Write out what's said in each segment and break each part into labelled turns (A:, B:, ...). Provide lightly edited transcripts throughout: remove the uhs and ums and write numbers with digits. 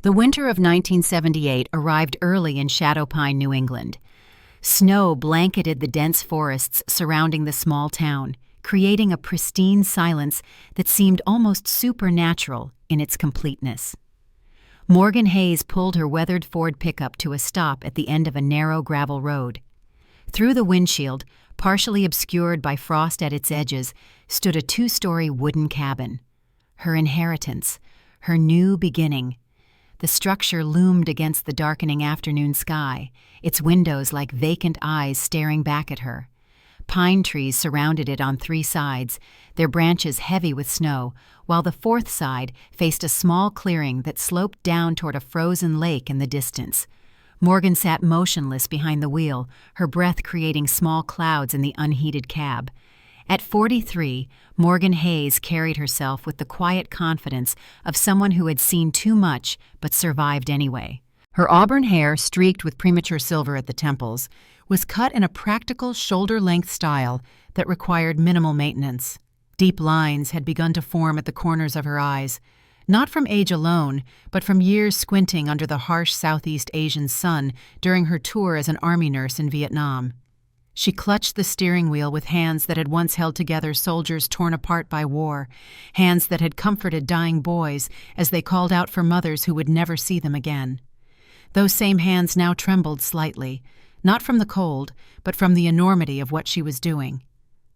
A: The winter of 1978 arrived early in Shadowpine, New England. Snow blanketed the dense forests surrounding the small town, creating a pristine silence that seemed almost supernatural in its completeness. Morgan Hayes pulled her weathered Ford pickup to a stop at the end of a narrow gravel road. Through the windshield, partially obscured by frost at its edges, stood a two-story wooden cabin. Her inheritance, her new beginning. The structure loomed against the darkening afternoon sky, its windows like vacant eyes staring back at her. Pine trees surrounded it on three sides, their branches heavy with snow, while the fourth side faced a small clearing that sloped down toward a frozen lake in the distance. Morgan sat motionless behind the wheel, her breath creating small clouds in the unheated cab. At 43, Morgan Hayes carried herself with the quiet confidence of someone who had seen too much but survived anyway. Her auburn hair, streaked with premature silver at the temples, was cut in a practical shoulder-length style that required minimal maintenance. Deep lines had begun to form at the corners of her eyes, not from age alone, but from years squinting under the harsh Southeast Asian sun during her tour as an army nurse in Vietnam. She clutched the steering wheel with hands that had once held together soldiers torn apart by war, hands that had comforted dying boys as they called out for mothers who would never see them again. Those same hands now trembled slightly, not from the cold, but from the enormity of what she was doing.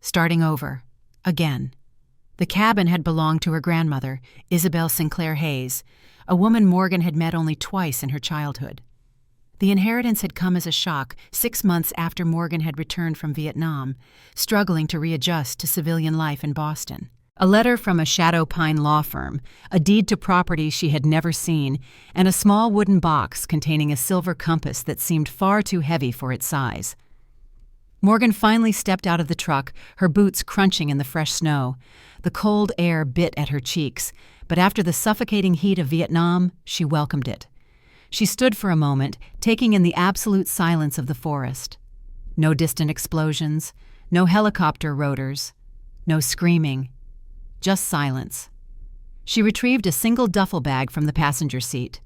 A: Starting over. Again. The cabin had belonged to her grandmother, Isabel Sinclair Hayes, a woman Morgan had met only twice in her childhood. The inheritance had come as a shock 6 months after Morgan had returned from Vietnam, struggling to readjust to civilian life in Boston. A letter from a Shadowpine law firm, a deed to property she had never seen, and a small wooden box containing a silver compass that seemed far too heavy for its size. Morgan finally stepped out of the truck, her boots crunching in the fresh snow. The cold air bit at her cheeks, but after the suffocating heat of Vietnam, she welcomed it. She stood for a moment, taking in the absolute silence of the forest. No distant explosions, no helicopter rotors, no screaming, just silence. She retrieved a single duffel bag from the passenger seat.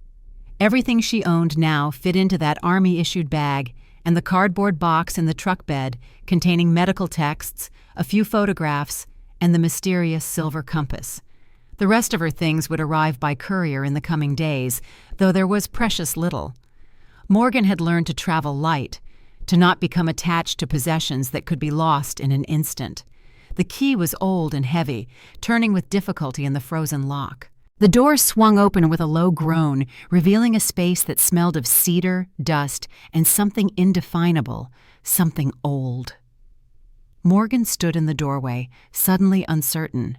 A: Everything she owned now fit into that Army-issued bag, and the cardboard box in the truck bed containing medical texts, a few photographs, and the mysterious silver compass. The rest of her things would arrive by courier in the coming days, though there was precious little. Morgan had learned to travel light, to not become attached to possessions that could be lost in an instant. The key was old and heavy, turning with difficulty in the frozen lock. The door swung open with a low groan, revealing a space that smelled of cedar, dust, and something indefinable, something old. Morgan stood in the doorway, suddenly uncertain.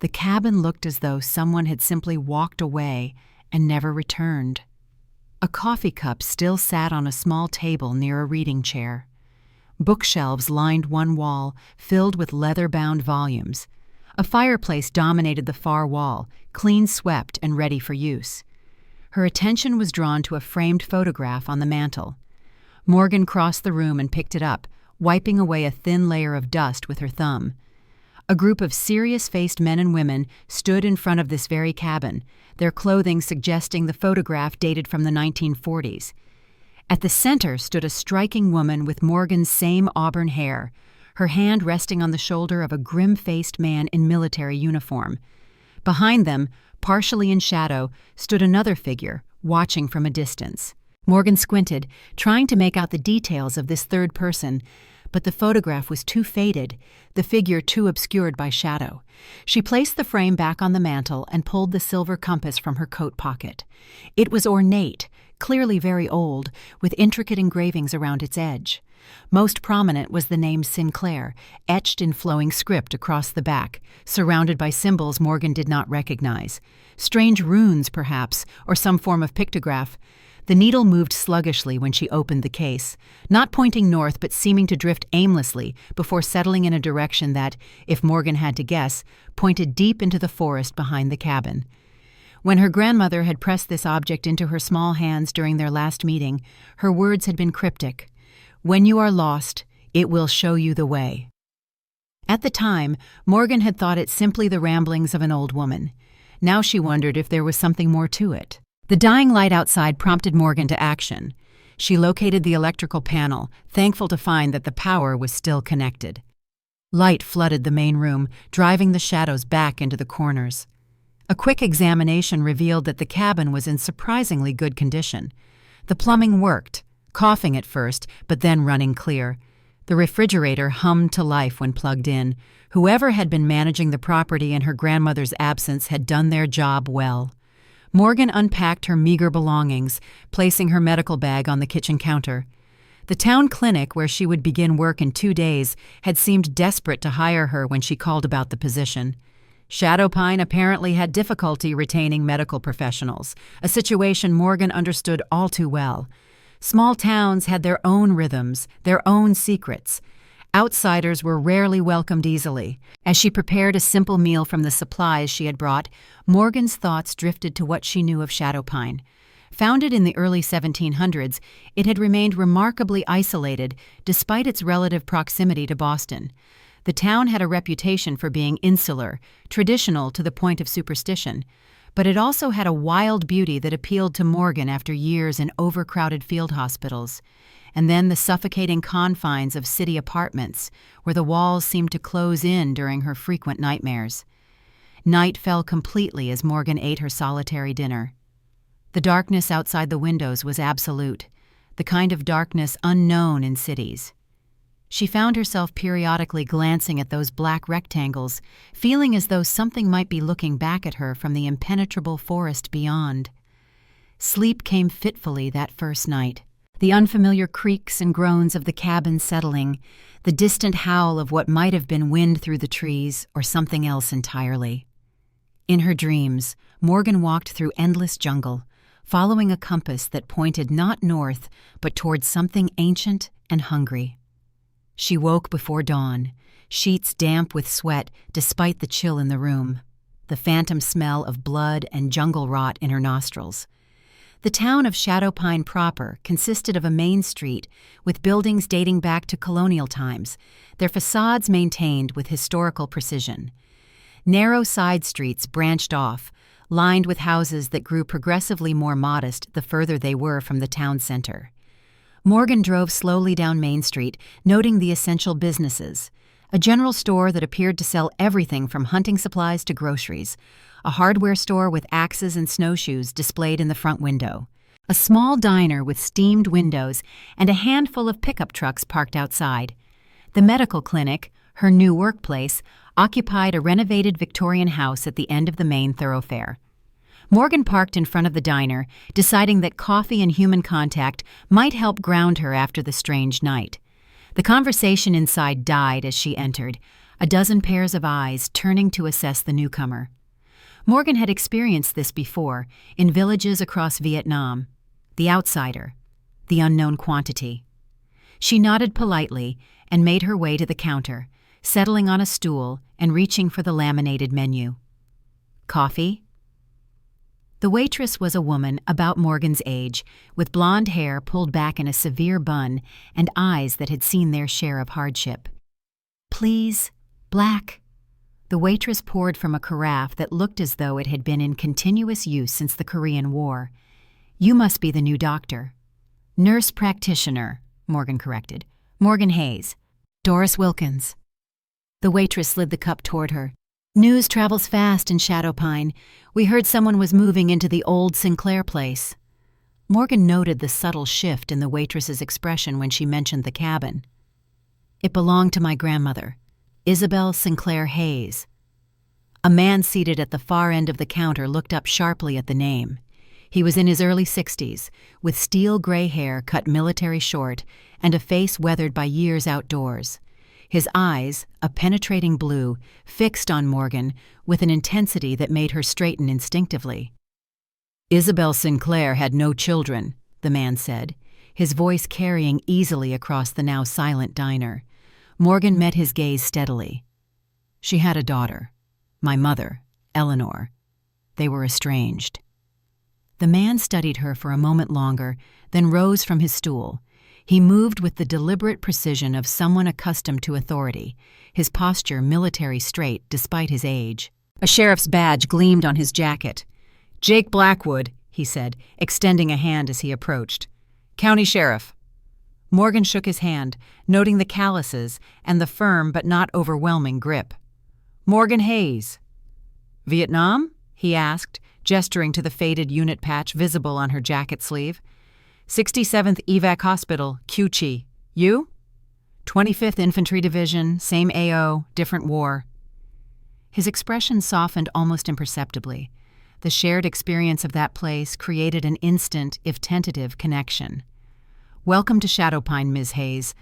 A: The cabin looked as though someone had simply walked away and never returned. A coffee cup still sat on a small table near a reading chair. Bookshelves lined one wall, filled with leather-bound volumes. A fireplace dominated the far wall, clean swept and ready for use. Her attention was drawn to a framed photograph on the mantel. Morgan crossed the room and picked it up, wiping away a thin layer of dust with her thumb. A group of serious-faced men and women stood in front of this very cabin, their clothing suggesting the photograph dated from the 1940s. At the center stood a striking woman with Morgan's same auburn hair, her hand resting on the shoulder of a grim-faced man in military uniform. Behind them, partially in shadow, stood another figure, watching from a distance. Morgan squinted, trying to make out the details of this third person, but the photograph was too faded, the figure too obscured by shadow. She placed the frame back on the mantel and pulled the silver compass from her coat pocket. It was ornate, clearly very old, with intricate engravings around its edge. Most prominent was the name Sinclair, etched in flowing script across the back, surrounded by symbols Morgan did not recognize. Strange runes, perhaps, or some form of pictograph. The needle moved sluggishly when she opened the case, not pointing north but seeming to drift aimlessly before settling in a direction that, if Morgan had to guess, pointed deep into the forest behind the cabin. When her grandmother had pressed this object into her small hands during their last meeting, her words had been cryptic. "When you are lost, it will show you the way." At the time, Morgan had thought it simply the ramblings of an old woman. Now she wondered if there was something more to it. The dying light outside prompted Morgan to action. She located the electrical panel, thankful to find that the power was still connected. Light flooded the main room, driving the shadows back into the corners. A quick examination revealed that the cabin was in surprisingly good condition. The plumbing worked, coughing at first, but then running clear. The refrigerator hummed to life when plugged in. Whoever had been managing the property in her grandmother's absence had done their job well. Morgan unpacked her meager belongings, placing her medical bag on the kitchen counter. The town clinic, where she would begin work in 2 days, had seemed desperate to hire her when she called about the position. Shadowpine apparently had difficulty retaining medical professionals, a situation Morgan understood all too well. Small towns had their own rhythms, their own secrets. Outsiders were rarely welcomed easily. As she prepared a simple meal from the supplies she had brought, Morgan's thoughts drifted to what she knew of Shadowpine. Founded in the early 1700s, it had remained remarkably isolated despite its relative proximity to Boston. The town had a reputation for being insular, traditional to the point of superstition, but it also had a wild beauty that appealed to Morgan after years in overcrowded field hospitals. And then the suffocating confines of city apartments, where the walls seemed to close in during her frequent nightmares. Night fell completely as Morgan ate her solitary dinner. The darkness outside the windows was absolute, the kind of darkness unknown in cities. She found herself periodically glancing at those black rectangles, feeling as though something might be looking back at her from the impenetrable forest beyond. Sleep came fitfully that first night. The unfamiliar creaks and groans of the cabin settling, the distant howl of what might have been wind through the trees or something else entirely. In her dreams, Morgan walked through endless jungle, following a compass that pointed not north, but towards something ancient and hungry. She woke before dawn, sheets damp with sweat despite the chill in the room, the phantom smell of blood and jungle rot in her nostrils. The town of Shadowpine proper consisted of a main street with buildings dating back to colonial times, their facades maintained with historical precision. Narrow side streets branched off, lined with houses that grew progressively more modest the further they were from the town center. Morgan drove slowly down Main Street, noting the essential businesses. A general store that appeared to sell everything from hunting supplies to groceries. A hardware store with axes and snowshoes displayed in the front window. A small diner with steamed windows and a handful of pickup trucks parked outside. The medical clinic, her new workplace, occupied a renovated Victorian house at the end of the main thoroughfare. Morgan parked in front of the diner, deciding that coffee and human contact might help ground her after the strange night. The conversation inside died as she entered, a dozen pairs of eyes turning to assess the newcomer. Morgan had experienced this before, in villages across Vietnam. The outsider, the unknown quantity. She nodded politely and made her way to the counter, settling on a stool and reaching for the laminated menu. Coffee? The waitress was a woman about Morgan's age, with blonde hair pulled back in a severe bun and eyes that had seen their share of hardship. Please, black. The waitress poured from a carafe that looked as though it had been in continuous use since the Korean War. You must be the new doctor. Nurse practitioner, Morgan corrected. Morgan Hayes. Doris Wilkins. The waitress slid the cup toward her. News travels fast in Shadowpine. We heard someone was moving into the old Sinclair place. Morgan noted the subtle shift in the waitress's expression when she mentioned the cabin. It belonged to my grandmother, Isabel Sinclair Hayes. A man seated at the far end of the counter looked up sharply at the name. He was in his early 60s, with steel gray hair cut military short and a face weathered by years outdoors. His eyes, a penetrating blue, fixed on Morgan with an intensity that made her straighten instinctively. Isabel Sinclair had no children, the man said, his voice carrying easily across the now silent diner. Morgan met his gaze steadily. She had a daughter, my mother, Eleanor. They were estranged. The man studied her for a moment longer, then rose from his stool. He moved with the deliberate precision of someone accustomed to authority, his posture military straight despite his age. A sheriff's badge gleamed on his jacket. Jake Blackwood, he said, extending a hand as he approached. "County Sheriff." Morgan shook his hand, noting the calluses and the firm but not overwhelming grip. "Morgan Hayes." "Vietnam?" he asked, gesturing to the faded unit patch visible on her jacket sleeve. "67th Evac Hospital, Cu Chi. You?" "25th Infantry Division, same AO, different war." His expression softened almost imperceptibly. The shared experience of that place created an instant, if tentative, connection. "Welcome to Shadowpine, Ms. Hayes,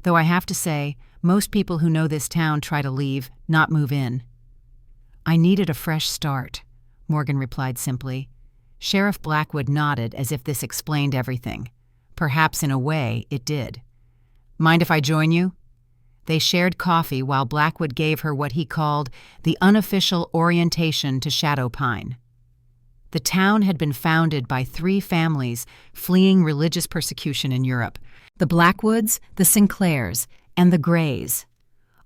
A: though I have to say, most people who know this town try to leave, not move in." "I needed a fresh start," Morgan replied simply. Sheriff Blackwood nodded as if this explained everything. Perhaps in a way, it did. "Mind if I join you?" They shared coffee while Blackwood gave her what he called the unofficial orientation to Shadowpine. The town had been founded by 3 families fleeing religious persecution in Europe: the Blackwoods, the Sinclairs, and the Greys.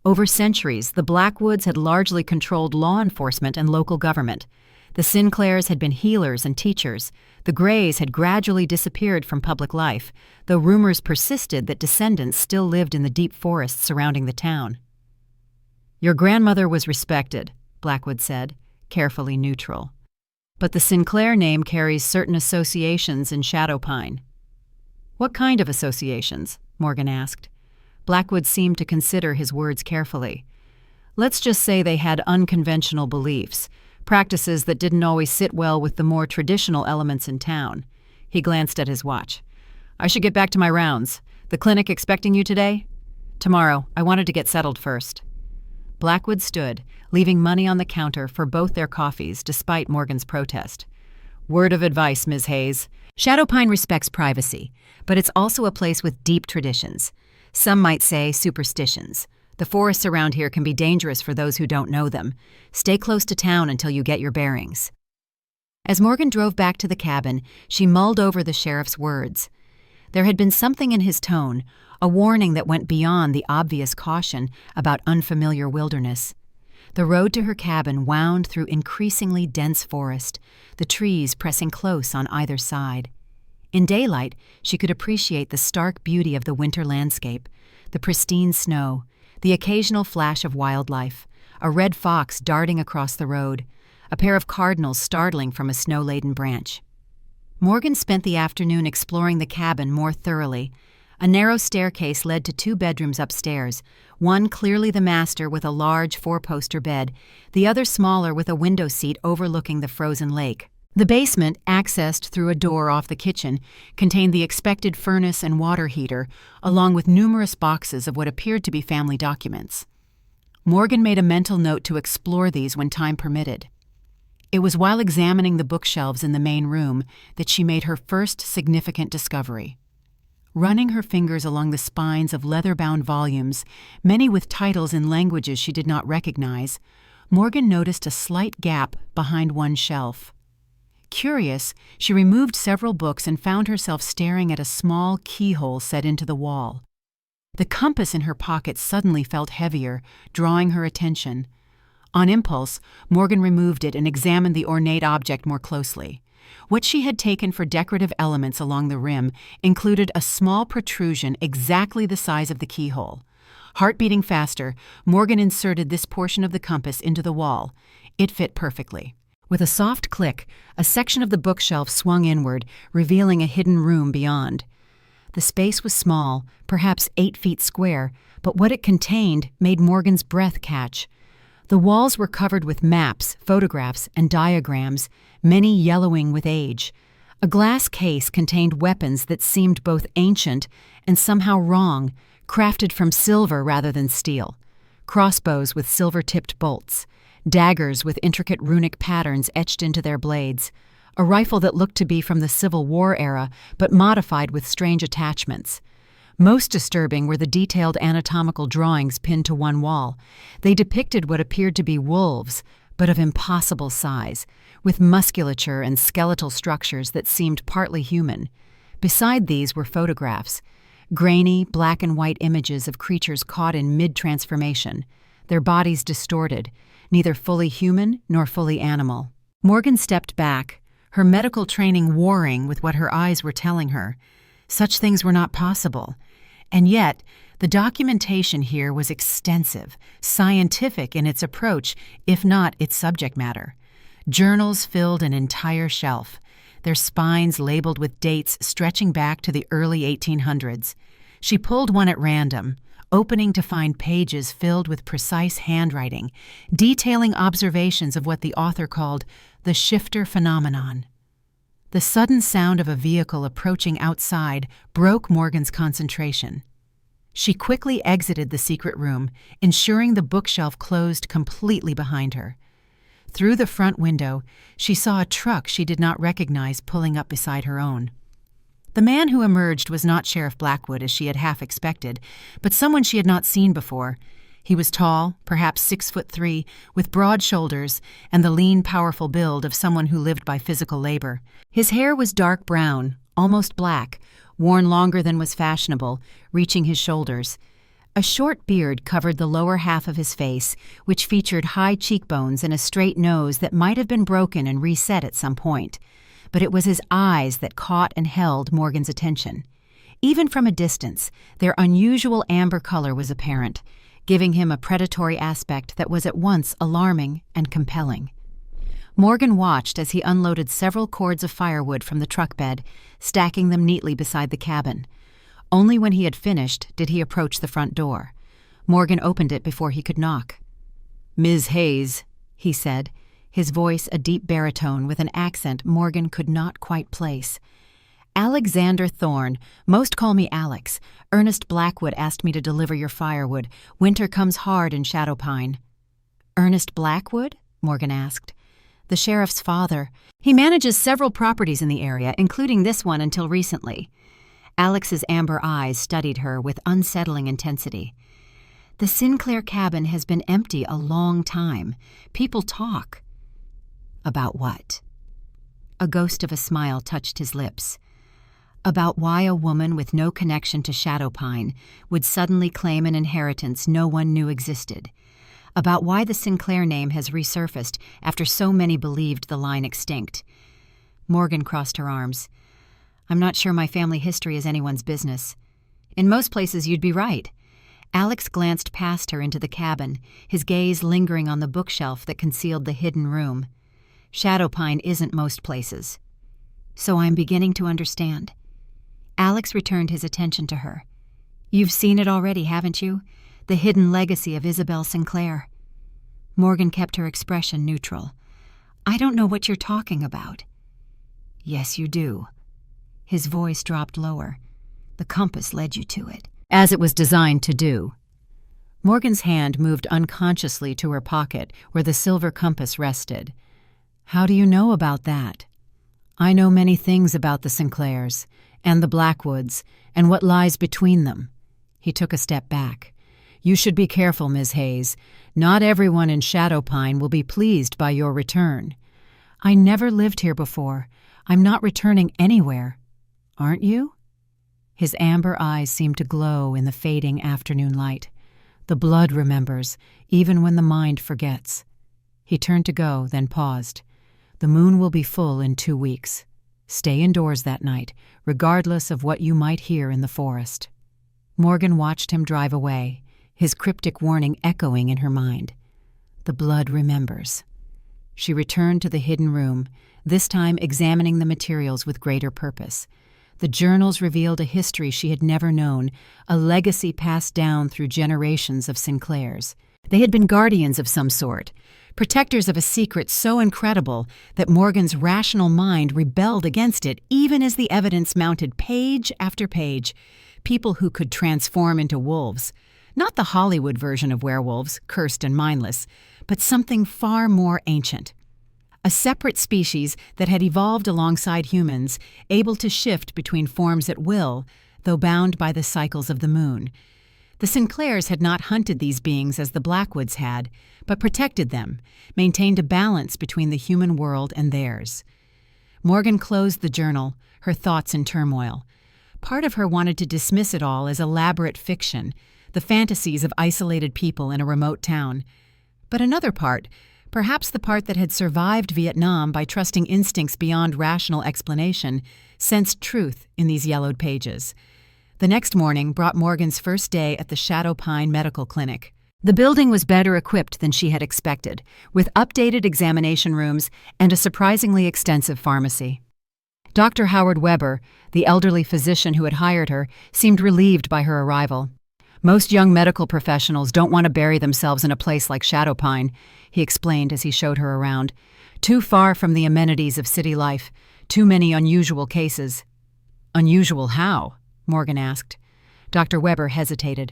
A: Over centuries, the Blackwoods had largely controlled law enforcement and local government. The Sinclairs had been healers and teachers. The Greys had gradually disappeared from public life, though rumors persisted that descendants still lived in the deep forests surrounding the town. "Your grandmother was respected," Blackwood said, carefully neutral. "But the Sinclair name carries certain associations in Shadowpine." "What kind of associations?" Morgan asked. Blackwood seemed to consider his words carefully. "Let's just say they had unconventional beliefs, practices that didn't always sit well with the more traditional elements in town." He glanced at his watch. "I should get back to my rounds. The clinic expecting you today?" "Tomorrow. I wanted to get settled first." Blackwood stood, leaving money on the counter for both their coffees despite Morgan's protest. "Word of advice, Ms. Hayes. Shadowpine respects privacy, but it's also a place with deep traditions. Some might say superstitions. The forests around here can be dangerous for those who don't know them. Stay close to town until you get your bearings." As Morgan drove back to the cabin, she mulled over the sheriff's words. There had been something in his tone, a warning that went beyond the obvious caution about unfamiliar wilderness. The road to her cabin wound through increasingly dense forest, the trees pressing close on either side. In daylight, she could appreciate the stark beauty of the winter landscape, the pristine snow, the occasional flash of wildlife, a red fox darting across the road, a pair of cardinals startling from a snow-laden branch. Morgan spent the afternoon exploring the cabin more thoroughly. A narrow staircase led to 2 bedrooms upstairs, one clearly the master with a large 4-poster bed, the other smaller with a window seat overlooking the frozen lake. The basement, accessed through a door off the kitchen, contained the expected furnace and water heater, along with numerous boxes of what appeared to be family documents. Morgan made a mental note to explore these when time permitted. It was while examining the bookshelves in the main room that she made her first significant discovery. Running her fingers along the spines of leather-bound volumes, many with titles in languages she did not recognize, Morgan noticed a slight gap behind one shelf. Curious, she removed several books and found herself staring at a small keyhole set into the wall. The compass in her pocket suddenly felt heavier, drawing her attention. On impulse, Morgan removed it and examined the ornate object more closely. What she had taken for decorative elements along the rim included a small protrusion exactly the size of the keyhole. Heart beating faster, Morgan inserted this portion of the compass into the wall. It fit perfectly. With a soft click, a section of the bookshelf swung inward, revealing a hidden room beyond. The space was small, perhaps 8 feet square, but what it contained made Morgan's breath catch. The walls were covered with maps, photographs, and diagrams, many yellowing with age. A glass case contained weapons that seemed both ancient and somehow wrong, crafted from silver rather than steel. Crossbows with silver-tipped bolts, daggers with intricate runic patterns etched into their blades, a rifle that looked to be from the Civil War era but modified with strange attachments. Most disturbing were the detailed anatomical drawings pinned to one wall. They depicted what appeared to be wolves, but of impossible size, with musculature and skeletal structures that seemed partly human. Beside these were photographs, grainy black and white images of creatures caught in mid-transformation, their bodies distorted, neither fully human nor fully animal. Morgan stepped back, her medical training warring with what her eyes were telling her. Such things were not possible. And yet, the documentation here was extensive, scientific in its approach, if not its subject matter. Journals filled an entire shelf, their spines labeled with dates stretching back to the early 1800s. She pulled one at random, opening to find pages filled with precise handwriting, detailing observations of what the author called the shifter phenomenon. The sudden sound of a vehicle approaching outside broke Morgan's concentration. She quickly exited the secret room, ensuring the bookshelf closed completely behind her. Through the front window, she saw a truck she did not recognize pulling up beside her own. The man who emerged was not Sheriff Blackwood, as she had half expected, but someone she had not seen before. He was tall, perhaps 6'3", with broad shoulders and the lean, powerful build of someone who lived by physical labor. His hair was dark brown, almost black, worn longer than was fashionable, reaching his shoulders. A short beard covered the lower half of his face, which featured high cheekbones and a straight nose that might have been broken and reset at some point. But it was his eyes that caught and held Morgan's attention. Even from a distance, their unusual amber color was apparent, giving him a predatory aspect that was at once alarming and compelling. Morgan watched as he unloaded several cords of firewood from the truck bed, stacking them neatly beside the cabin. Only when he had finished did he approach the front door. Morgan opened it before he could knock. "Ms. Hayes," he said, his voice a deep baritone with an accent Morgan could not quite place. "Alexander Thorne, most call me Alex. Ernest Blackwood asked me to deliver your firewood. Winter comes hard in Shadowpine." "Ernest Blackwood?" Morgan asked. "The sheriff's father. He manages several properties in the area, including this one until recently." Alex's amber eyes studied her with unsettling intensity. "The Sinclair cabin has been empty a long time. People talk." "About what?" A ghost of a smile touched his lips. "About why a woman with no connection to Shadowpine would suddenly claim an inheritance no one knew existed. About why the Sinclair name has resurfaced after so many believed the line extinct." Morgan crossed her arms. "I'm not sure my family history is anyone's business. In most places you'd be right." Alex glanced past her into the cabin, his gaze lingering on the bookshelf that concealed the hidden room. "Shadowpine isn't most places." "So I'm beginning to understand." Alex returned his attention to her. "You've seen it already, haven't you? The hidden legacy of Isabel Sinclair." Morgan kept her expression neutral. "I don't know what you're talking about." "Yes, you do." His voice dropped lower. "The compass led you to it." "As it was designed to do." Morgan's hand moved unconsciously to her pocket where the silver compass rested. "How do you know about that?" "I know many things about the Sinclairs, and the Blackwoods, and what lies between them." He took a step back. "You should be careful, Ms. Hayes. Not everyone in Shadowpine will be pleased by your return." "I never lived here before. I'm not returning anywhere." "Aren't you?" His amber eyes seemed to glow in the fading afternoon light. "The blood remembers, even when the mind forgets." He turned to go, then paused. "The moon will be full in 2 weeks. Stay indoors that night, regardless of what you might hear in the forest." Morgan watched him drive away, his cryptic warning echoing in her mind. The blood remembers. She returned to the hidden room, this time examining the materials with greater purpose. The journals revealed a history she had never known, a legacy passed down through generations of Sinclairs. They had been guardians of some sort, protectors of a secret so incredible that Morgan's rational mind rebelled against it even as the evidence mounted page after page. People who could transform into wolves. Not the Hollywood version of werewolves, cursed and mindless, but something far more ancient. A separate species that had evolved alongside humans, able to shift between forms at will, though bound by the cycles of the moon. The Sinclairs had not hunted these beings as the Blackwoods had, but protected them, maintained a balance between the human world and theirs. Morgan closed the journal, her thoughts in turmoil. Part of her wanted to dismiss it all as elaborate fiction, the fantasies of isolated people in a remote town. But another part, Perhaps the part that had survived Vietnam by trusting instincts beyond rational explanation sensed truth in these yellowed pages. The next morning brought Morgan's first day at the Shadow Pine Medical Clinic. The building was better equipped than she had expected, with updated examination rooms and a surprisingly extensive pharmacy. Dr. Howard Weber, the elderly physician who had hired her, seemed relieved by her arrival. Most young medical professionals don't want to bury themselves in a place like Shadow Pine, he explained as he showed her around. Too far from the amenities of city life, too many unusual cases. Unusual how? Morgan asked. Dr. Weber hesitated.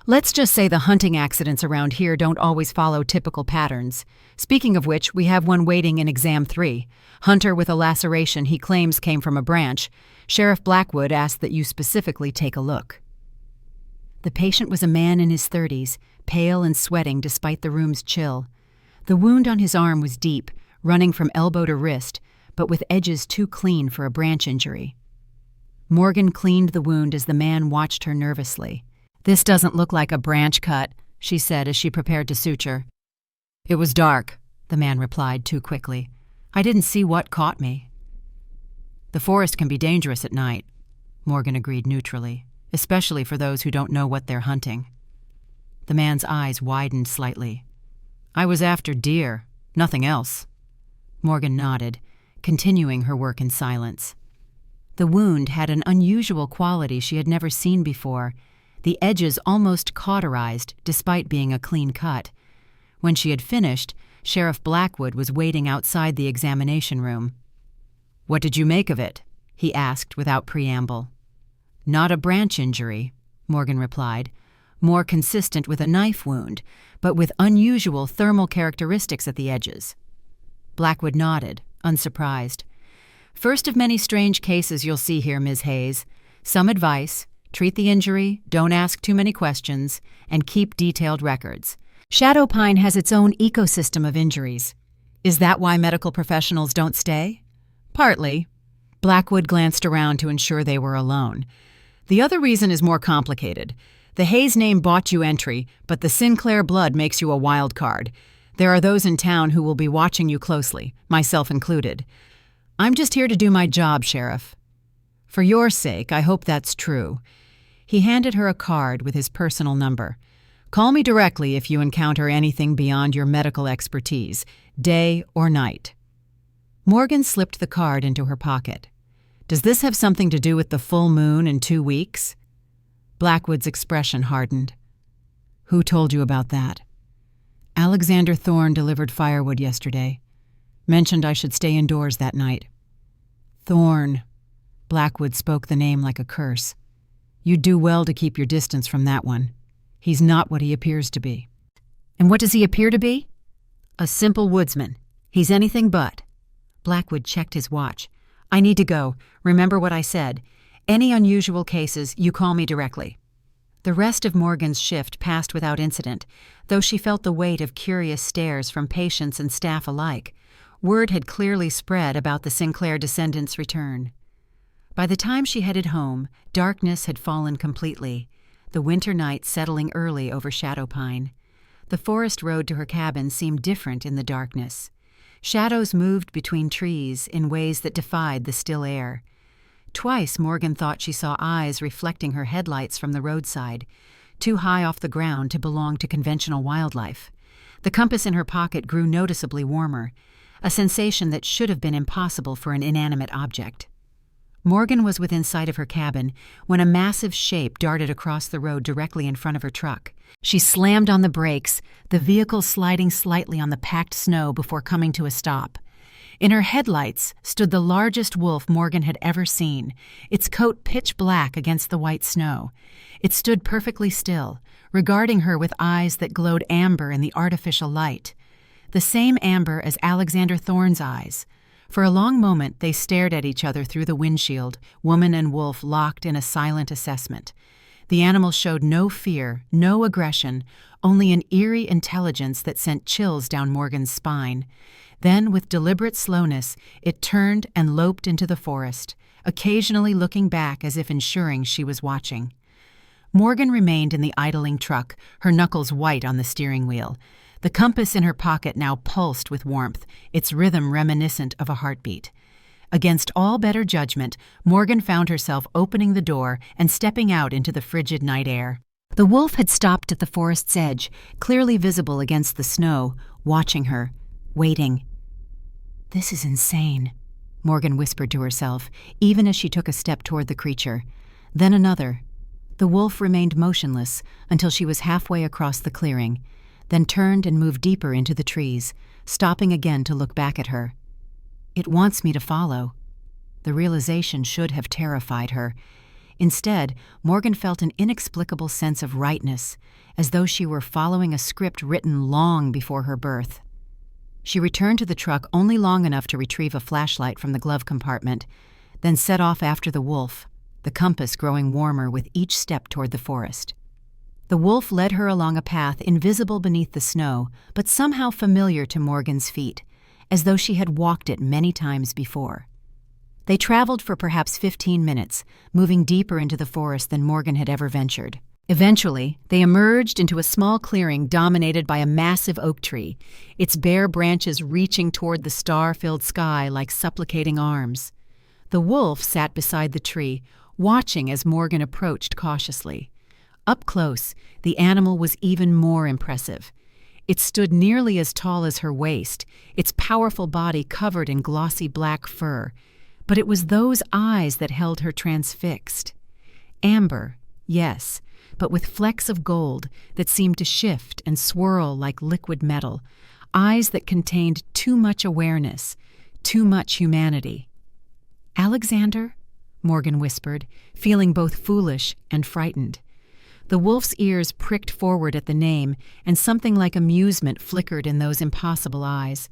A: Let's just say the hunting accidents around here don't always follow typical patterns. Speaking of which, we have one waiting in Exam 3. Hunter with a laceration he claims came from a branch. Sheriff Blackwood asked that you specifically take a look. The patient was a man in his 30s, pale and sweating despite the room's chill. The wound on his arm was deep, running from elbow to wrist, but with edges too clean for a branch injury. Morgan cleaned the wound as the man watched her nervously. "This doesn't look like a branch cut," she said as she prepared to suture. "It was dark," the man replied too quickly. "I didn't see what caught me." "The forest can be dangerous at night," Morgan agreed neutrally, "especially for those who don't know what they're hunting." The man's eyes widened slightly. "I was after deer, nothing else." Morgan nodded, continuing her work in silence. The wound had an unusual quality she had never seen before, the edges almost cauterized despite being a clean cut. When she had finished, Sheriff Blackwood was waiting outside the examination room. "What did you make of it?" he asked without preamble. "Not a branch injury," Morgan replied, "more consistent with a knife wound, but with unusual thermal characteristics at the edges." Blackwood nodded, unsurprised. "First of many strange cases you'll see here, Ms. Hayes. Some advice: treat the injury, don't ask too many questions, and keep detailed records. Shadow Pine has its own ecosystem of injuries. Is that why medical professionals don't stay?" "Partly." Blackwood glanced around to ensure they were alone. "The other reason is more complicated. The Hayes name bought you entry, but the Sinclair blood makes you a wild card. There are those in town who will be watching you closely, myself included. I'm just here to do my job, Sheriff. For your sake, I hope that's true." He handed her a card with his personal number. "Call me directly if you encounter anything beyond your medical expertise, day or night." Morgan slipped the card into her pocket. "Does this have something to do with the full moon in 2 weeks?" Blackwood's expression hardened. "Who told you about that?" "Alexander Thorne delivered firewood yesterday. Mentioned I should stay indoors that night." "Thorne." Blackwood spoke the name like a curse. "You'd do well to keep your distance from that one. He's not what he appears to be." "And what does he appear to be?" "A simple woodsman. He's anything but." Blackwood checked his watch. "I need to go. Remember what I said. Any unusual cases, you call me directly." The rest of Morgan's shift passed without incident, though she felt the weight of curious stares from patients and staff alike. Word had clearly spread about the Sinclair descendants' return. By the time she headed home, darkness had fallen completely, the winter night settling early over Shadow Pine. The forest road to her cabin seemed different in the darkness. Shadows moved between trees in ways that defied the still air. Twice Morgan thought she saw eyes reflecting her headlights from the roadside, too high off the ground to belong to conventional wildlife. The compass in her pocket grew noticeably warmer, a sensation that should have been impossible for an inanimate object. Morgan was within sight of her cabin when a massive shape darted across the road directly in front of her truck. She slammed on the brakes, the vehicle sliding slightly on the packed snow before coming to a stop. In her headlights stood the largest wolf Morgan had ever seen, its coat pitch black against the white snow. It stood perfectly still, regarding her with eyes that glowed amber in the artificial light. The same amber as Alexander Thorne's eyes. For a long moment they stared at each other through the windshield, woman and wolf locked in a silent assessment. The animal showed no fear, no aggression, only an eerie intelligence that sent chills down Morgan's spine. Then, with deliberate slowness, it turned and loped into the forest, occasionally looking back as if ensuring she was watching. Morgan remained in the idling truck, her knuckles white on the steering wheel. The compass in her pocket now pulsed with warmth, its rhythm reminiscent of a heartbeat. Against all better judgment, Morgan found herself opening the door and stepping out into the frigid night air. The wolf had stopped at the forest's edge, clearly visible against the snow, watching her, waiting. "This is insane," Morgan whispered to herself, even as she took a step toward the creature. Then another. The wolf remained motionless until she was halfway across the clearing, then turned and moved deeper into the trees, stopping again to look back at her. "It wants me to follow." The realization should have terrified her. Instead, Morgan felt an inexplicable sense of rightness, as though she were following a script written long before her birth. She returned to the truck only long enough to retrieve a flashlight from the glove compartment, then set off after the wolf, the compass growing warmer with each step toward the forest. The wolf led her along a path invisible beneath the snow, but somehow familiar to Morgan's feet, as though she had walked it many times before. They traveled for perhaps 15 minutes, moving deeper into the forest than Morgan had ever ventured. Eventually, they emerged into a small clearing dominated by a massive oak tree, its bare branches reaching toward the star-filled sky like supplicating arms. The wolf sat beside the tree, watching as Morgan approached cautiously. Up close, the animal was even more impressive. It stood nearly as tall as her waist, its powerful body covered in glossy black fur. But it was those eyes that held her transfixed. Amber, yes, but with flecks of gold that seemed to shift and swirl like liquid metal, eyes that contained too much awareness, too much humanity. "Alexander?" Morgan whispered, feeling both foolish and frightened. The wolf's ears pricked forward at the name, and something like amusement flickered in those impossible eyes.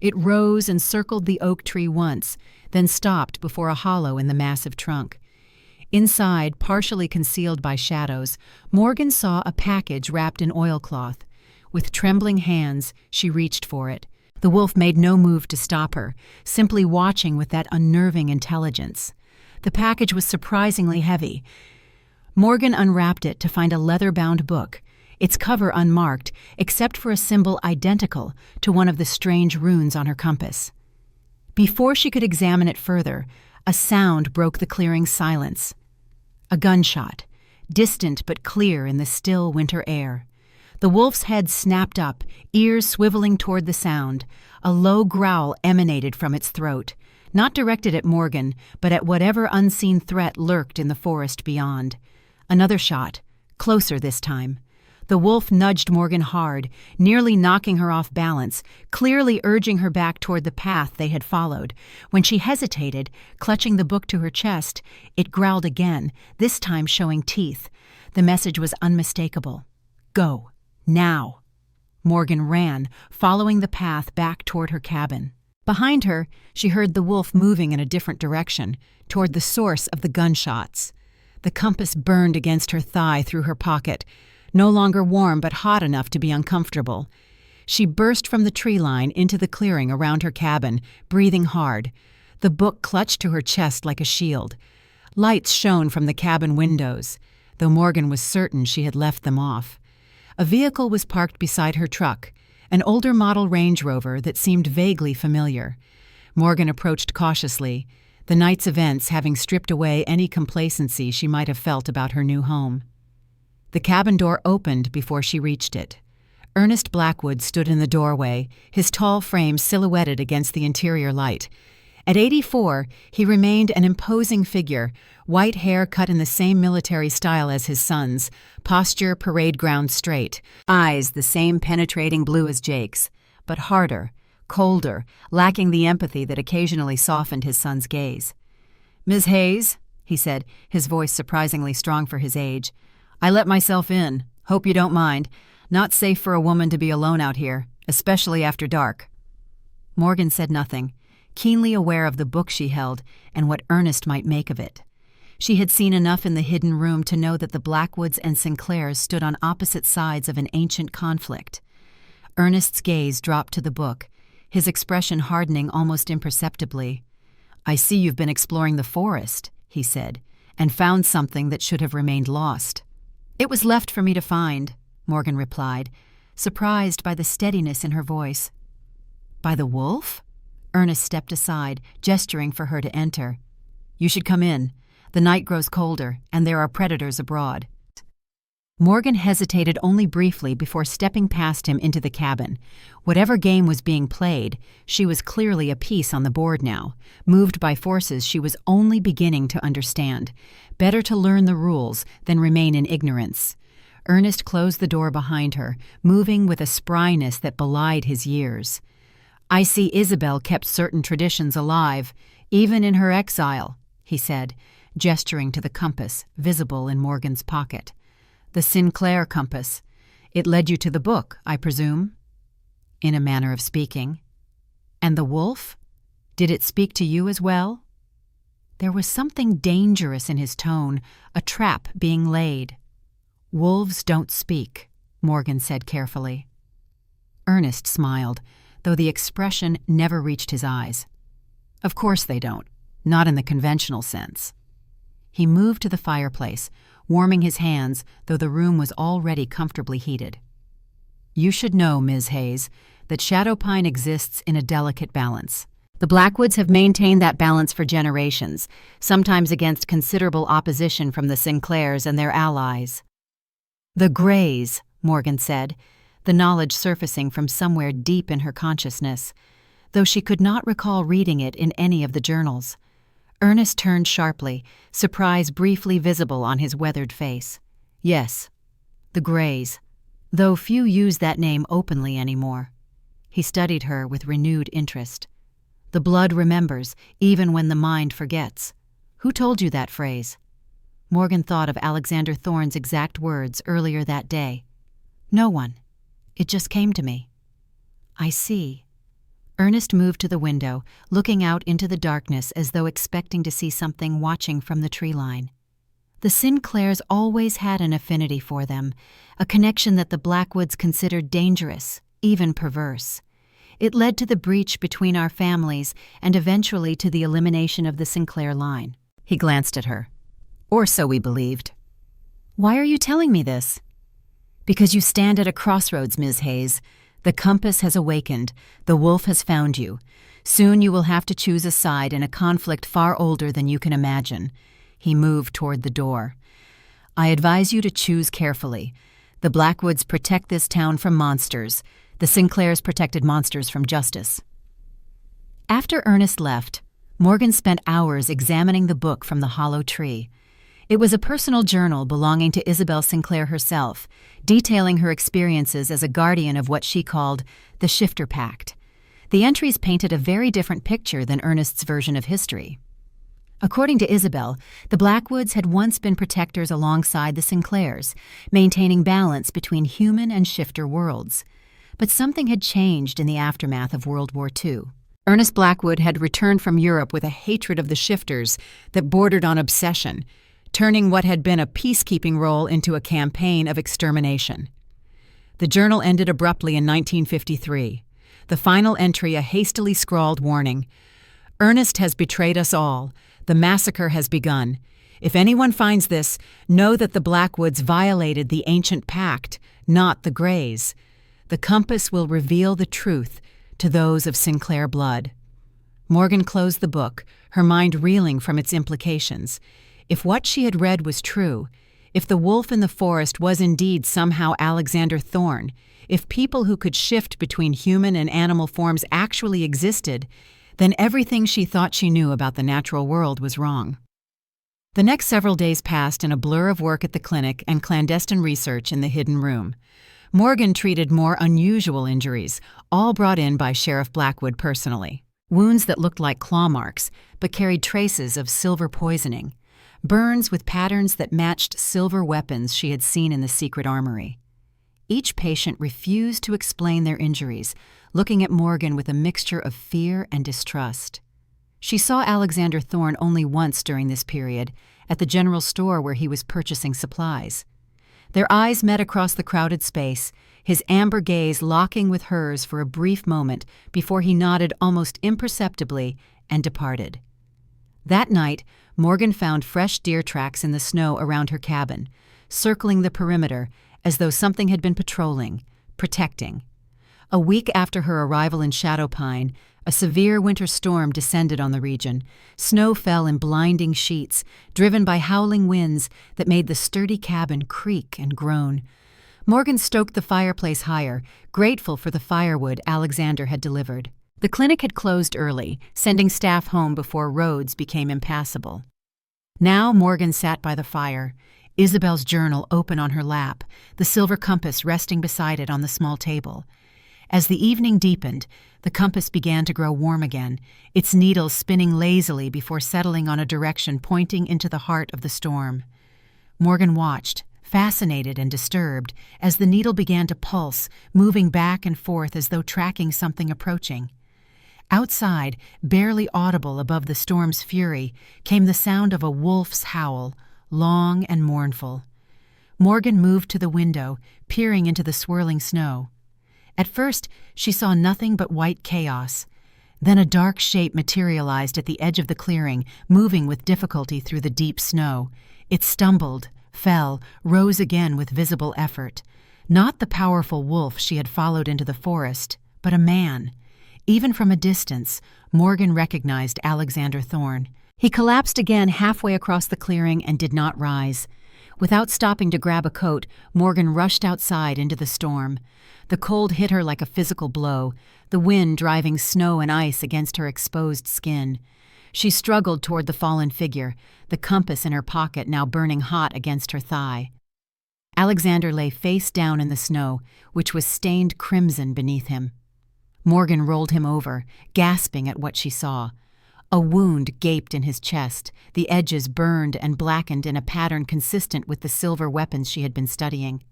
A: It rose and circled the oak tree once, then stopped before a hollow in the massive trunk. Inside, partially concealed by shadows, Morgan saw a package wrapped in oilcloth. With trembling hands, she reached for it. The wolf made no move to stop her, simply watching with that unnerving intelligence. The package was surprisingly heavy. Morgan unwrapped it to find a leather-bound book, its cover unmarked except for a symbol identical to one of the strange runes on her compass. Before she could examine it further, a sound broke the clearing silence. A gunshot, distant but clear in the still winter air. The wolf's head snapped up, ears swiveling toward the sound. A low growl emanated from its throat, not directed at Morgan, but at whatever unseen threat lurked in the forest beyond. Another shot, closer this time. The wolf nudged Morgan hard, nearly knocking her off balance, clearly urging her back toward the path they had followed. When she hesitated, clutching the book to her chest, it growled again, this time showing teeth. The message was unmistakable. "Go. Now." Morgan ran, following the path back toward her cabin. Behind her, she heard the wolf moving in a different direction, toward the source of the gunshots. The compass burned against her thigh through her pocket, no longer warm but hot enough to be uncomfortable. She burst from the tree line into the clearing around her cabin, breathing hard. The book clutched to her chest like a shield. Lights shone from the cabin windows, though Morgan was certain she had left them off. A vehicle was parked beside her truck, an older model Range Rover that seemed vaguely familiar. Morgan approached cautiously, the night's events having stripped away any complacency she might have felt about her new home. The cabin door opened before she reached it. Ernest Blackwood stood in the doorway, his tall frame silhouetted against the interior light. At 84, he remained an imposing figure, white hair cut in the same military style as his son's, posture parade ground straight, eyes the same penetrating blue as Jake's, but harder, colder, lacking the empathy that occasionally softened his son's gaze. "Ms. Hayes," he said, his voice surprisingly strong for his age, "I let myself in. Hope you don't mind. Not safe for a woman to be alone out here, especially after dark." Morgan said nothing, keenly aware of the book she held and what Ernest might make of it. She had seen enough in the hidden room to know that the Blackwoods and Sinclairs stood on opposite sides of an ancient conflict. Ernest's gaze dropped to the book, his expression hardening almost imperceptibly. "I see you've been exploring the forest," he said, "and found something that should have remained lost." "It was left for me to find," Morgan replied. surprised by the steadiness in her voice. "By the wolf?" Ernest stepped aside, gesturing for her to enter. "You should come in. The night grows colder, and there are predators abroad." Morgan hesitated only briefly before stepping past him into the cabin. Whatever game was being played, she was clearly a piece on the board now, moved by forces she was only beginning to understand. Better to learn the rules than remain in ignorance. Ernest closed the door behind her, moving with a spryness that belied his years. "I see Isabel kept certain traditions alive, even in her exile," he said, gesturing to the compass visible in Morgan's pocket. "The Sinclair compass. It led you to the book, I presume?" "In a manner of speaking." "And the wolf? Did it speak to you as well?" There was something dangerous in his tone, a trap being laid. "Wolves don't speak," Morgan said carefully. Ernest smiled, though the expression never reached his eyes. "Of course they don't, not in the conventional sense." He moved to the fireplace, warming his hands, though the room was already comfortably heated. "You should know, Ms. Hayes, that Shadowpine exists in a delicate balance. The Blackwoods have maintained that balance for generations, sometimes against considerable opposition from the Sinclairs and their allies." "The Greys," Morgan said, the knowledge surfacing from somewhere deep in her consciousness, though she could not recall reading it in any of the journals. Ernest turned sharply, surprise briefly visible on his weathered face. "Yes, the Greys, though few use that name openly anymore." He studied her with renewed interest. "The blood remembers, even when the mind forgets. Who told you that phrase?" Morgan thought of Alexander Thorne's exact words earlier that day. "No one. It just came to me." "I see." Ernest moved to the window, looking out into the darkness as though expecting to see something watching from the tree line. The Sinclairs always had an affinity for them, a connection that the Blackwoods considered dangerous, even perverse. It led to the breach between our families and eventually to the elimination of the Sinclair line. He glanced at her. "Or so we believed." "Why are you telling me this?" "Because you stand at a crossroads, Ms. Hayes. The compass has awakened. The wolf has found you. Soon you will have to choose a side in a conflict far older than you can imagine." He moved toward the door. "I advise you to choose carefully. The Blackwoods protect this town from monsters. The Sinclairs protected monsters from justice." After Ernest left, Morgan spent hours examining the book from the hollow tree. It was a personal journal belonging to Isabel Sinclair herself, detailing her experiences as a guardian of what she called the Shifter Pact. The entries painted a very different picture than Ernest's version of history. According to Isabel, the Blackwoods had once been protectors alongside the Sinclairs, maintaining balance between human and shifter worlds. But something had changed in the aftermath of World War II. Ernest Blackwood had returned from Europe with a hatred of the shifters that bordered on obsession, turning what had been a peacekeeping role into a campaign of extermination. The journal ended abruptly in 1953. The final entry a hastily scrawled warning. "Ernest has betrayed us all. The massacre has begun. If anyone finds this, know that the Blackwoods violated the ancient pact, not the Greys. The compass will reveal the truth to those of Sinclair blood." Morgan closed the book, her mind reeling from its implications. If what she had read was true, if the wolf in the forest was indeed somehow Alexander Thorne, if people who could shift between human and animal forms actually existed, then everything she thought she knew about the natural world was wrong. The next several days passed in a blur of work at the clinic and clandestine research in the hidden room. Morgan treated more unusual injuries, all brought in by Sheriff Blackwood personally. Wounds that looked like claw marks, but carried traces of silver poisoning. Burns with patterns that matched silver weapons she had seen in the secret armory. Each patient refused to explain their injuries, looking at Morgan with a mixture of fear and distrust. She saw Alexander Thorne only once during this period, at the general store where he was purchasing supplies. Their eyes met across the crowded space, his amber gaze locking with hers for a brief moment before he nodded almost imperceptibly and departed. That night, Morgan found fresh deer tracks in the snow around her cabin, circling the perimeter as though something had been patrolling, protecting. A week after her arrival in Shadowpine, a severe winter storm descended on the region. Snow fell in blinding sheets, driven by howling winds that made the sturdy cabin creak and groan. Morgan stoked the fireplace higher, grateful for the firewood Alexander had delivered. The clinic had closed early, sending staff home before roads became impassable. Now Morgan sat by the fire, Isabel's journal open on her lap, the silver compass resting beside it on the small table. As the evening deepened, the compass began to grow warm again, its needles spinning lazily before settling on a direction pointing into the heart of the storm. Morgan watched, fascinated and disturbed, as the needle began to pulse, moving back and forth as though tracking something approaching. Outside, barely audible above the storm's fury, came the sound of a wolf's howl, long and mournful. Morgan moved to the window, peering into the swirling snow. At first, she saw nothing but white chaos. Then a dark shape materialized at the edge of the clearing, moving with difficulty through the deep snow. It stumbled, fell, rose again with visible effort. Not the powerful wolf she had followed into the forest, but a man. Even from a distance, Morgan recognized Alexander Thorne. He collapsed again halfway across the clearing and did not rise. Without stopping to grab a coat, Morgan rushed outside into the storm. The cold hit her like a physical blow, the wind driving snow and ice against her exposed skin. She struggled toward the fallen figure, the compass in her pocket now burning hot against her thigh. Alexander lay face down in the snow, which was stained crimson beneath him. Morgan rolled him over, gasping at what she saw. A wound gaped in his chest, the edges burned and blackened in a pattern consistent with the silver weapons she had been studying.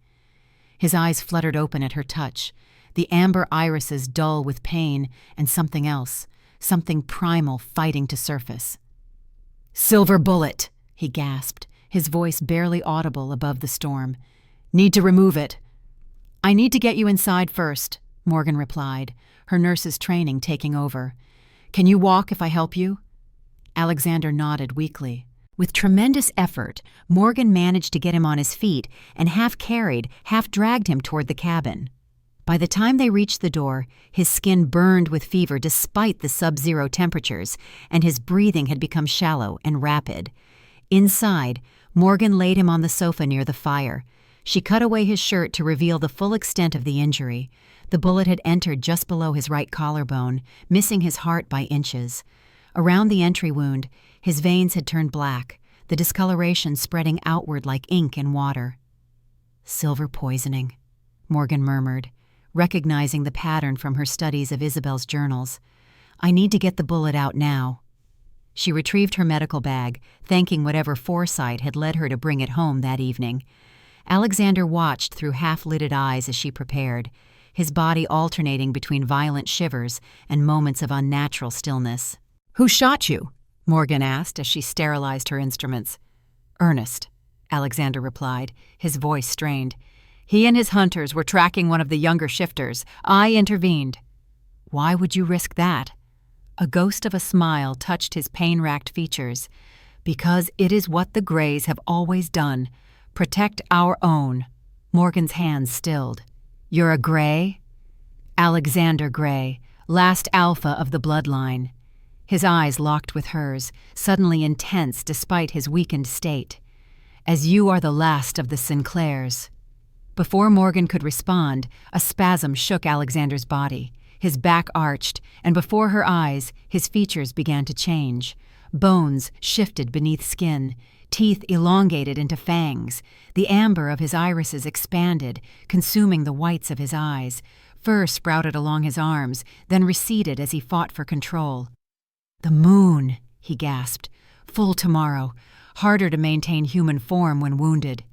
A: His eyes fluttered open at her touch, the amber irises dull with pain and something else, something primal fighting to surface. "Silver bullet," he gasped, his voice barely audible above the storm. "Need to remove it." "I need to get you inside first," Morgan replied, her nurse's training taking over. "Can you walk if I help you?" Alexander nodded weakly. With tremendous effort, Morgan managed to get him on his feet and half carried, half dragged him toward the cabin. By the time they reached the door, his skin burned with fever despite the sub-zero temperatures, and his breathing had become shallow and rapid. Inside, Morgan laid him on the sofa near the fire. She cut away his shirt to reveal the full extent of the injury. The bullet had entered just below his right collarbone, missing his heart by inches. Around the entry wound, his veins had turned black, the discoloration spreading outward like ink in water. "Silver poisoning," Morgan murmured, recognizing the pattern from her studies of Isabel's journals. "I need to get the bullet out now." She retrieved her medical bag, thanking whatever foresight had led her to bring it home that evening. Alexander watched through half-lidded eyes as she prepared, his body alternating between violent shivers and moments of unnatural stillness. "Who shot you?" Morgan asked as she sterilized her instruments. "Ernest," Alexander replied, his voice strained. "He and his hunters were tracking one of the younger shifters. I intervened." "Why would you risk that?" A ghost of a smile touched his pain-racked features. "Because it is what the Greys have always done. Protect our own." Morgan's hands stilled. "You're a Grey?" "Alexander Grey, last alpha of the bloodline." His eyes locked with hers, suddenly intense despite his weakened state. "As you are the last of the Sinclairs." Before Morgan could respond, a spasm shook Alexander's body. His back arched, and before her eyes, his features began to change. Bones shifted beneath skin, teeth elongated into fangs. The amber of his irises expanded, consuming the whites of his eyes. Fur sprouted along his arms, then receded as he fought for control. "The moon," he gasped. "Full tomorrow. Harder to maintain human form when wounded."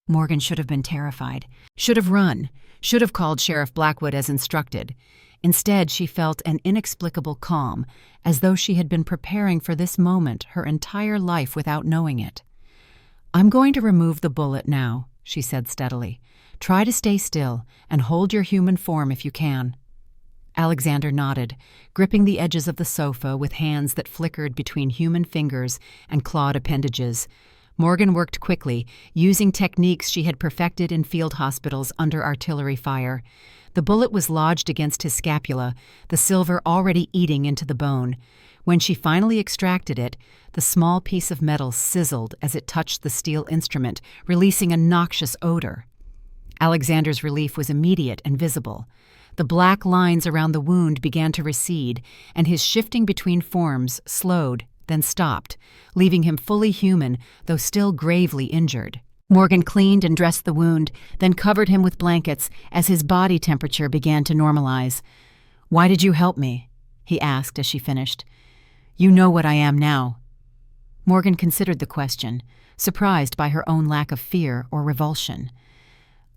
A: Morgan should have been terrified, should have run, should have called Sheriff Blackwood as instructed. Instead, she felt an inexplicable calm, as though she had been preparing for this moment her entire life without knowing it. "I'm going to remove the bullet now," she said steadily. "Try to stay still and hold your human form if you can." Alexander nodded, gripping the edges of the sofa with hands that flickered between human fingers and clawed appendages. Morgan worked quickly, using techniques she had perfected in field hospitals under artillery fire. The bullet was lodged against his scapula, the silver already eating into the bone. When she finally extracted it, the small piece of metal sizzled as it touched the steel instrument, releasing a noxious odor. Alexander's relief was immediate and visible. The black lines around the wound began to recede, and his shifting between forms slowed, then stopped, leaving him fully human, though still gravely injured. Morgan cleaned and dressed the wound, then covered him with blankets as his body temperature began to normalize. "Why did you help me?" he asked as she finished. "You know what I am now." Morgan considered the question, surprised by her own lack of fear or revulsion.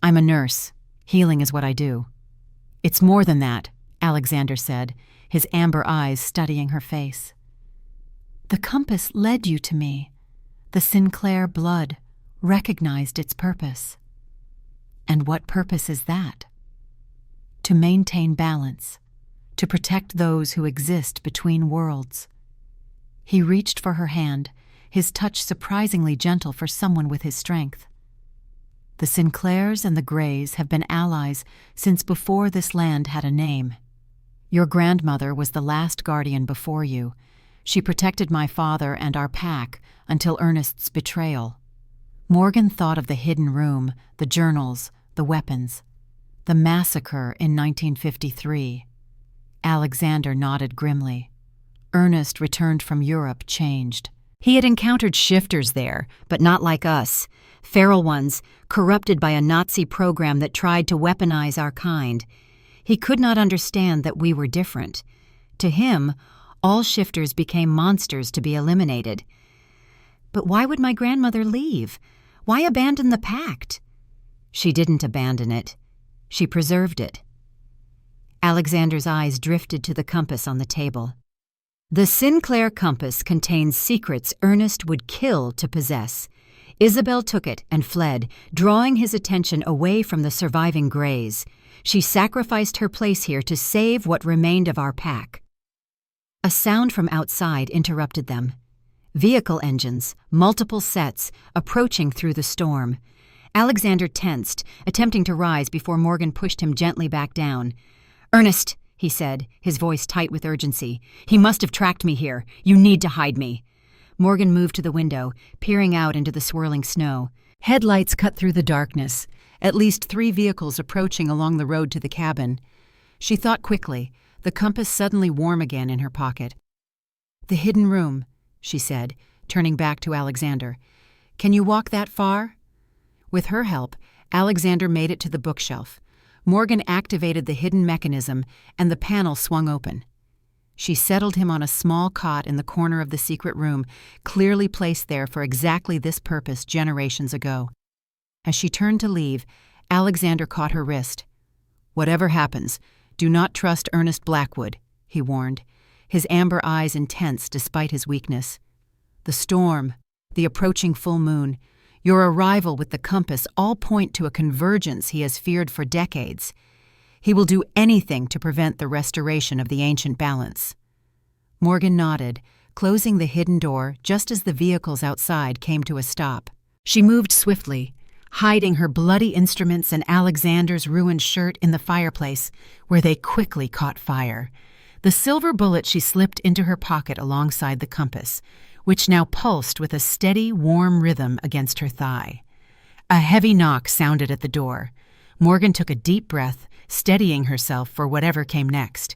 A: "I'm a nurse. Healing is what I do." "It's more than that," Alexander said, his amber eyes studying her face. "The compass led you to me. The Sinclair blood recognized its purpose." "And what purpose is that?" "To maintain balance, to protect those who exist between worlds." He reached for her hand, his touch surprisingly gentle for someone with his strength. "The Sinclairs and the Greys have been allies since before this land had a name. Your grandmother was the last guardian before you. She protected my father and our pack until Ernest's betrayal." Morgan thought of the hidden room, the journals, the weapons. The massacre in 1953. Alexander nodded grimly. Ernest returned from Europe changed. He had encountered shifters there, but not like us. Feral ones, corrupted by a Nazi program that tried to weaponize our kind. He could not understand that we were different. To him, all shifters became monsters to be eliminated. But why would my grandmother leave? Why abandon the pact? She didn't abandon it. She preserved it. Alexander's eyes drifted to the compass on the table. "The Sinclair compass contains secrets Ernest would kill to possess. Isabel took it and fled, drawing his attention away from the surviving Greys. She sacrificed her place here to save what remained of our pack." A sound from outside interrupted them. Vehicle engines, multiple sets, approaching through the storm. Alexander tensed, attempting to rise before Morgan pushed him gently back down. "Ernest," he said, his voice tight with urgency. "He must have tracked me here. You need to hide me." Morgan moved to the window, peering out into the swirling snow. Headlights cut through the darkness, at least 3 vehicles approaching along the road to the cabin. She thought quickly, the compass suddenly warm again in her pocket. "The hidden room," she said, turning back to Alexander. "Can you walk that far?" With her help, Alexander made it to the bookshelf. Morgan activated the hidden mechanism, and the panel swung open. She settled him on a small cot in the corner of the secret room, clearly placed there for exactly this purpose generations ago. As she turned to leave, Alexander caught her wrist. "Whatever happens, do not trust Ernest Blackwood," he warned, his amber eyes intense despite his weakness. "The storm, the approaching full moon, your arrival with the compass all point to a convergence he has feared for decades. He will do anything to prevent the restoration of the ancient balance." Morgan nodded, closing the hidden door just as the vehicles outside came to a stop. She moved swiftly, hiding her bloody instruments and Alexander's ruined shirt in the fireplace, where they quickly caught fire. The silver bullet she slipped into her pocket alongside the compass, which now pulsed with a steady, warm rhythm against her thigh. A heavy knock sounded at the door. Morgan took a deep breath, steadying herself for whatever came next.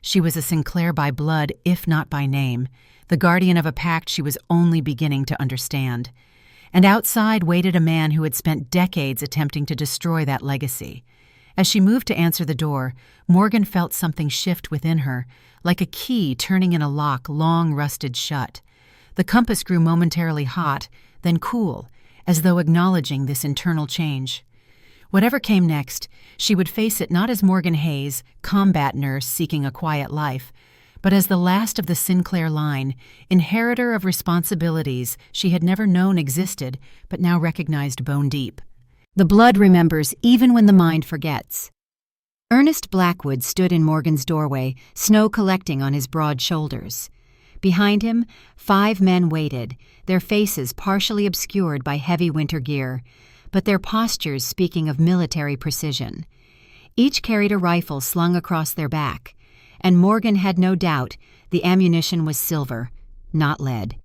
A: She was a Sinclair by blood, if not by name, the guardian of a pact she was only beginning to understand. And outside waited a man who had spent decades attempting to destroy that legacy. As she moved to answer the door, Morgan felt something shift within her, like a key turning in a lock long rusted shut. The compass grew momentarily hot, then cool, as though acknowledging this internal change. Whatever came next, she would face it not as Morgan Hayes, combat nurse seeking a quiet life, but as the last of the Sinclair line, inheritor of responsibilities she had never known existed but now recognized bone deep. The blood remembers even when the mind forgets. Ernest Blackwood stood in Morgan's doorway, snow collecting on his broad shoulders. Behind him, 5 men waited, their faces partially obscured by heavy winter gear, but their postures speaking of military precision. Each carried a rifle slung across their back, and Morgan had no doubt the ammunition was silver, not lead.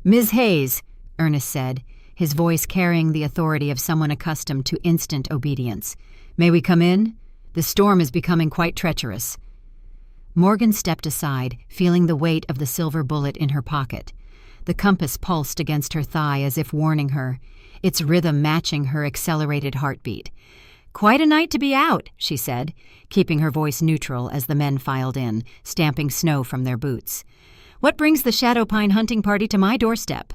A: "Ms. Hayes," Ernest said, his voice carrying the authority of someone accustomed to instant obedience. "May we come in? The storm is becoming quite treacherous." Morgan stepped aside, feeling the weight of the silver bullet in her pocket. The compass pulsed against her thigh as if warning her, its rhythm matching her accelerated heartbeat. "Quite a night to be out," she said, keeping her voice neutral as the men filed in, stamping snow from their boots. "What brings the Shadowpine hunting party to my doorstep?"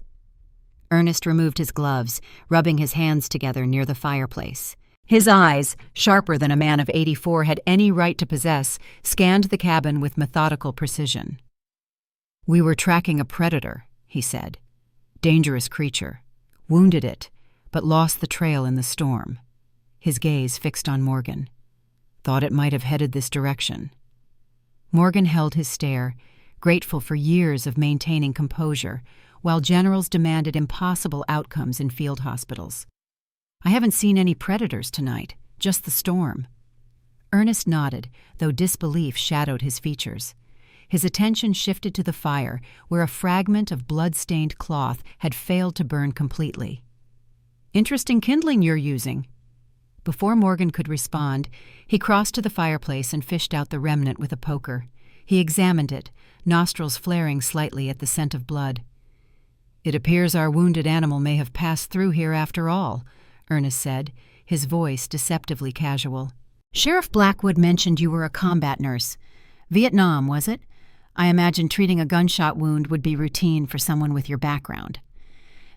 A: Ernest removed his gloves, rubbing his hands together near the fireplace. His eyes, sharper than a man of 84 had any right to possess, scanned the cabin with methodical precision. "We were tracking a predator," he said. "Dangerous creature. Wounded it, but lost the trail in the storm." His gaze fixed on Morgan. "Thought it might have headed this direction." Morgan held his stare, grateful for years of maintaining composure, while generals demanded impossible outcomes in field hospitals. "I haven't seen any predators tonight, just the storm." Ernest nodded, though disbelief shadowed his features. His attention shifted to the fire, where a fragment of blood-stained cloth had failed to burn completely. "Interesting kindling you're using." Before Morgan could respond, he crossed to the fireplace and fished out the remnant with a poker. He examined it, nostrils flaring slightly at the scent of blood. "It appears our wounded animal may have passed through here after all," Ernest said, his voice deceptively casual. "Sheriff Blackwood mentioned you were a combat nurse. Vietnam, was it? I imagine treating a gunshot wound would be routine for someone with your background."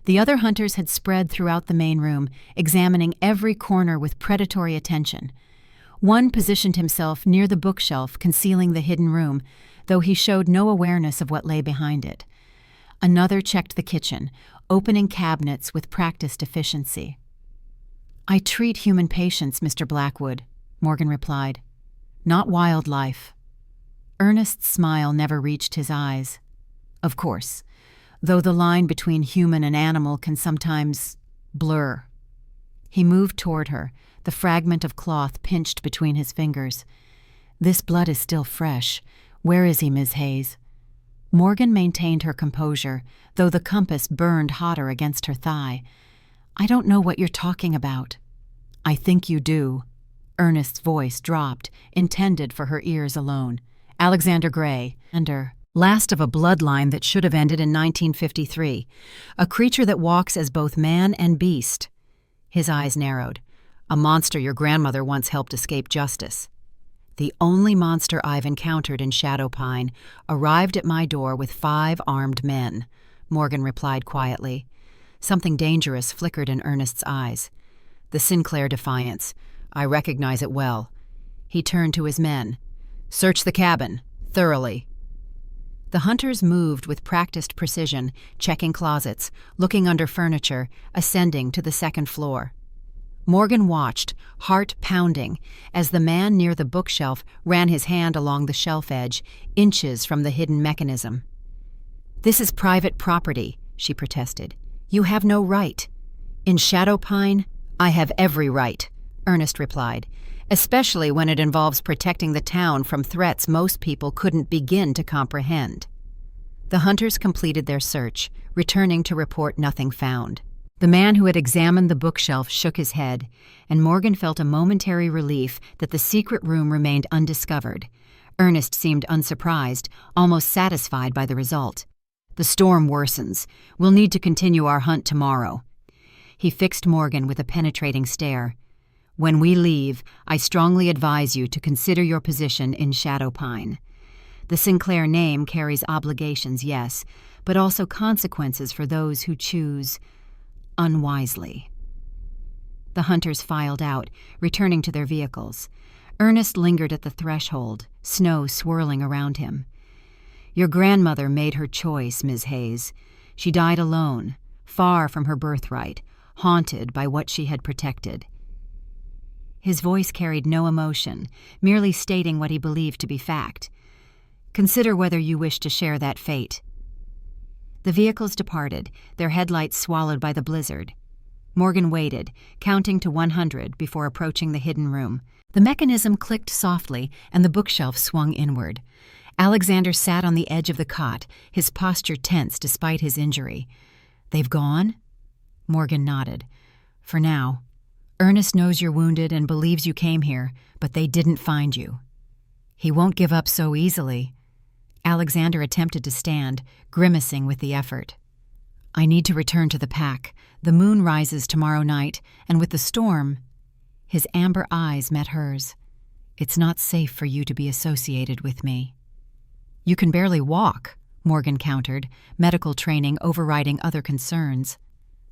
A: The other hunters had spread throughout the main room, examining every corner with predatory attention. One positioned himself near the bookshelf concealing the hidden room, though he showed no awareness of what lay behind it. Another checked the kitchen, opening cabinets with practiced efficiency. "I treat human patients, Mr. Blackwood," Morgan replied. "Not wildlife." Ernest's smile never reached his eyes. "Of course, though the line between human and animal can sometimes blur." He moved toward her, the fragment of cloth pinched between his fingers. "This blood is still fresh. Where is he, Ms. Hayes?" Morgan maintained her composure, though the compass burned hotter against her thigh. "I don't know what you're talking about." "I think you do." Ernest's voice dropped, intended for her ears alone. "Alexander Gray, last of a bloodline that should have ended in 1953, a creature that walks as both man and beast." His eyes narrowed. "A monster your grandmother once helped escape justice." "The only monster I've encountered in Shadowpine arrived at my door with 5 armed men," Morgan replied quietly. Something dangerous flickered in Ernest's eyes. "The Sinclair Defiance. I recognize it well." He turned to his men. "Search the cabin, thoroughly." The hunters moved with practiced precision, checking closets, looking under furniture, ascending to the second floor. Morgan watched, heart pounding, as the man near the bookshelf ran his hand along the shelf edge, inches from the hidden mechanism. "This is private property," she protested. "You have no right." "In Shadowpine, I have every right," Ernest replied, "especially when it involves protecting the town from threats most people couldn't begin to comprehend." The hunters completed their search, returning to report nothing found. The man who had examined the bookshelf shook his head, and Morgan felt a momentary relief that the secret room remained undiscovered. Ernest seemed unsurprised, almost satisfied by the result. "The storm worsens. We'll need to continue our hunt tomorrow." He fixed Morgan with a penetrating stare. "When we leave, I strongly advise you to consider your position in Shadowpine. The Sinclair name carries obligations, yes, but also consequences for those who choose unwisely." The hunters filed out, returning to their vehicles. Ernest lingered at the threshold, snow swirling around him. "Your grandmother made her choice, Ms. Hayes. She died alone, far from her birthright, haunted by what she had protected." His voice carried no emotion, merely stating what he believed to be fact. Consider whether you wish to share that fate." The vehicles departed, their headlights swallowed by the blizzard. Morgan waited, counting to 100 before approaching the hidden room. The mechanism clicked softly, and the bookshelf swung inward. Alexander sat on the edge of the cot, his posture tense despite his injury. "They've gone?" Morgan nodded. "For now. Ernest knows you're wounded and believes you came here, but they didn't find you." "He won't give up so easily." Alexander attempted to stand, grimacing with the effort. "I need to return to the pack. The moon rises tomorrow night, and with the storm—" His amber eyes met hers. "It's not safe for you to be associated with me." "You can barely walk," Morgan countered, medical training overriding other concerns.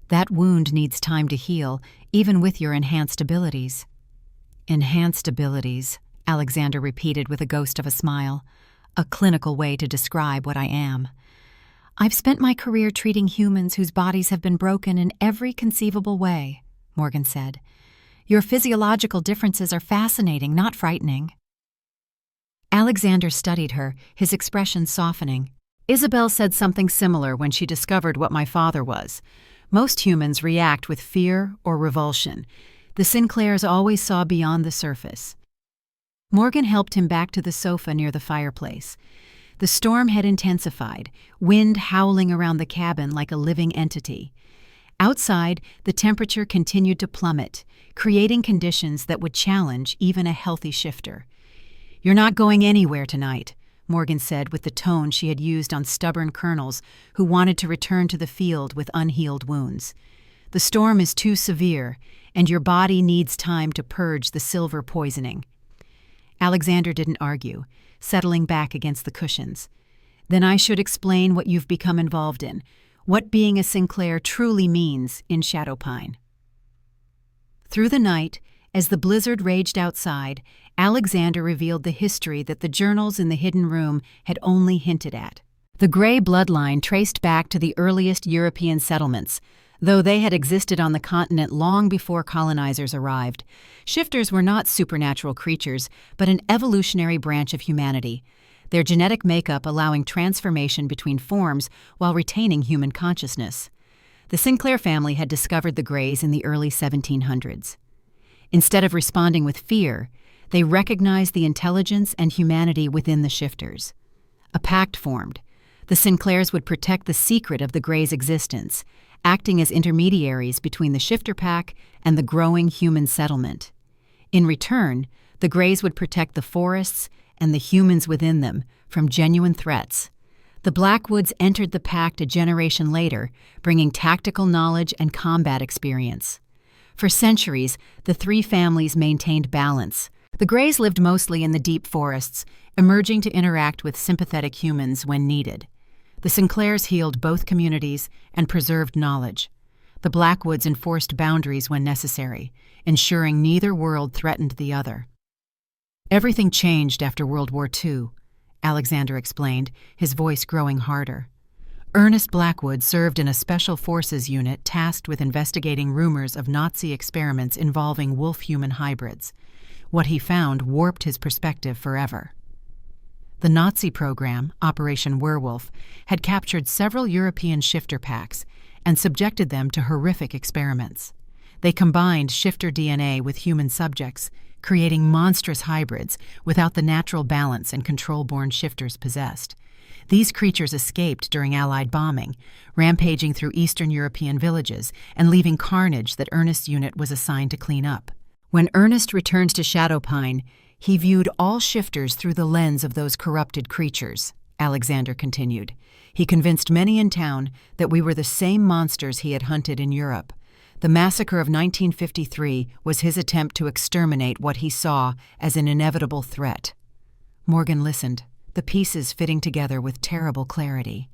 A: "That wound needs time to heal, even with your enhanced abilities." "Enhanced abilities," Alexander repeated with a ghost of a smile. "A clinical way to describe what I am. I've spent my career treating humans whose bodies have been broken in every conceivable way," Morgan said. "Your physiological differences are fascinating, not frightening." Alexander studied her, his expression softening. "Isabel said something similar when she discovered what my father was. Most humans react with fear or revulsion. The Sinclairs always saw beyond the surface." Morgan helped him back to the sofa near the fireplace. The storm had intensified, wind howling around the cabin like a living entity. Outside, the temperature continued to plummet, creating conditions that would challenge even a healthy shifter. "You're not going anywhere tonight," Morgan said with the tone she had used on stubborn colonels who wanted to return to the field with unhealed wounds. "The storm is too severe, and your body needs time to purge the silver poisoning." Alexander didn't argue, settling back against the cushions. "Then I should explain what you've become involved in, what being a Sinclair truly means in Shadowpine." Through the night, as the blizzard raged outside, Alexander revealed the history that the journals in the hidden room had only hinted at. The gray bloodline traced back to the earliest European settlements, though they had existed on the continent long before colonizers arrived. Shifters were not supernatural creatures, but an evolutionary branch of humanity, their genetic makeup allowing transformation between forms while retaining human consciousness. The Sinclair family had discovered the Greys in the early 1700s. Instead of responding with fear, they recognized the intelligence and humanity within the shifters. A pact formed. The Sinclairs would protect the secret of the Greys' existence, acting as intermediaries between the shifter pack and the growing human settlement. In return, the Greys would protect the forests and the humans within them from genuine threats. The Blackwoods entered the pact a generation later, bringing tactical knowledge and combat experience. For centuries, the three families maintained balance. The Greys lived mostly in the deep forests, emerging to interact with sympathetic humans when needed. The Sinclairs healed both communities and preserved knowledge. The Blackwoods enforced boundaries when necessary, ensuring neither world threatened the other. "Everything changed after World War II," Alexander explained, his voice growing harder. "Ernest Blackwood served in a special forces unit tasked with investigating rumors of Nazi experiments involving wolf-human hybrids. What he found warped his perspective forever. The Nazi program, Operation Werewolf, had captured several European shifter packs and subjected them to horrific experiments. They combined shifter DNA with human subjects, creating monstrous hybrids without the natural balance and control-born shifters possessed. These creatures escaped during Allied bombing, rampaging through Eastern European villages and leaving carnage that Ernest's unit was assigned to clean up. When Ernest returned to Shadowpine, he viewed all shifters through the lens of those corrupted creatures, Alexander continued. He convinced many in town that we were the same monsters he had hunted in Europe. The massacre of 1953 was his attempt to exterminate what he saw as an inevitable threat. Morgan listened, the pieces fitting together with terrible clarity.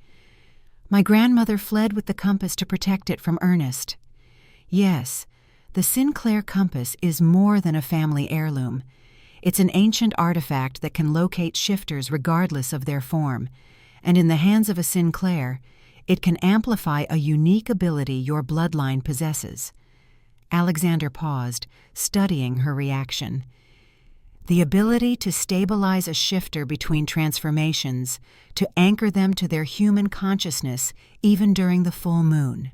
A: "My grandmother fled with the compass to protect it from Ernest." "Yes, the Sinclair compass is more than a family heirloom. It's an ancient artifact that can locate shifters regardless of their form, and in the hands of a Sinclair, it can amplify a unique ability your bloodline possesses." Alexander paused, studying her reaction. The ability to stabilize a shifter between transformations, to anchor them to their human consciousness even during the full moon.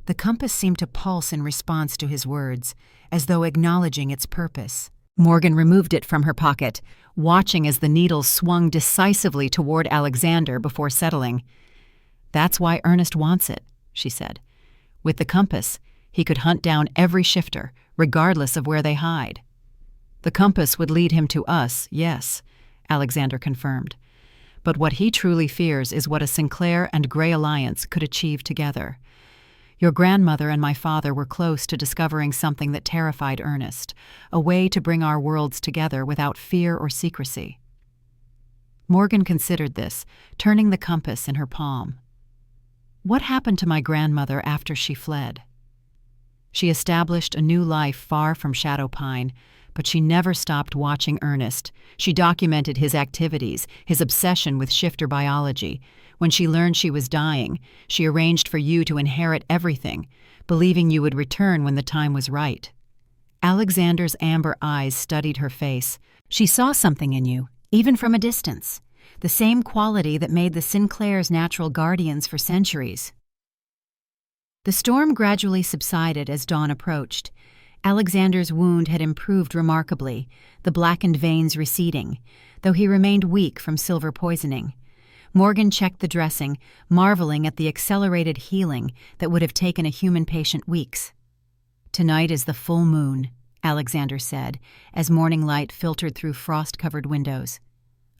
A: The compass seemed to pulse in response to his words, as though acknowledging its purpose. Morgan removed it from her pocket, watching as the needle swung decisively toward Alexander before settling. "That's why Ernest wants it," she said. "With the compass, he could hunt down every shifter, regardless of where they hide." "The compass would lead him to us, yes," Alexander confirmed. "But what he truly fears is what a Sinclair and Grey alliance could achieve together. Your grandmother and my father were close to discovering something that terrified Ernest, a way to bring our worlds together without fear or secrecy." Morgan considered this, turning the compass in her palm. "What happened to my grandmother after she fled?" "She established a new life far from Shadowpine, but she never stopped watching Ernest. She documented his activities, his obsession with shifter biology. When she learned she was dying, she arranged for you to inherit everything, believing you would return when the time was right." Alexander's amber eyes studied her face. "She saw something in you, even from a distance, the same quality that made the Sinclairs natural guardians for centuries." The storm gradually subsided as dawn approached. Alexander's wound had improved remarkably, the blackened veins receding, though he remained weak from silver poisoning. Morgan checked the dressing, marveling at the accelerated healing that would have taken a human patient weeks. "Tonight is the full moon," Alexander said, as morning light filtered through frost-covered windows.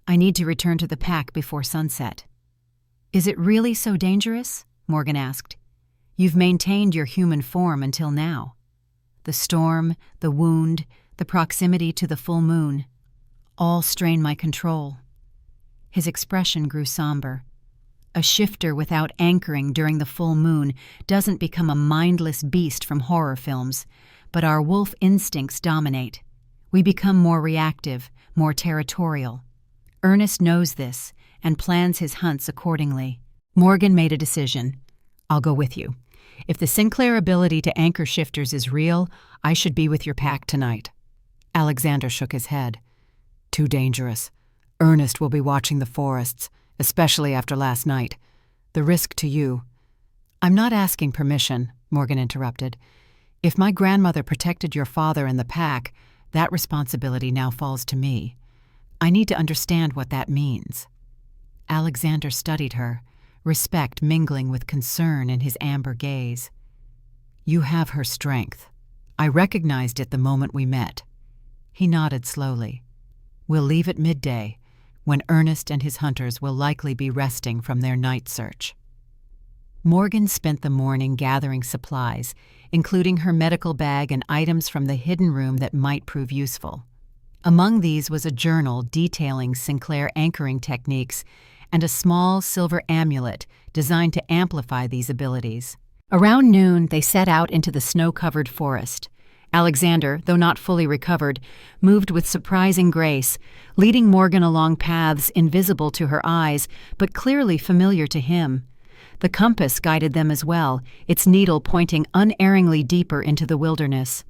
A: "I need to return to the pack before sunset." "Is it really so dangerous?" Morgan asked. "You've maintained your human form until now." "The storm, the wound, the proximity to the full moon, all strain my control." His expression grew somber. "A shifter without anchoring during the full moon doesn't become a mindless beast from horror films, but our wolf instincts dominate. We become more reactive, more territorial. Ernest knows this and plans his hunts accordingly." Morgan made a decision. "I'll go with you. If the Sinclair ability to anchor shifters is real, I should be with your pack tonight." Alexander shook his head. "Too dangerous. Ernest will be watching the forests, especially after last night. The risk to you—" "I'm not asking permission," Morgan interrupted. "If my grandmother protected your father and the pack, that responsibility now falls to me. I need to understand what that means." Alexander studied her, respect mingling with concern in his amber gaze. "You have her strength. I recognized it the moment we met." He nodded slowly. "We'll leave at midday, when Ernest and his hunters will likely be resting from their night search." Morgan spent the morning gathering supplies, including her medical bag and items from the hidden room that might prove useful. Among these was a journal detailing Sinclair anchoring techniques and a small silver amulet designed to amplify these abilities. Around noon, they set out into the snow-covered forest. Alexander, though not fully recovered, moved with surprising grace, leading Morgan along paths invisible to her eyes but clearly familiar to him. The compass guided them as well, its needle pointing unerringly deeper into the wilderness.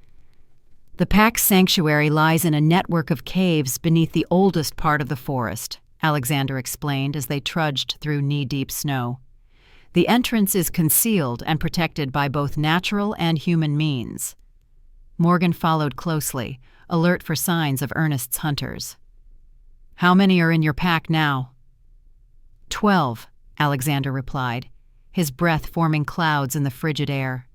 A: "The pack's sanctuary lies in a network of caves beneath the oldest part of the forest," Alexander explained as they trudged through knee-deep snow. "The entrance is concealed and protected by both natural and human means." Morgan followed closely, alert for signs of Ernest's hunters. "How many are in your pack now?" 12, Alexander replied, his breath forming clouds in the frigid air.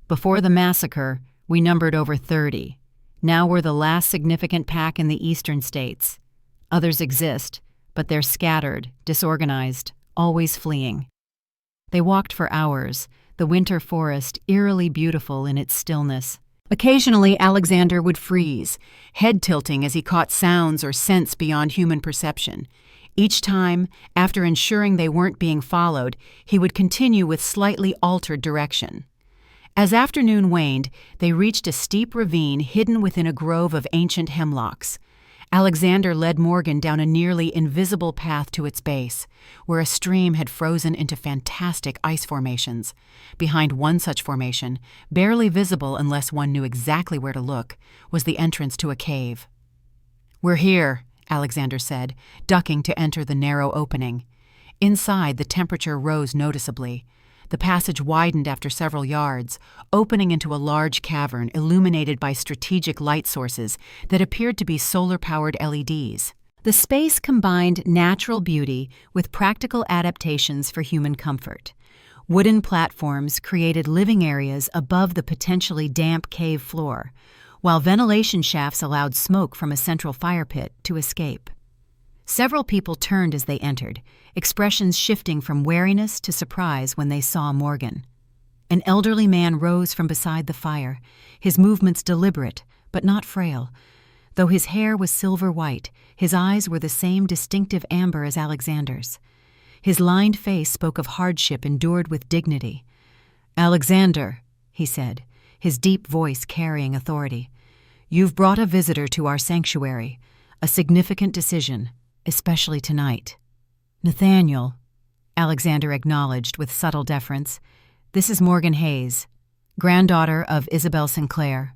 A: "Before the massacre, we numbered over 30. Now we're the last significant pack in the eastern states. Others exist, but they're scattered, disorganized, always fleeing." They walked for hours, the winter forest eerily beautiful in its stillness. Occasionally, Alexander would freeze, head tilting as he caught sounds or scents beyond human perception. Each time, after ensuring they weren't being followed, he would continue with slightly altered direction. As afternoon waned, they reached a steep ravine hidden within a grove of ancient hemlocks. Alexander led Morgan down a nearly invisible path to its base, where a stream had frozen into fantastic ice formations. Behind one such formation, barely visible unless one knew exactly where to look, was the entrance to a cave. "We're here," Alexander said, ducking to enter the narrow opening. Inside, the temperature rose noticeably. The passage widened after several yards, opening into a large cavern illuminated by strategic light sources that appeared to be solar-powered LEDs. The space combined natural beauty with practical adaptations for human comfort. Wooden platforms created living areas above the potentially damp cave floor, while ventilation shafts allowed smoke from a central fire pit to escape. Several people turned as they entered, expressions shifting from wariness to surprise when they saw Morgan. An elderly man rose from beside the fire, his movements deliberate but not frail. Though his hair was silver white, his eyes were the same distinctive amber as Alexander's. His lined face spoke of hardship endured with dignity. "Alexander," he said, his deep voice carrying authority, "you've brought a visitor to our sanctuary, a significant decision, especially tonight." "Nathaniel," Alexander acknowledged with subtle deference, "this is Morgan Hayes, granddaughter of Isabel Sinclair."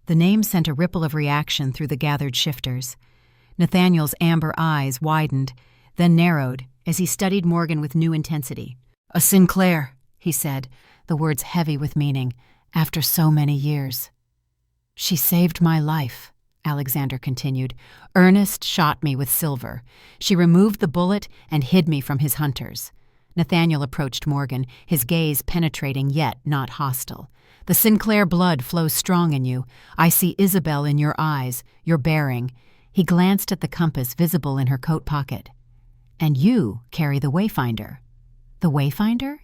A: The name sent a ripple of reaction through the gathered shifters. Nathaniel's amber eyes widened, then narrowed as he studied Morgan with new intensity. "A Sinclair," he said, the words heavy with meaning, "after so many years." "She saved my life," Alexander continued. "Ernest shot me with silver. She removed the bullet and hid me from his hunters." Nathaniel approached Morgan, his gaze penetrating yet not hostile. "The Sinclair blood flows strong in you. I see Isabel in your eyes, your bearing." He glanced at the compass visible in her coat pocket. "And you carry the Wayfinder." "The Wayfinder?"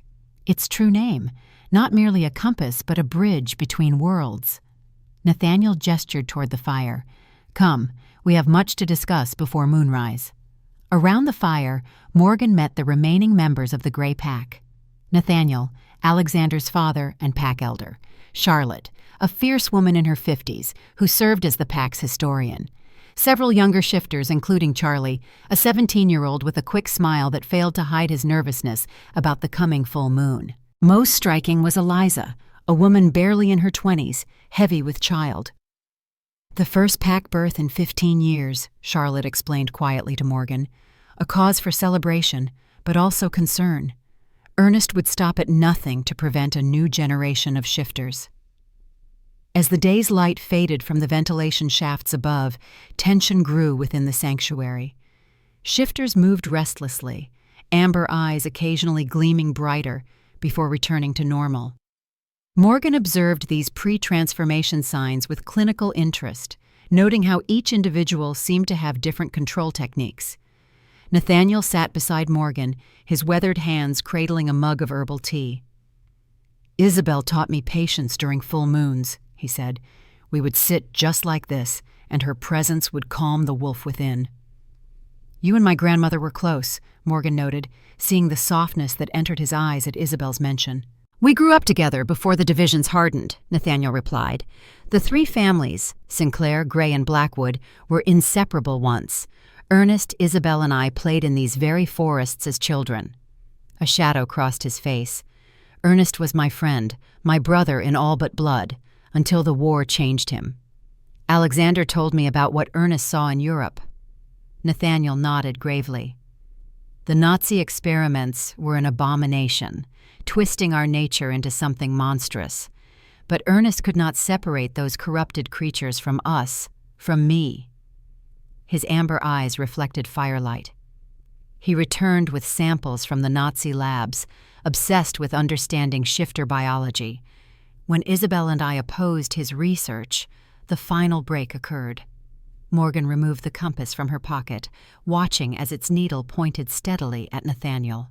A: Its true name, not merely a compass but a bridge between worlds. Nathaniel gestured toward the fire. "Come, we have much to discuss before moonrise." Around the fire, Morgan met the remaining members of the Gray Pack. Nathaniel, Alexander's father and pack elder. Charlotte, a fierce woman in her 50s, who served as the pack's historian. Several younger shifters, including Charlie, a 17-year-old with a quick smile that failed to hide his nervousness about the coming full moon. Most striking was Eliza, a woman barely in her 20s, heavy with child. "The first pack birth in 15 years, Charlotte explained quietly to Morgan. "A cause for celebration, but also concern. Ernest would stop at nothing to prevent a new generation of shifters." As the day's light faded from the ventilation shafts above, tension grew within the sanctuary. Shifters moved restlessly, amber eyes occasionally gleaming brighter, before returning to normal. Morgan observed these pre-transformation signs with clinical interest, noting how each individual seemed to have different control techniques. Nathaniel sat beside Morgan, his weathered hands cradling a mug of herbal tea. "Isabel taught me patience during full moons," he said. "We would sit just like this, and her presence would calm the wolf within." "You and my grandmother were close," Morgan noted, seeing the softness that entered his eyes at Isabel's mention. "We grew up together before the divisions hardened," Nathaniel replied. "The three families, Sinclair, Gray, and Blackwood, were inseparable once. Ernest, Isabel, and I played in these very forests as children." A shadow crossed his face. "Ernest was my friend, my brother in all but blood, until the war changed him. Alexander told me about what Ernest saw in Europe." Nathaniel nodded gravely. "The Nazi experiments were an abomination, twisting our nature into something monstrous. But Ernest could not separate those corrupted creatures from us, from me." His amber eyes reflected firelight. He returned with samples from the Nazi labs, obsessed with understanding shifter biology. When Isabel and I opposed his research, the final break occurred. Morgan removed the compass from her pocket, watching as its needle pointed steadily at Nathaniel.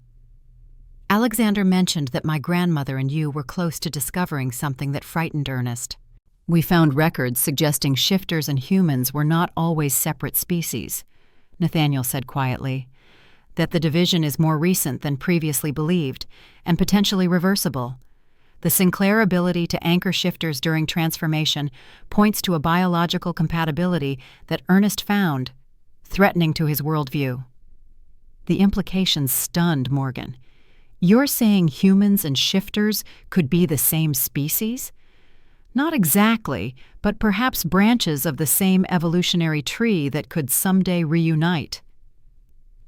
A: "Alexander mentioned that my grandmother and you were close to discovering something that frightened Ernest. We found records suggesting shifters and humans were not always separate species," Nathaniel said quietly. "That the division is more recent than previously believed, and potentially reversible. The Sinclair ability to anchor shifters during transformation points to a biological compatibility that Ernest found, threatening to his worldview." The implications stunned Morgan. "You're saying humans and shifters could be the same species?" Not exactly, but perhaps branches of the same evolutionary tree that could someday reunite.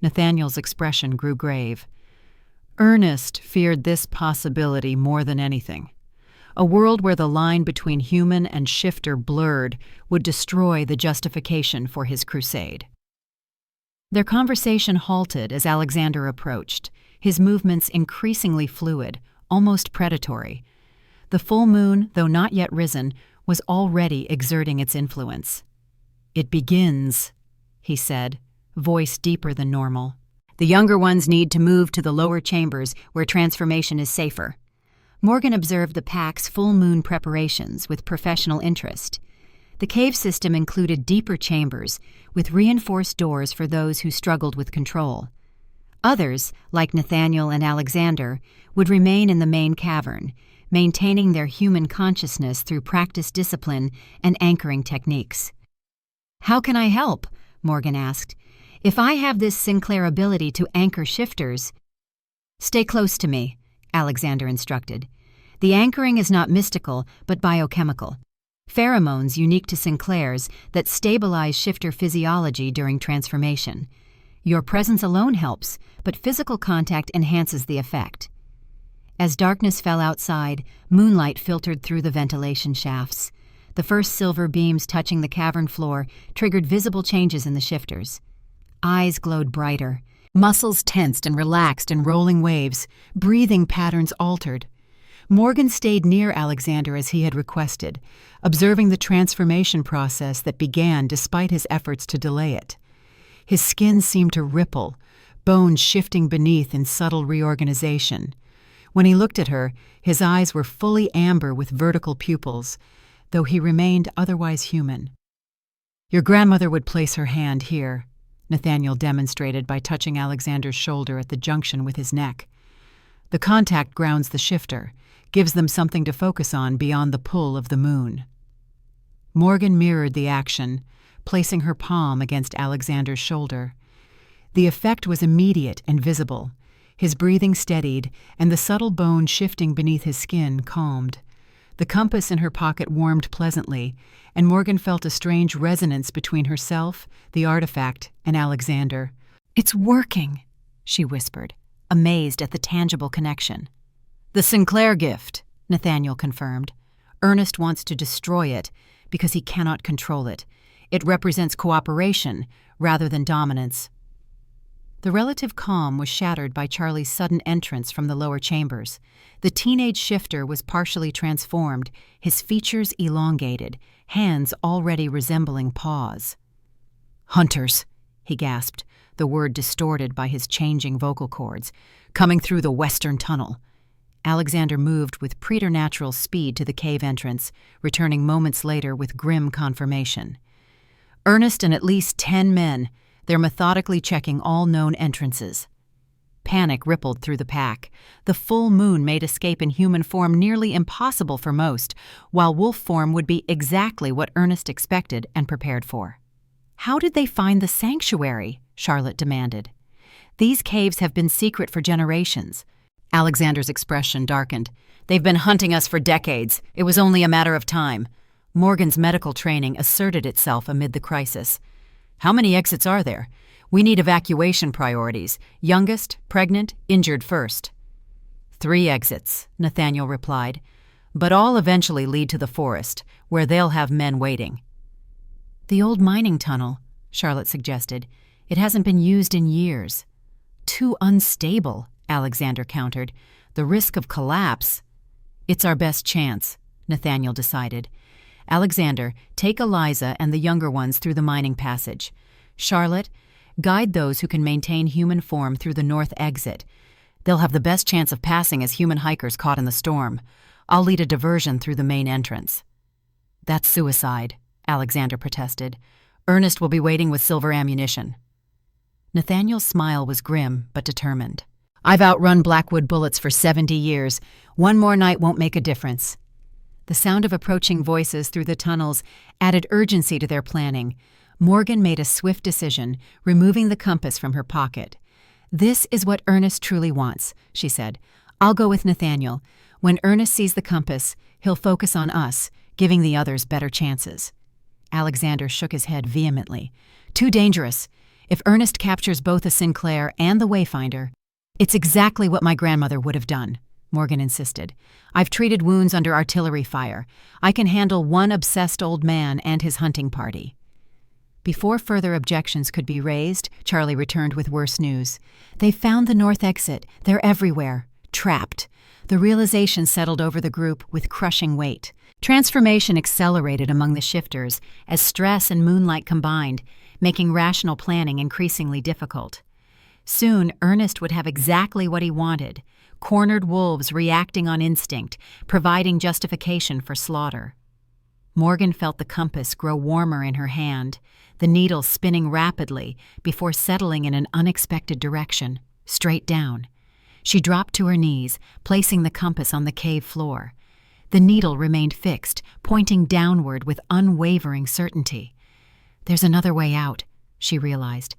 A: Nathaniel's expression grew grave. Ernest feared this possibility more than anything. A world where the line between human and shifter blurred would destroy the justification for his crusade. Their conversation halted as Alexander approached, his movements increasingly fluid, almost predatory. The full moon, though not yet risen, was already exerting its influence. "It begins," he said, voice deeper than normal. "The younger ones need to move to the lower chambers where transformation is safer." Morgan observed the pack's full moon preparations with professional interest. The cave system included deeper chambers with reinforced doors for those who struggled with control. Others, like Nathaniel and Alexander, would remain in the main cavern, maintaining their human consciousness through practiced discipline and anchoring techniques. "How can I help?" Morgan asked. "If I have this Sinclair ability to anchor shifters—" "Stay close to me," Alexander instructed. "The anchoring is not mystical, but biochemical. Pheromones unique to Sinclairs that stabilize shifter physiology during transformation. Your presence alone helps, but physical contact enhances the effect." As darkness fell outside, moonlight filtered through the ventilation shafts. The first silver beams touching the cavern floor triggered visible changes in the shifters. Eyes glowed brighter. Muscles tensed and relaxed in rolling waves. Breathing patterns altered. Morgan stayed near Alexander as he had requested, observing the transformation process that began despite his efforts to delay it. His skin seemed to ripple, bones shifting beneath in subtle reorganization. When he looked at her, his eyes were fully amber with vertical pupils, though he remained otherwise human. "Your grandmother would place her hand here," Nathaniel demonstrated by touching Alexander's shoulder at the junction with his neck. "The contact grounds the shifter, gives them something to focus on beyond the pull of the moon." Morgan mirrored the action, placing her palm against Alexander's shoulder. The effect was immediate and visible. His breathing steadied, and the subtle bone shifting beneath his skin calmed. The compass in her pocket warmed pleasantly, and Morgan felt a strange resonance between herself, the artifact, and Alexander. "It's working," she whispered, amazed at the tangible connection. "The Sinclair gift," Nathaniel confirmed. "Ernest wants to destroy it because he cannot control it. It represents cooperation rather than dominance." The relative calm was shattered by Charlie's sudden entrance from the lower chambers. The teenage shifter was partially transformed, his features elongated, hands already resembling paws. "Hunters," he gasped, the word distorted by his changing vocal cords, "coming through the western tunnel." Alexander moved with preternatural speed to the cave entrance, returning moments later with grim confirmation. "Ernest and at least 10 men. They're methodically checking all known entrances." Panic rippled through the pack. The full moon made escape in human form nearly impossible for most, while wolf form would be exactly what Ernest expected and prepared for. "How did they find the sanctuary?" Charlotte demanded. "These caves have been secret for generations." Alexander's expression darkened. "They've been hunting us for decades. It was only a matter of time." Morgan's medical training asserted itself amid the crisis. "How many exits are there? We need evacuation priorities. Youngest, pregnant, injured first." 3 exits, Nathaniel replied. "But all eventually lead to the forest, where they'll have men waiting." "The old mining tunnel," Charlotte suggested. "It hasn't been used in years." "Too unstable," Alexander countered. "The risk of collapse—" "It's our best chance," Nathaniel decided. "Alexander, take Eliza and the younger ones through the mining passage. Charlotte, guide those who can maintain human form through the north exit. They'll have the best chance of passing as human hikers caught in the storm. I'll lead a diversion through the main entrance." "That's suicide," Alexander protested. "Ernest will be waiting with silver ammunition." Nathaniel's smile was grim but determined. "I've outrun Blackwood bullets for 70 years. One more night won't make a difference." The sound of approaching voices through the tunnels added urgency to their planning. Morgan made a swift decision, removing the compass from her pocket. "This is what Ernest truly wants," she said. "I'll go with Nathaniel. When Ernest sees the compass, he'll focus on us, giving the others better chances. Alexander shook his head vehemently. Too dangerous. If Ernest captures both the Sinclair and the Wayfinder, it's exactly what my grandmother would have done, Morgan insisted. I've treated wounds under artillery fire. I can handle one obsessed old man and his hunting party. Before further objections could be raised, Charlie returned with worse news. They found the north exit. They're everywhere. Trapped. The realization settled over the group with crushing weight. Transformation accelerated among the shifters as stress and moonlight combined, making rational planning increasingly difficult. Soon, Ernest would have exactly what he wanted: cornered wolves reacting on instinct, providing justification for slaughter. Morgan felt the compass grow warmer in her hand, the needle spinning rapidly before settling in an unexpected direction, straight down. She dropped to her knees, placing the compass on the cave floor. The needle remained fixed, pointing downward with unwavering certainty. There's another way out, she realized.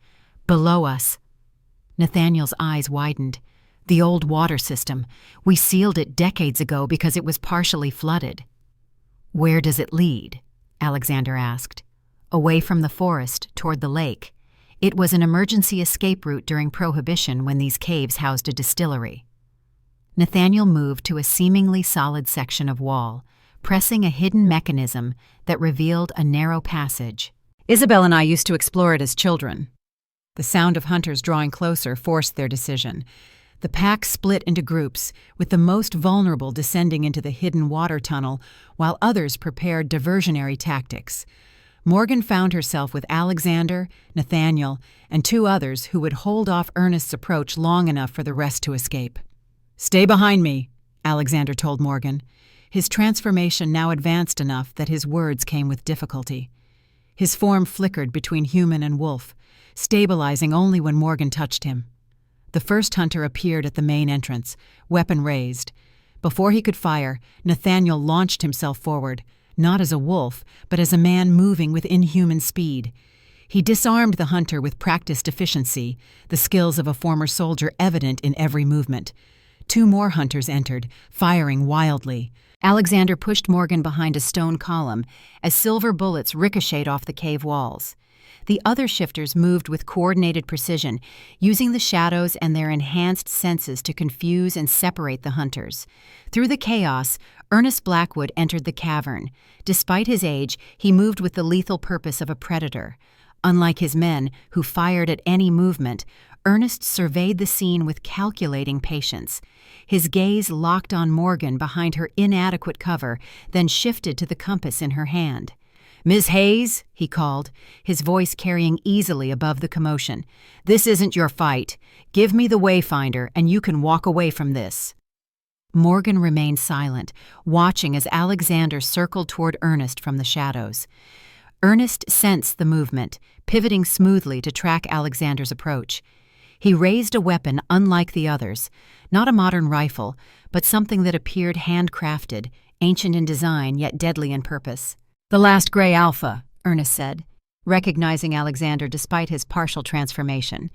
A: Below us. Nathaniel's eyes widened. The old water system. We sealed it decades ago because it was partially flooded. Where does it lead? Alexander asked. Away from the forest, toward the lake. It was an emergency escape route during Prohibition when these caves housed a distillery. Nathaniel moved to a seemingly solid section of wall, pressing a hidden mechanism that revealed a narrow passage. Isabel and I used to explore it as children. The sound of hunters drawing closer forced their decision. The pack split into groups, with the most vulnerable descending into the hidden water tunnel, while others prepared diversionary tactics. Morgan found herself with Alexander, Nathaniel, and two others who would hold off Ernest's approach long enough for the rest to escape. "Stay behind me," Alexander told Morgan. His transformation now advanced enough that his words came with difficulty. His form flickered between human and wolf, stabilizing only when Morgan touched him. The first hunter appeared at the main entrance, weapon raised. Before he could fire, Nathaniel launched himself forward, not as a wolf, but as a man moving with inhuman speed. He disarmed the hunter with practiced efficiency, the skills of a former soldier evident in every movement. Two more hunters entered, firing wildly. Alexander pushed Morgan behind a stone column as silver bullets ricocheted off the cave walls. The other shifters moved with coordinated precision, using the shadows and their enhanced senses to confuse and separate the hunters. Through the chaos, Ernest Blackwood entered the cavern. Despite his age, he moved with the lethal purpose of a predator. Unlike his men, who fired at any movement, Ernest surveyed the scene with calculating patience. His gaze locked on Morgan behind her inadequate cover, then shifted to the compass in her hand. "Miss Hayes," he called, his voice carrying easily above the commotion. "This isn't your fight. Give me the Wayfinder, and you can walk away from this." Morgan remained silent, watching as Alexander circled toward Ernest from the shadows. Ernest sensed the movement, pivoting smoothly to track Alexander's approach. He raised a weapon unlike the others, not a modern rifle, but something that appeared handcrafted, ancient in design yet deadly in purpose. "The last gray alpha," Ernest said, recognizing Alexander despite his partial transformation.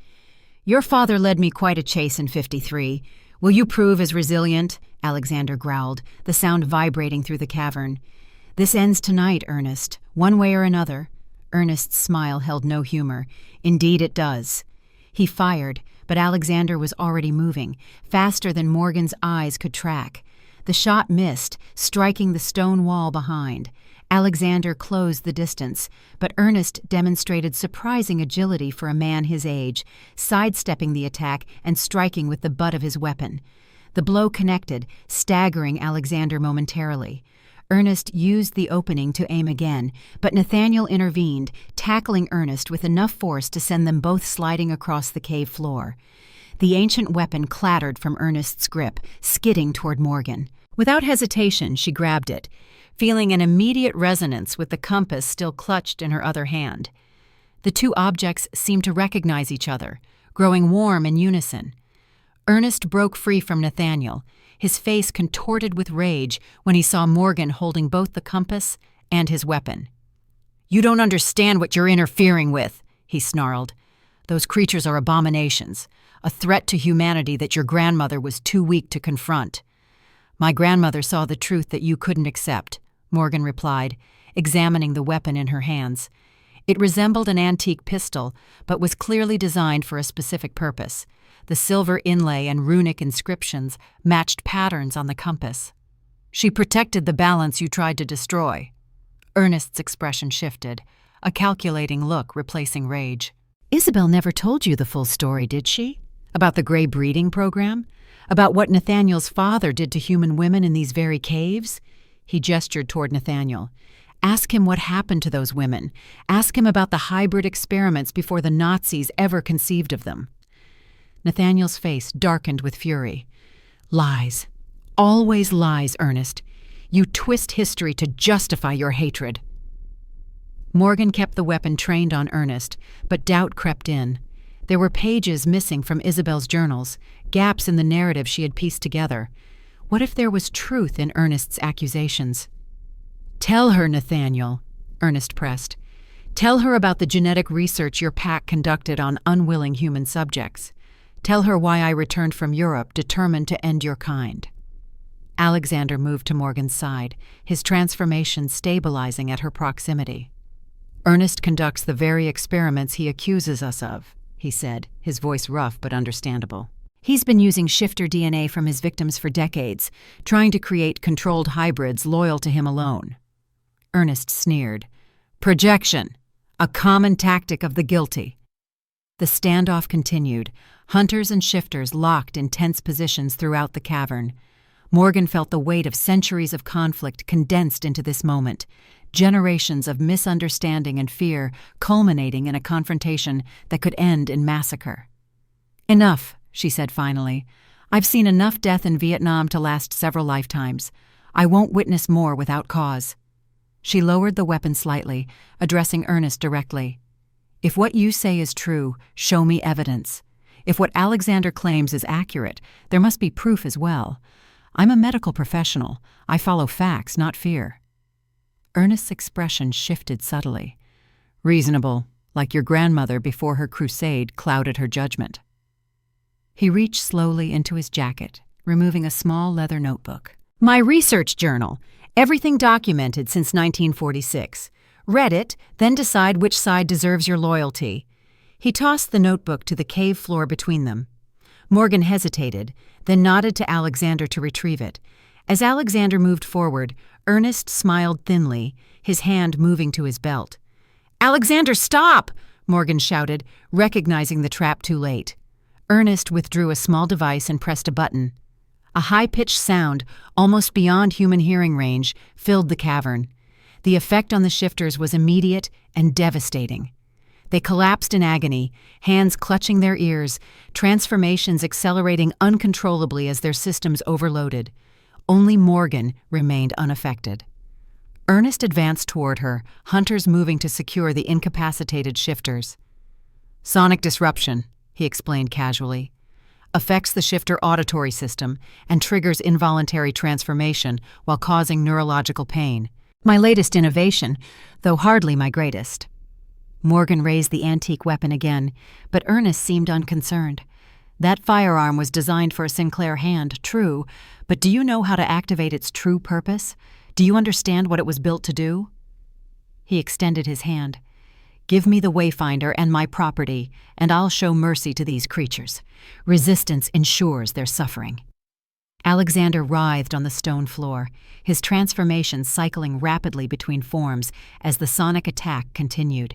A: "Your father led me quite a chase in '53. Will you prove as resilient?" Alexander growled, the sound vibrating through the cavern. "This ends tonight, Ernest, one way or another." Ernest's smile held no humor. "Indeed it does." He fired, but Alexander was already moving, faster than Morgan's eyes could track. The shot missed, striking the stone wall behind. Alexander closed the distance, but Ernest demonstrated surprising agility for a man his age, sidestepping the attack and striking with the butt of his weapon. The blow connected, staggering Alexander momentarily. Ernest used the opening to aim again, but Nathaniel intervened, tackling Ernest with enough force to send them both sliding across the cave floor. The ancient weapon clattered from Ernest's grip, skidding toward Morgan. Without hesitation, she grabbed it, feeling an immediate resonance with the compass still clutched in her other hand. The two objects seemed to recognize each other, growing warm in unison. Ernest broke free from Nathaniel, his face contorted with rage when he saw Morgan holding both the compass and his weapon. "You don't understand what you're interfering with," he snarled. "Those creatures are abominations, a threat to humanity that your grandmother was too weak to confront. My grandmother saw the truth that you couldn't accept. Morgan replied, examining the weapon in her hands. It resembled an antique pistol, but was clearly designed for a specific purpose. The silver inlay and runic inscriptions matched patterns on the compass. She protected the balance you tried to destroy. Ernest's expression shifted, a calculating look replacing rage. Isabel never told you the full story, did she? About the gray breeding program? About what Nathaniel's father did to human women in these very caves? He gestured toward Nathaniel. Ask him what happened to those women. Ask him about the hybrid experiments before the Nazis ever conceived of them. Nathaniel's face darkened with fury. Lies. Always lies, Ernest. You twist history to justify your hatred. Morgan kept the weapon trained on Ernest, but doubt crept in. There were pages missing from Isabel's journals, gaps in the narrative she had pieced together. What if there was truth in Ernest's accusations? Tell her, Nathaniel, Ernest pressed. Tell her about the genetic research your pack conducted on unwilling human subjects. Tell her why I returned from Europe determined to end your kind. Alexander moved to Morgan's side, his transformation stabilizing at her proximity. Ernest conducts the very experiments he accuses us of, he said, his voice rough but understandable. He's been using shifter DNA from his victims for decades, trying to create controlled hybrids loyal to him alone. Ernest sneered. Projection, a common tactic of the guilty. The standoff continued, hunters and shifters locked in tense positions throughout the cavern. Morgan felt the weight of centuries of conflict condensed into this moment, generations of misunderstanding and fear culminating in a confrontation that could end in massacre. Enough, she said finally. I've seen enough death in Vietnam to last several lifetimes. I won't witness more without cause. She lowered the weapon slightly, addressing Ernest directly. If what you say is true, show me evidence. If what Alexander claims is accurate, there must be proof as well. I'm a medical professional. I follow facts, not fear. Ernest's expression shifted subtly. Reasonable, like your grandmother before her crusade clouded her judgment. He reached slowly into his jacket, removing a small leather notebook. My research journal. Everything documented since 1946. Read it, then decide which side deserves your loyalty. He tossed the notebook to the cave floor between them. Morgan hesitated, then nodded to Alexander to retrieve it. As Alexander moved forward, Ernest smiled thinly, his hand moving to his belt. Alexander, stop! Morgan shouted, recognizing the trap too late. Ernest withdrew a small device and pressed a button. A high-pitched sound, almost beyond human hearing range, filled the cavern. The effect on the shifters was immediate and devastating. They collapsed in agony, hands clutching their ears, transformations accelerating uncontrollably as their systems overloaded. Only Morgan remained unaffected. Ernest advanced toward her, hunters moving to secure the incapacitated shifters. Sonic disruption, he explained casually. Affects the shifter auditory system and triggers involuntary transformation while causing neurological pain. My latest innovation, though hardly my greatest. Morgan raised the antique weapon again, but Ernest seemed unconcerned. That firearm was designed for a Sinclair hand, true, but do you know how to activate its true purpose? Do you understand what it was built to do? He extended his hand. Give me the Wayfinder and my property, and I'll show mercy to these creatures. Resistance ensures their suffering. Alexander writhed on the stone floor, his transformation cycling rapidly between forms as the sonic attack continued.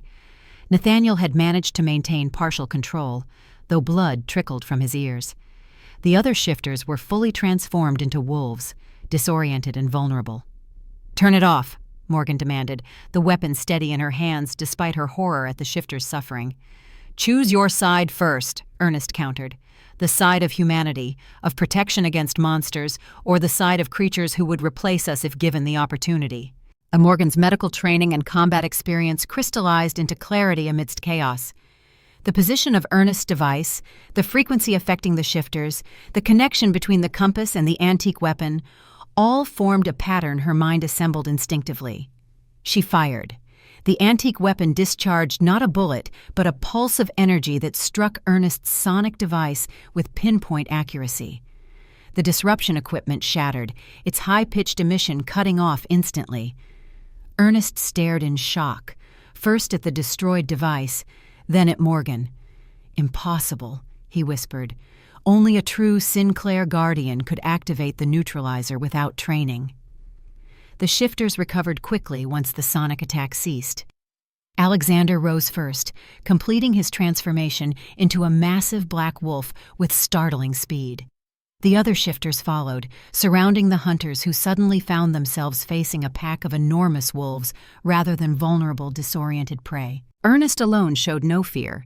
A: Nathaniel had managed to maintain partial control, though blood trickled from his ears. The other shifters were fully transformed into wolves, disoriented and vulnerable. Turn it off, Morgan demanded, the weapon steady in her hands despite her horror at the shifters' suffering. Choose your side first, Ernest countered. The side of humanity, of protection against monsters, or the side of creatures who would replace us if given the opportunity. Morgan's medical training and combat experience crystallized into clarity amidst chaos. The position of Ernest's device, the frequency affecting the shifters, the connection between the compass and the antique weapon, all formed a pattern her mind assembled instinctively. She fired. The antique weapon discharged not a bullet, but a pulse of energy that struck Ernest's sonic device with pinpoint accuracy. The disruption equipment shattered, its high-pitched emission cutting off instantly. Ernest stared in shock, first at the destroyed device, then at Morgan. "Impossible," he whispered. "Only a true Sinclair Guardian could activate the neutralizer without training." The shifters recovered quickly once the sonic attack ceased. Alexander rose first, completing his transformation into a massive black wolf with startling speed. The other shifters followed, surrounding the hunters who suddenly found themselves facing a pack of enormous wolves rather than vulnerable, disoriented prey. Ernest alone showed no fear.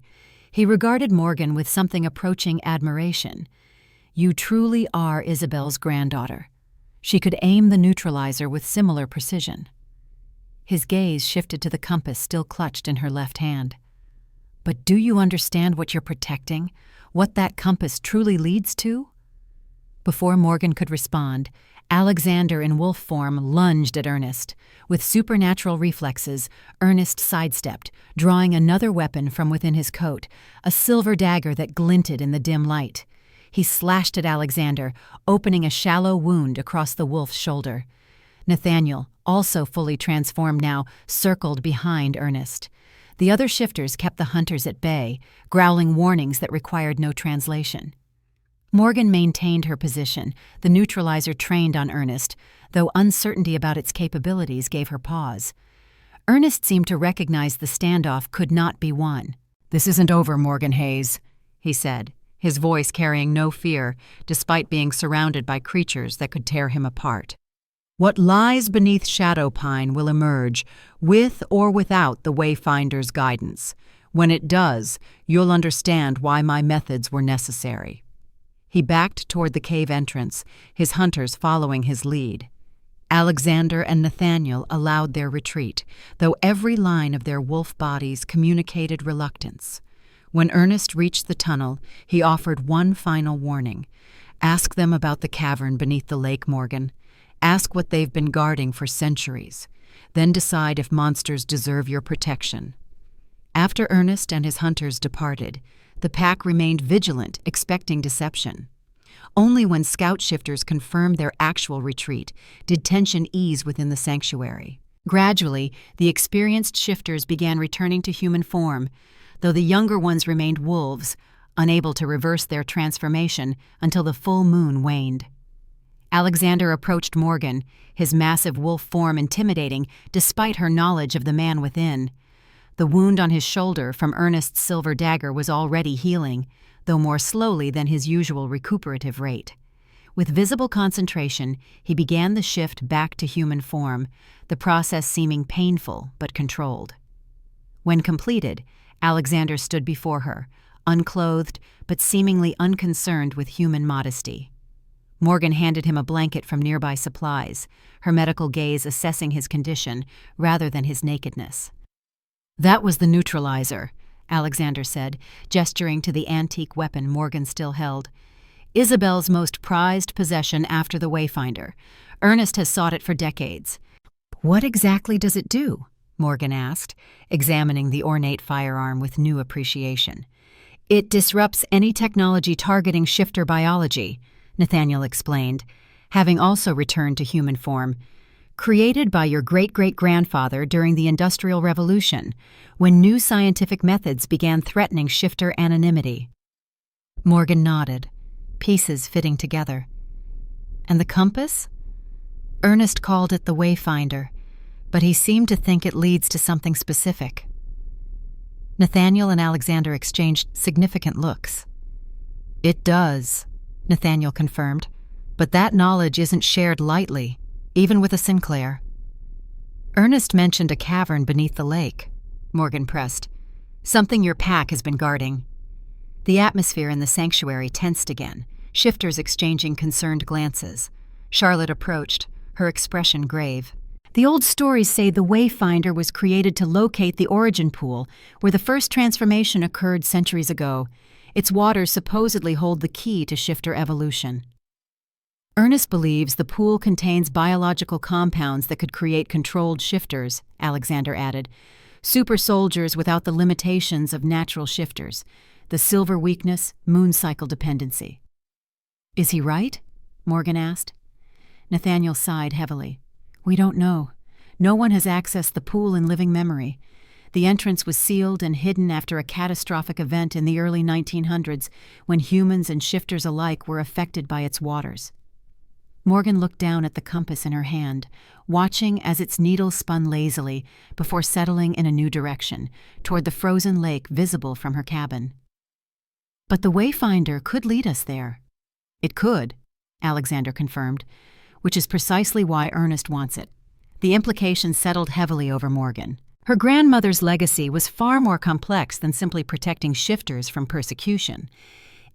A: He regarded Morgan with something approaching admiration. "You truly are Isabel's granddaughter." She could aim the neutralizer with similar precision. His gaze shifted to the compass still clutched in her left hand. "But do you understand what you're protecting? What that compass truly leads to?" Before Morgan could respond, Alexander in wolf form lunged at Ernest. With supernatural reflexes, Ernest sidestepped, drawing another weapon from within his coat, a silver dagger that glinted in the dim light. He slashed at Alexander, opening a shallow wound across the wolf's shoulder. Nathaniel, also fully transformed now, circled behind Ernest. The other shifters kept the hunters at bay, growling warnings that required no translation. Morgan maintained her position, the neutralizer trained on Ernest, though uncertainty about its capabilities gave her pause. Ernest seemed to recognize the standoff could not be won. "This isn't over, Morgan Hayes," he said, his voice carrying no fear, despite being surrounded by creatures that could tear him apart. "What lies beneath Shadowpine will emerge, with or without the Wayfinder's guidance. When it does, you'll understand why my methods were necessary." He backed toward the cave entrance, his hunters following his lead. Alexander and Nathaniel allowed their retreat, though every line of their wolf bodies communicated reluctance. When Ernest reached the tunnel, he offered one final warning. "Ask them about the cavern beneath the lake, Morgan. Ask what they've been guarding for centuries. Then decide if monsters deserve your protection." After Ernest and his hunters departed, the pack remained vigilant, expecting deception. Only when scout shifters confirmed their actual retreat did tension ease within the sanctuary. Gradually, the experienced shifters began returning to human form, though the younger ones remained wolves, unable to reverse their transformation until the full moon waned. Alexander approached Morgan, his massive wolf form intimidating despite her knowledge of the man within. The wound on his shoulder from Ernest's silver dagger was already healing, though more slowly than his usual recuperative rate. With visible concentration, he began the shift back to human form, the process seeming painful but controlled. When completed, Alexander stood before her, unclothed but seemingly unconcerned with human modesty. Morgan handed him a blanket from nearby supplies, her medical gaze assessing his condition rather than his nakedness. "That was the neutralizer," Alexander said, gesturing to the antique weapon Morgan still held. "Isabel's most prized possession after the Wayfinder. Ernest has sought it for decades." "What exactly does it do?" Morgan asked, examining the ornate firearm with new appreciation. "It disrupts any technology targeting shifter biology," Nathaniel explained, having also returned to human form. "Created by your great-great-grandfather during the Industrial Revolution, when new scientific methods began threatening shifter anonymity." Morgan nodded, pieces fitting together. "And the compass?" Ernest called it the Wayfinder, but he seemed to think it leads to something specific. Nathaniel and Alexander exchanged significant looks. "It does," Nathaniel confirmed, "but that knowledge isn't shared lightly, even with a Sinclair." "Ernest mentioned a cavern beneath the lake," Morgan pressed. "Something your pack has been guarding." The atmosphere in the sanctuary tensed again, shifters exchanging concerned glances. Charlotte approached, her expression grave. "The old stories say the Wayfinder was created to locate the origin pool, where the first transformation occurred centuries ago. Its waters supposedly hold the key to shifter evolution." "Ernest believes the pool contains biological compounds that could create controlled shifters," Alexander added. "Super soldiers without the limitations of natural shifters, the silver weakness, moon cycle dependency." "Is he right?" Morgan asked. Nathaniel sighed heavily. We don't know. No one has accessed the pool in living memory. The entrance was sealed and hidden after a catastrophic event in the early 1900s when humans and shifters alike were affected by its waters. Morgan looked down at the compass in her hand, watching as its needle spun lazily before settling in a new direction, toward the frozen lake visible from her cabin. But the Wayfinder could lead us there. It could, Alexander confirmed, which is precisely why Ernest wants it. The implication settled heavily over Morgan. Her grandmother's legacy was far more complex than simply protecting shifters from persecution.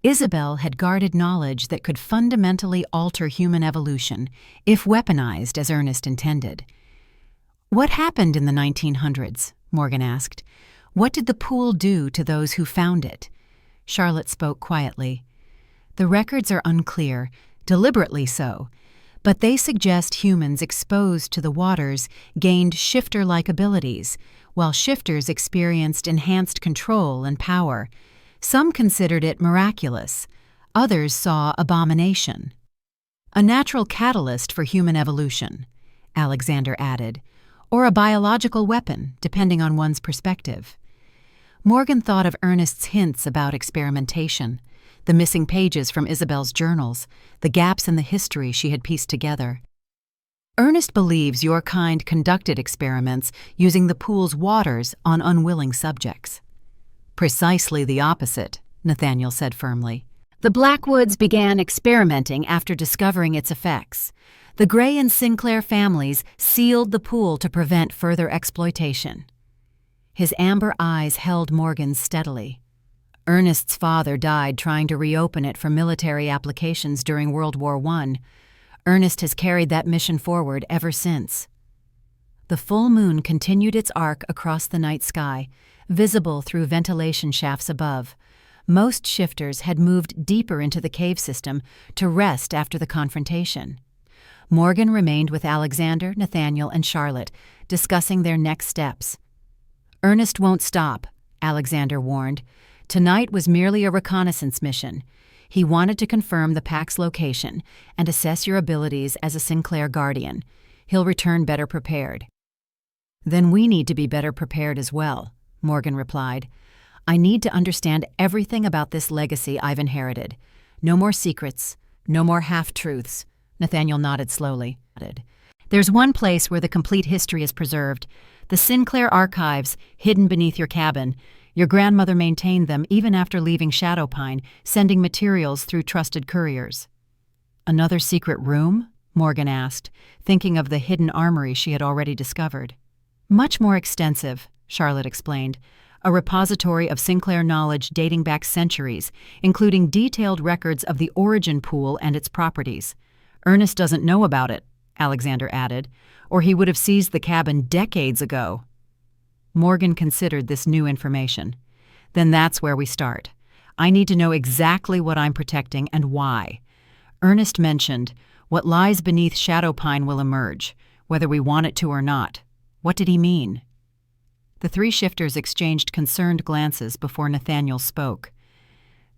A: Isabel had guarded knowledge that could fundamentally alter human evolution, if weaponized as Ernest intended. What happened in the 1900s? Morgan asked. What did the pool do to those who found it? Charlotte spoke quietly. The records are unclear, deliberately so, but they suggest humans exposed to the waters gained shifter-like abilities, while shifters experienced enhanced control and power. Some considered it miraculous. Others saw abomination. A natural catalyst for human evolution, Alexander added, or a biological weapon, depending on one's perspective. Morgan thought of Ernest's hints about experimentation, the missing pages from Isabel's journals, the gaps in the history she had pieced together. Ernest believes your kind conducted experiments using the pool's waters on unwilling subjects. Precisely the opposite, Nathaniel said firmly. The Blackwoods began experimenting after discovering its effects. The Gray and Sinclair families sealed the pool to prevent further exploitation. His amber eyes held Morgan's steadily. Ernest's father died trying to reopen it for military applications during World War I. Ernest has carried that mission forward ever since. The full moon continued its arc across the night sky, visible through ventilation shafts above. Most shifters had moved deeper into the cave system to rest after the confrontation. Morgan remained with Alexander, Nathaniel, and Charlotte, discussing their next steps. Ernest won't stop, Alexander warned. Tonight was merely a reconnaissance mission. He wanted to confirm the pack's location and assess your abilities as a Sinclair Guardian. He'll return better prepared. Then we need to be better prepared as well, Morgan replied. I need to understand everything about this legacy I've inherited. No more secrets, no more half-truths. Nathaniel nodded slowly. There's one place where the complete history is preserved. The Sinclair archives, hidden beneath your cabin. Your grandmother maintained them even after leaving Shadowpine, sending materials through trusted couriers. Another secret room? Morgan asked, thinking of the hidden armory she had already discovered. Much more extensive, Charlotte explained. A repository of Sinclair knowledge dating back centuries, including detailed records of the origin pool and its properties. Ernest doesn't know about it, Alexander added, or he would have seized the cabin decades ago. Morgan considered this new information. Then that's where we start. I need to know exactly what I'm protecting and why. Ernest mentioned, what lies beneath Shadowpine will emerge, whether we want it to or not. What did he mean? The three shifters exchanged concerned glances before Nathaniel spoke.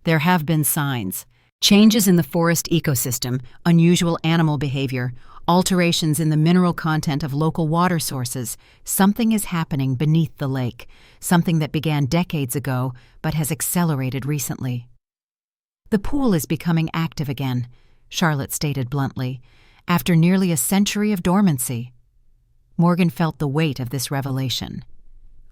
A: There have been signs. Changes in the forest ecosystem, unusual animal behavior, alterations in the mineral content of local water sources. Something is happening beneath the lake, something that began decades ago but has accelerated recently. The pool is becoming active again, Charlotte stated bluntly, after nearly a century of dormancy. Morgan felt the weight of this revelation.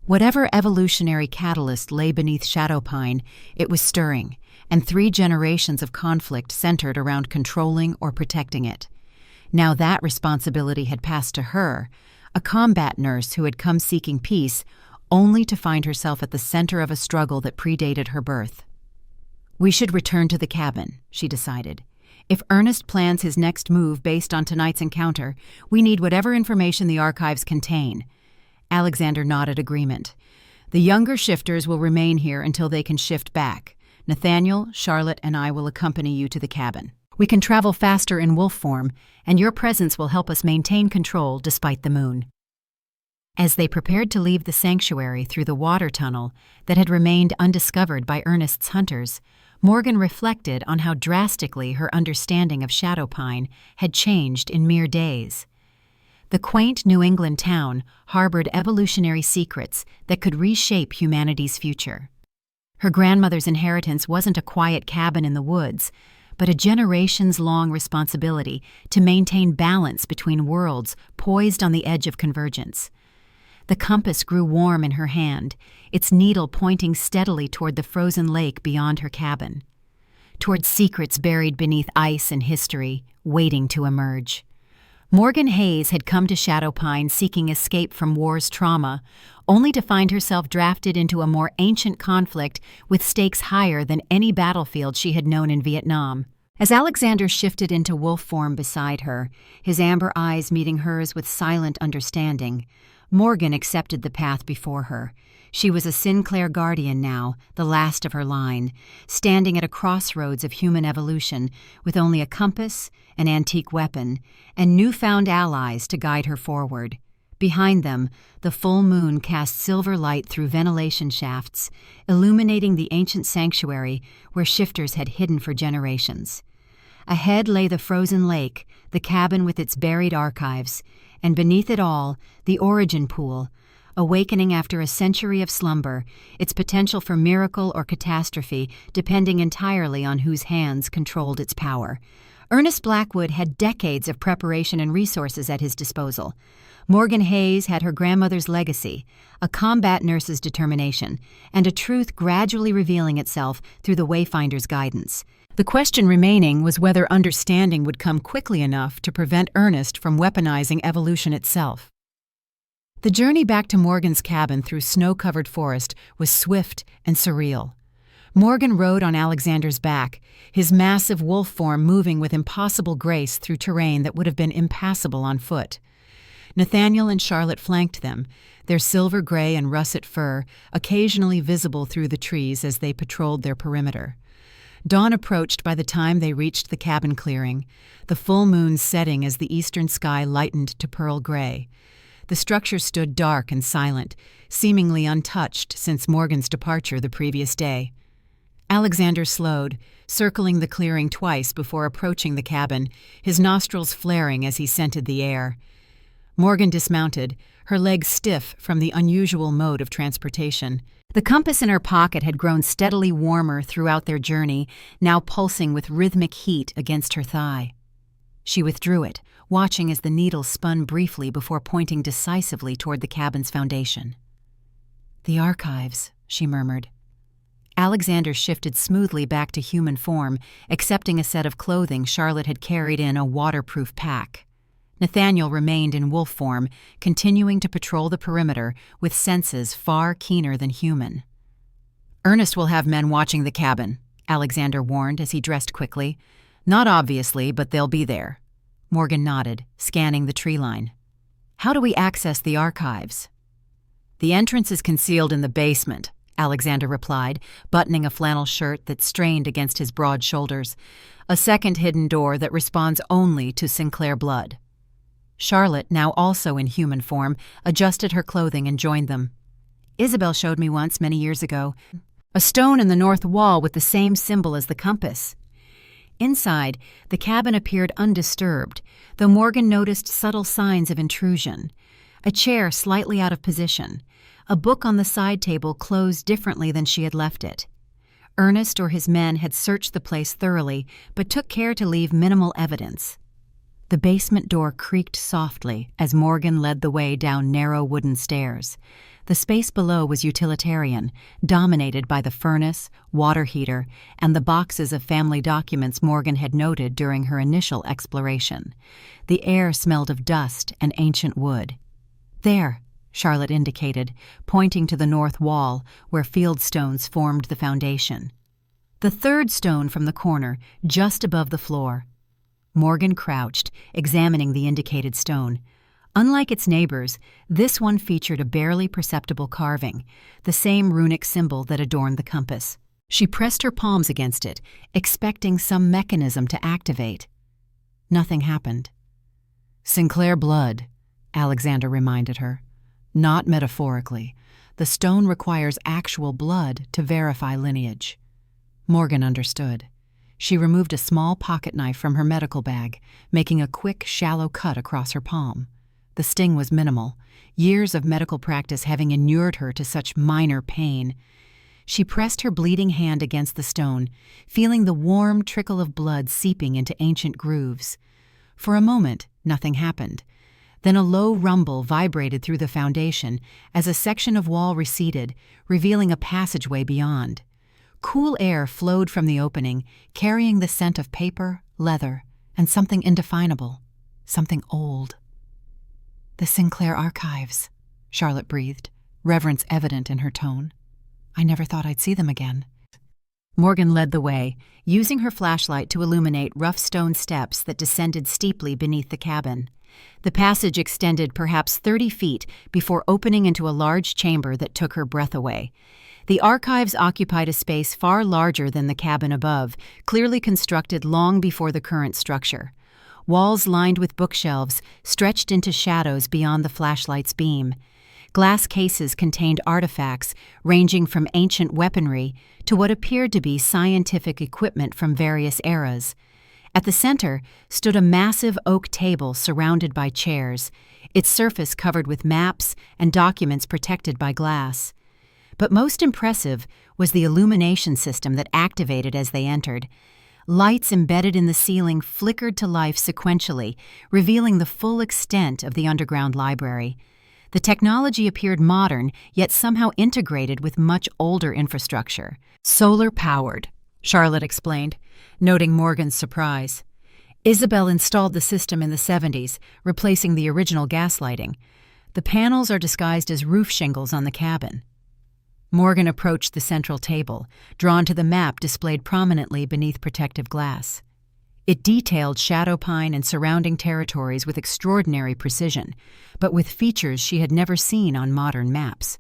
A: Whatever evolutionary catalyst lay beneath Shadowpine, it was stirring, and 3 generations of conflict centered around controlling or protecting it. Now that responsibility had passed to her, a combat nurse who had come seeking peace, only to find herself at the center of a struggle that predated her birth. We should return to the cabin, she decided. If Ernest plans his next move based on tonight's encounter, we need whatever information the archives contain. Alexander nodded agreement. The younger shifters will remain here until they can shift back. Nathaniel, Charlotte, and I will accompany you to the cabin. We can travel faster in wolf form, and your presence will help us maintain control despite the moon. As they prepared to leave the sanctuary through the water tunnel that had remained undiscovered by Ernest's hunters, Morgan reflected on how drastically her understanding of Shadowpine had changed in mere days. The quaint New England town harbored evolutionary secrets that could reshape humanity's future. Her grandmother's inheritance wasn't a quiet cabin in the woods, but a generations-long responsibility to maintain balance between worlds poised on the edge of convergence. The compass grew warm in her hand, its needle pointing steadily toward the frozen lake beyond her cabin, toward secrets buried beneath ice and history, waiting to emerge. Morgan Hayes had come to Shadowpine seeking escape from war's trauma, only to find herself drafted into a more ancient conflict with stakes higher than any battlefield she had known in Vietnam. As Alexander shifted into wolf form beside her, his amber eyes meeting hers with silent understanding, Morgan accepted the path before her. She was a Sinclair guardian now, the last of her line, standing at a crossroads of human evolution, with only a compass, an antique weapon, and newfound allies to guide her forward. Behind them, the full moon cast silver light through ventilation shafts, illuminating the ancient sanctuary where shifters had hidden for generations. Ahead lay the frozen lake, the cabin with its buried archives, and beneath it all, the origin pool, awakening after a century of slumber, its potential for miracle or catastrophe depending entirely on whose hands controlled its power. Ernest Blackwood had decades of preparation and resources at his disposal. Morgan Hayes had her grandmother's legacy, a combat nurse's determination, and a truth gradually revealing itself through the Wayfinder's guidance. The question remaining was whether understanding would come quickly enough to prevent Ernest from weaponizing evolution itself. The journey back to Morgan's cabin through snow-covered forest was swift and surreal. Morgan rode on Alexander's back, his massive wolf form moving with impossible grace through terrain that would have been impassable on foot. Nathaniel and Charlotte flanked them, their silver gray and russet fur occasionally visible through the trees as they patrolled their perimeter. Dawn approached by the time they reached the cabin clearing, the full moon setting as the eastern sky lightened to pearl gray. The structure stood dark and silent, seemingly untouched since Morgan's departure the previous day. Alexander slowed, circling the clearing twice before approaching the cabin, his nostrils flaring as he scented the air. Morgan dismounted, her legs stiff from the unusual mode of transportation. The compass in her pocket had grown steadily warmer throughout their journey, now pulsing with rhythmic heat against her thigh. She withdrew it, watching as the needle spun briefly before pointing decisively toward the cabin's foundation. "The archives," she murmured. Alexander shifted smoothly back to human form, accepting a set of clothing Charlotte had carried in a waterproof pack. Nathaniel remained in wolf form, continuing to patrol the perimeter with senses far keener than human. "Ernest will have men watching the cabin," Alexander warned as he dressed quickly. "Not obviously, but they'll be there." Morgan nodded, scanning the tree line. "How do we access the archives?" "The entrance is concealed in the basement," Alexander replied, buttoning a flannel shirt that strained against his broad shoulders. "A second hidden door that responds only to Sinclair blood." Charlotte, now also in human form, adjusted her clothing and joined them. "Isabel showed me once many years ago. A stone in the north wall with the same symbol as the compass." Inside, the cabin appeared undisturbed, though Morgan noticed subtle signs of intrusion. A chair slightly out of position, a book on the side table closed differently than she had left it. Ernest or his men had searched the place thoroughly, but took care to leave minimal evidence. The basement door creaked softly as Morgan led the way down narrow wooden stairs. The space below was utilitarian, dominated by the furnace, water heater, and the boxes of family documents Morgan had noted during her initial exploration. The air smelled of dust and ancient wood. "There," Charlotte indicated, pointing to the north wall where field stones formed the foundation. The third stone from the corner, just above the floor. Morgan crouched, examining the indicated stone. Unlike its neighbors, this one featured a barely perceptible carving, the same runic symbol that adorned the compass. She pressed her palms against it, expecting some mechanism to activate. Nothing happened. "Sinclair blood," Alexander reminded her. "Not metaphorically. The stone requires actual blood to verify lineage." Morgan understood. She removed a small pocket knife from her medical bag, making a quick, shallow cut across her palm. The sting was minimal, years of medical practice having inured her to such minor pain. She pressed her bleeding hand against the stone, feeling the warm trickle of blood seeping into ancient grooves. For a moment, nothing happened. Then a low rumble vibrated through the foundation as a section of wall receded, revealing a passageway beyond. Cool air flowed from the opening, carrying the scent of paper, leather, and something indefinable, something old. "The Sinclair archives," Charlotte breathed, reverence evident in her tone. "I never thought I'd see them again." Morgan led the way, using her flashlight to illuminate rough stone steps that descended steeply beneath the cabin. The passage extended perhaps 30 feet before opening into a large chamber that took her breath away. The archives occupied a space far larger than the cabin above, clearly constructed long before the current structure. Walls lined with bookshelves stretched into shadows beyond the flashlight's beam. Glass cases contained artifacts ranging from ancient weaponry to what appeared to be scientific equipment from various eras. At the center stood a massive oak table surrounded by chairs, its surface covered with maps and documents protected by glass. But most impressive was the illumination system that activated as they entered. Lights embedded in the ceiling flickered to life sequentially, revealing the full extent of the underground library. The technology appeared modern, yet somehow integrated with much older infrastructure. "Solar-powered," Charlotte explained, noting Morgan's surprise. "Isabel installed the system in the 70s, replacing the original gas lighting. The panels are disguised as roof shingles on the cabin." Morgan approached the central table, drawn to the map displayed prominently beneath protective glass. It detailed Shadowpine and surrounding territories with extraordinary precision, but with features she had never seen on modern maps.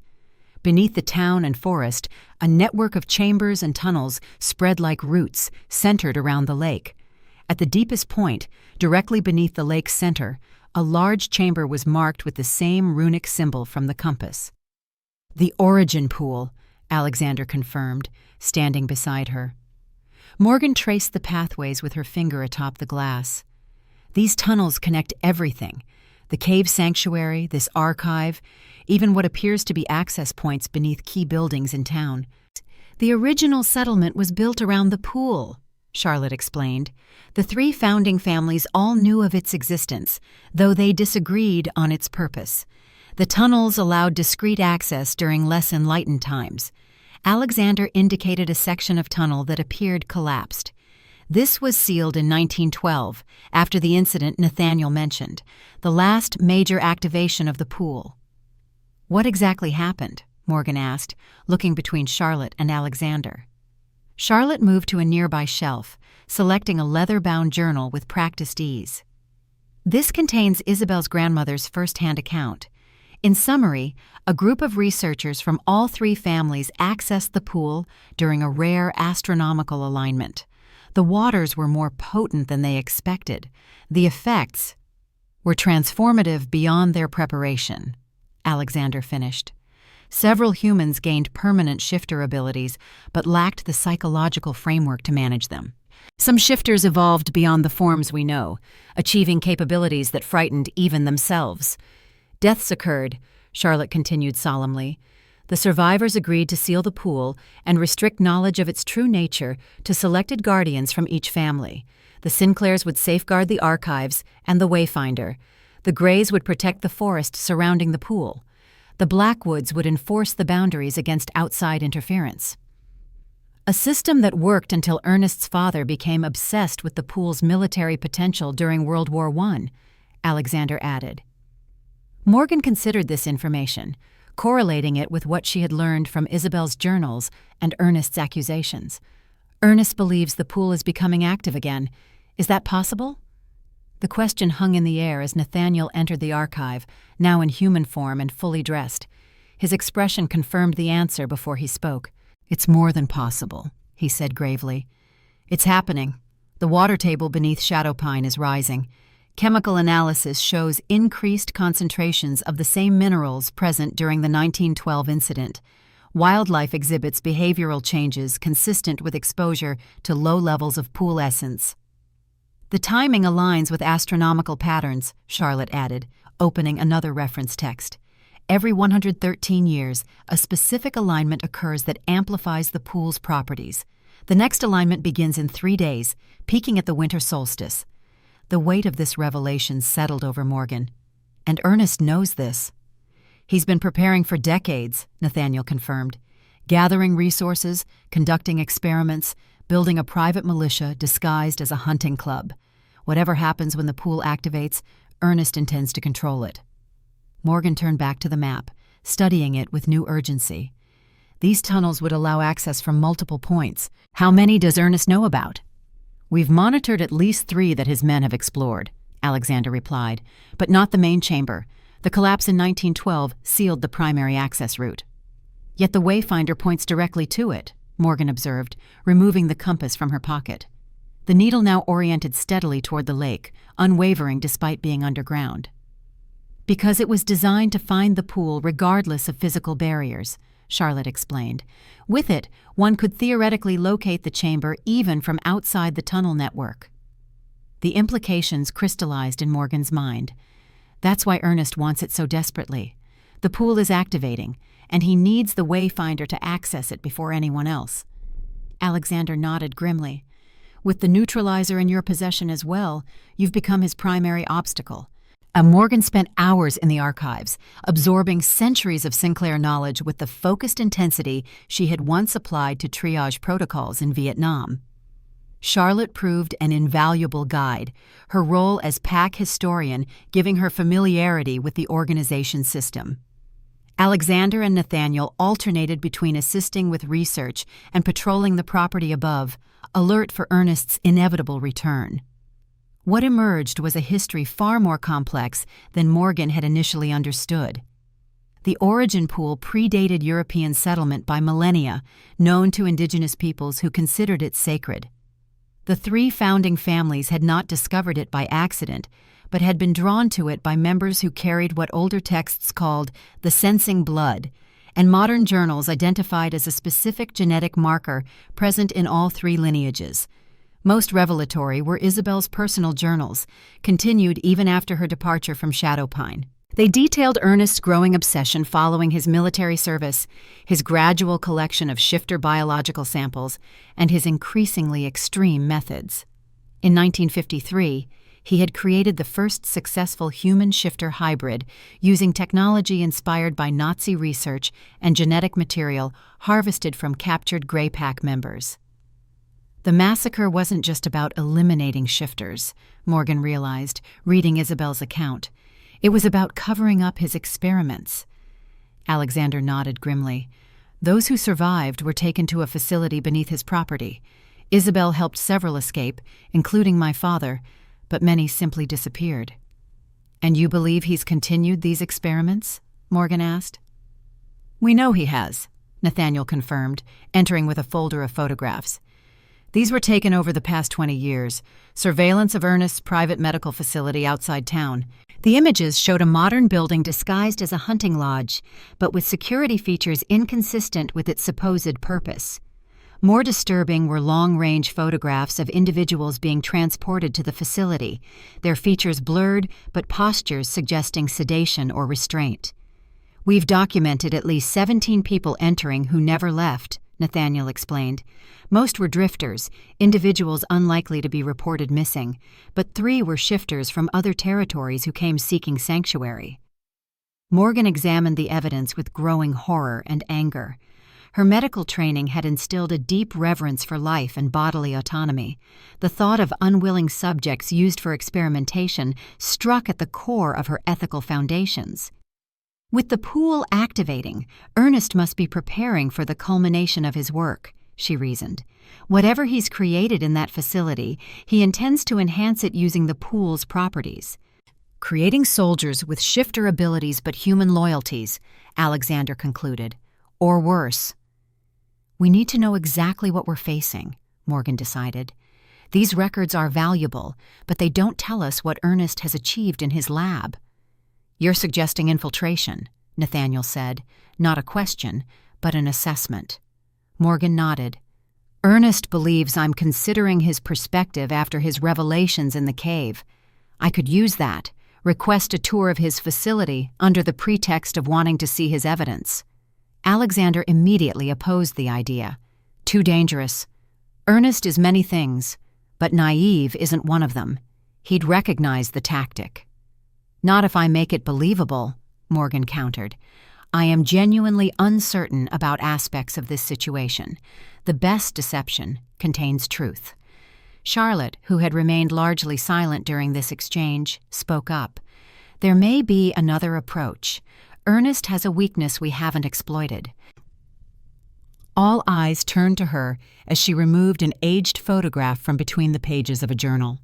A: Beneath the town and forest, a network of chambers and tunnels spread like roots, centered around the lake. At the deepest point, directly beneath the lake's center, a large chamber was marked with the same runic symbol from the compass. "The origin pool," Alexander confirmed, standing beside her. Morgan traced the pathways with her finger atop the glass. "These tunnels connect everything: the cave sanctuary, this archive, even what appears to be access points beneath key buildings in town." "The original settlement was built around the pool," Charlotte explained. "The 3 founding families all knew of its existence, though they disagreed on its purpose. The tunnels allowed discreet access during less enlightened times." Alexander indicated a section of tunnel that appeared collapsed. This was sealed in 1912, after the incident Nathaniel mentioned, the last major activation of the pool. "What exactly happened?" Morgan asked, looking between Charlotte and Alexander. Charlotte moved to a nearby shelf, selecting a leather-bound journal with practiced ease. "This contains Isabel's grandmother's first-hand account. In summary, a group of researchers from all 3 families accessed the pool during a rare astronomical alignment. The waters were more potent than they expected. The effects were transformative beyond their preparation," Alexander finished. "Several humans gained permanent shifter abilities, but lacked the psychological framework to manage them. Some shifters evolved beyond the forms we know, achieving capabilities that frightened even themselves. Deaths occurred," Charlotte continued solemnly. "The survivors agreed to seal the pool and restrict knowledge of its true nature to selected guardians from each family. The Sinclairs would safeguard the archives and the Wayfinder. The Greys would protect the forest surrounding the pool. The Blackwoods would enforce the boundaries against outside interference. A system that worked until Ernest's father became obsessed with the pool's military potential during World War I," Alexander added. Morgan considered this information, correlating it with what she had learned from Isabel's journals and Ernest's accusations. "Ernest believes the pool is becoming active again. Is that possible?" The question hung in the air as Nathaniel entered the archive, now in human form and fully dressed. His expression confirmed the answer before he spoke. "It's more than possible," he said gravely. "It's happening. The water table beneath Shadowpine is rising. Chemical analysis shows increased concentrations of the same minerals present during the 1912 incident. Wildlife exhibits behavioral changes consistent with exposure to low levels of pool essence. The timing aligns with astronomical patterns, Charlotte added, opening another reference text. Every 113 years, a specific alignment occurs that amplifies the pool's properties. The next alignment begins in 3 days, peaking at the winter solstice. The weight of this revelation settled over Morgan. And Ernest knows this. He's been preparing for decades, Nathaniel confirmed, gathering resources, conducting experiments, building a private militia disguised as a hunting club. Whatever happens when the pool activates, Ernest intends to control it. Morgan turned back to the map, studying it with new urgency. These tunnels would allow access from multiple points. How many does Ernest know about? We've monitored at least 3 that his men have explored, Alexander replied, but not the main chamber. The collapse in 1912 sealed the primary access route. Yet the wayfinder points directly to it, Morgan observed, removing the compass from her pocket. The needle now oriented steadily toward the lake, unwavering despite being underground. Because it was designed to find the pool regardless of physical barriers, Charlotte explained. With it, one could theoretically locate the chamber even from outside the tunnel network. The implications crystallized in Morgan's mind. That's why Ernest wants it so desperately. The pool is activating, and he needs the wayfinder to access it before anyone else. Alexander nodded grimly. With the neutralizer in your possession as well, you've become his primary obstacle. Morgan spent hours in the archives, absorbing centuries of Sinclair knowledge with the focused intensity she had once applied to triage protocols in Vietnam. Charlotte proved an invaluable guide, her role as pack historian giving her familiarity with the organization system. Alexander and Nathaniel alternated between assisting with research and patrolling the property above, alert for Ernest's inevitable return. What emerged was a history far more complex than Morgan had initially understood. The origin pool predated European settlement by millennia, known to indigenous peoples who considered it sacred. The 3 founding families had not discovered it by accident, but had been drawn to it by members who carried what older texts called the sensing blood, and modern journals identified as a specific genetic marker present in all 3 lineages. Most revelatory were Isabel's personal journals, continued even after her departure from Shadowpine. They detailed Ernest's growing obsession following his military service, his gradual collection of shifter biological samples, and his increasingly extreme methods. In 1953, he had created the first successful human-shifter hybrid using technology inspired by Nazi research and genetic material harvested from captured Grey Pack members. The massacre wasn't just about eliminating shifters, Morgan realized, reading Isabel's account. It was about covering up his experiments. Alexander nodded grimly. Those who survived were taken to a facility beneath his property. Isabel helped several escape, including my father, but many simply disappeared. And you believe he's continued these experiments? Morgan asked. We know he has, Nathaniel confirmed, entering with a folder of photographs. These were taken over the past 20 years, surveillance of Ernest's private medical facility outside town. The images showed a modern building disguised as a hunting lodge, but with security features inconsistent with its supposed purpose. More disturbing were long-range photographs of individuals being transported to the facility, their features blurred but postures suggesting sedation or restraint. We've documented at least 17 people entering who never left, Nathaniel explained. Most were drifters, individuals unlikely to be reported missing, but 3 were shifters from other territories who came seeking sanctuary. Morgan examined the evidence with growing horror and anger. Her medical training had instilled a deep reverence for life and bodily autonomy. The thought of unwilling subjects used for experimentation struck at the core of her ethical foundations. With the pool activating, Ernest must be preparing for the culmination of his work, she reasoned. Whatever he's created in that facility, he intends to enhance it using the pool's properties. Creating soldiers with shifter abilities but human loyalties, Alexander concluded. Or worse. We need to know exactly what we're facing, Morgan decided. These records are valuable, but they don't tell us what Ernest has achieved in his lab. You're suggesting infiltration, Nathaniel said, not a question, but an assessment. Morgan nodded. Ernest believes I'm considering his perspective after his revelations in the cave. I could use that, request a tour of his facility under the pretext of wanting to see his evidence. Alexander immediately opposed the idea. Too dangerous. Ernest is many things, but naive isn't one of them. He'd recognize the tactic. Not if I make it believable, Morgan countered. I am genuinely uncertain about aspects of this situation. The best deception contains truth. Charlotte, who had remained largely silent during this exchange, spoke up. There may be another approach. Ernest has a weakness we haven't exploited. All eyes turned to her as she removed an aged photograph from between the pages of a journal.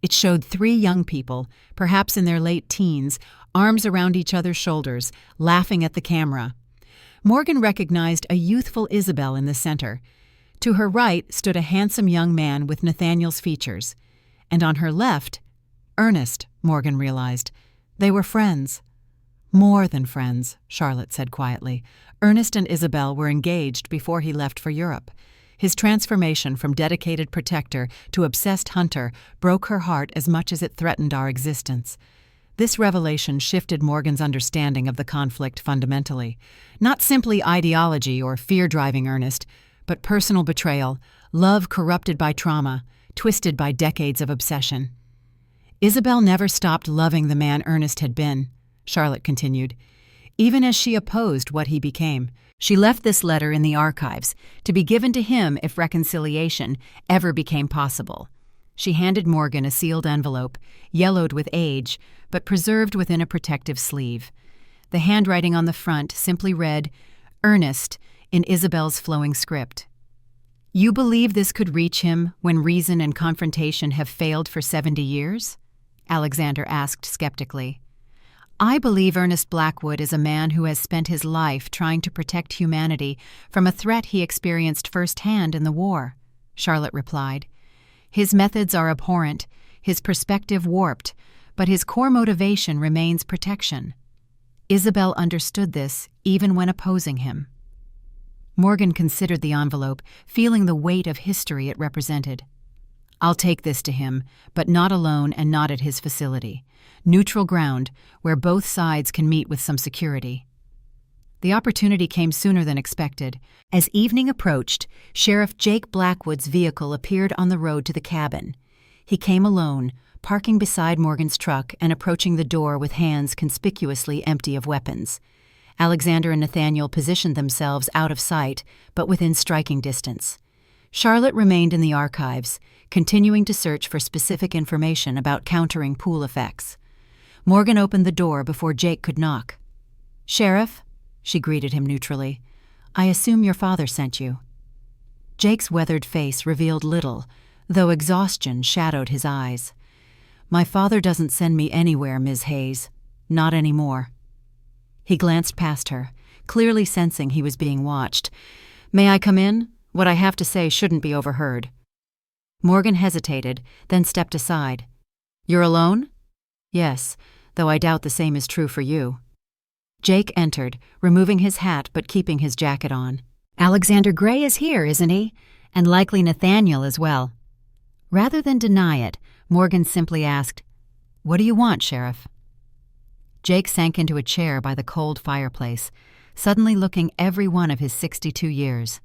A: It showed 3 young people, perhaps in their late teens, arms around each other's shoulders, laughing at the camera. Morgan recognized a youthful Isabel in the center. To her right stood a handsome young man with Nathaniel's features. And on her left, Ernest, Morgan realized. They were friends. More than friends, Charlotte said quietly. Ernest and Isabel were engaged before he left for Europe. His transformation from dedicated protector to obsessed hunter broke her heart as much as it threatened our existence. This revelation shifted Morgan's understanding of the conflict fundamentally. Not simply ideology or fear driving Ernest, but personal betrayal, love corrupted by trauma, twisted by decades of obsession. Isabel never stopped loving the man Ernest had been, Charlotte continued, even as she opposed what he became. She left this letter in the archives to be given to him if reconciliation ever became possible. She handed Morgan a sealed envelope, yellowed with age, but preserved within a protective sleeve. The handwriting on the front simply read, Ernest, in Isabel's flowing script. You believe this could reach him when reason and confrontation have failed for 70 years? Alexander asked skeptically. I believe Ernest Blackwood is a man who has spent his life trying to protect humanity from a threat he experienced firsthand in the war, Charlotte replied. His methods are abhorrent, his perspective warped, but his core motivation remains protection. Isabel understood this even when opposing him. Morgan considered the envelope, feeling the weight of history it represented. I'll take this to him, but not alone and not at his facility. Neutral ground, where both sides can meet with some security. The opportunity came sooner than expected. As evening approached, Sheriff Jake Blackwood's vehicle appeared on the road to the cabin. He came alone, parking beside Morgan's truck and approaching the door with hands conspicuously empty of weapons. Alexander and Nathaniel positioned themselves out of sight, but within striking distance. Charlotte remained in the archives, continuing to search for specific information about countering pool effects. Morgan opened the door before Jake could knock. Sheriff, she greeted him neutrally, I assume your father sent you. Jake's weathered face revealed little, though exhaustion shadowed his eyes. My father doesn't send me anywhere, Ms. Hayes. Not anymore. He glanced past her, clearly sensing he was being watched. May I come in? What I have to say shouldn't be overheard. Morgan hesitated, then stepped aside. You're alone? Yes, though I doubt the same is true for you. Jake entered, removing his hat but keeping his jacket on. Alexander Gray is here, isn't he? And likely Nathaniel as well. Rather than deny it, Morgan simply asked, What do you want, Sheriff? Jake sank into a chair by the cold fireplace, suddenly looking every one of his 62 years.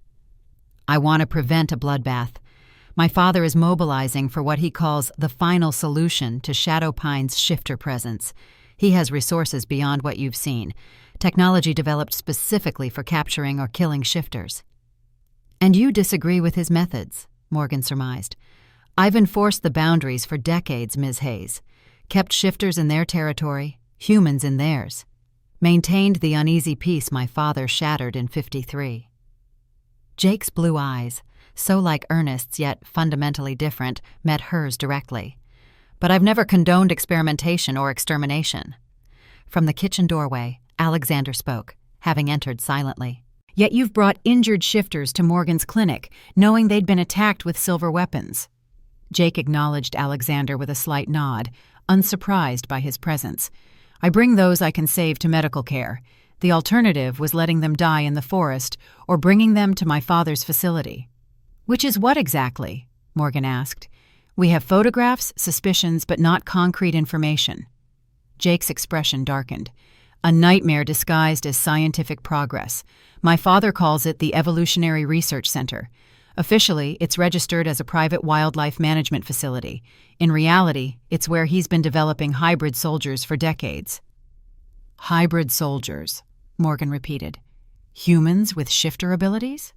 A: I want to prevent a bloodbath. My father is mobilizing for what he calls the final solution to Shadow Pine's shifter presence. He has resources beyond what you've seen, technology developed specifically for capturing or killing shifters. And you disagree with his methods, Morgan surmised. I've enforced the boundaries for decades, Ms. Hayes. Kept shifters in their territory, humans in theirs. Maintained the uneasy peace my father shattered in '53. Jake's blue eyes, so like Ernest's yet fundamentally different, met hers directly. But I've never condoned experimentation or extermination. From the kitchen doorway, Alexander spoke, having entered silently. Yet you've brought injured shifters to Morgan's clinic, knowing they'd been attacked with silver weapons. Jake acknowledged Alexander with a slight nod, unsurprised by his presence. I bring those I can save to medical care. The alternative was letting them die in the forest or bringing them to my father's facility. "Which is what exactly?" Morgan asked. "We have photographs, suspicions, but not concrete information." Jake's expression darkened. "A nightmare disguised as scientific progress. My father calls it the Evolutionary Research Center. Officially, it's registered as a private wildlife management facility. In reality, it's where he's been developing hybrid soldiers for decades." "Hybrid soldiers," Morgan repeated. "Humans with shifter abilities?"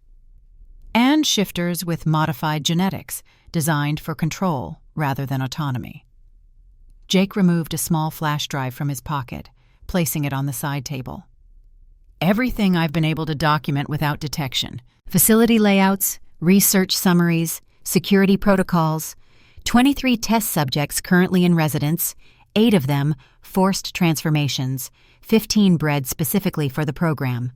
A: "And shifters with modified genetics, designed for control rather than autonomy." Jake removed a small flash drive from his pocket, placing it on the side table. "Everything I've been able to document without detection. Facility layouts, research summaries, security protocols, 23 test subjects currently in residence, 8 of them forced transformations, 15 bred specifically for the program."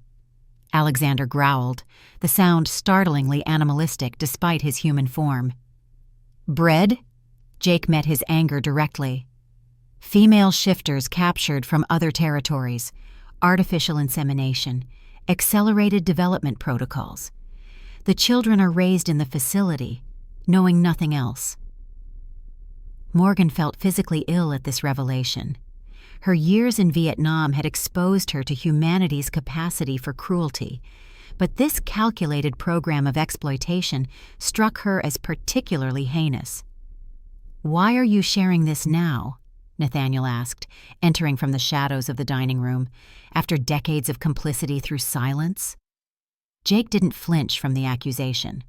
A: Alexander growled, the sound startlingly animalistic despite his human form. "Bred?" Jake met his anger directly. "Female shifters captured from other territories, artificial insemination, accelerated development protocols. The children are raised in the facility, knowing nothing else." Morgan felt physically ill at this revelation. Her years in Vietnam had exposed her to humanity's capacity for cruelty, but this calculated program of exploitation struck her as particularly heinous. "Why are you sharing this now?" Nathaniel asked, entering from the shadows of the dining room, after decades of complicity through silence. Jake didn't flinch from the accusation.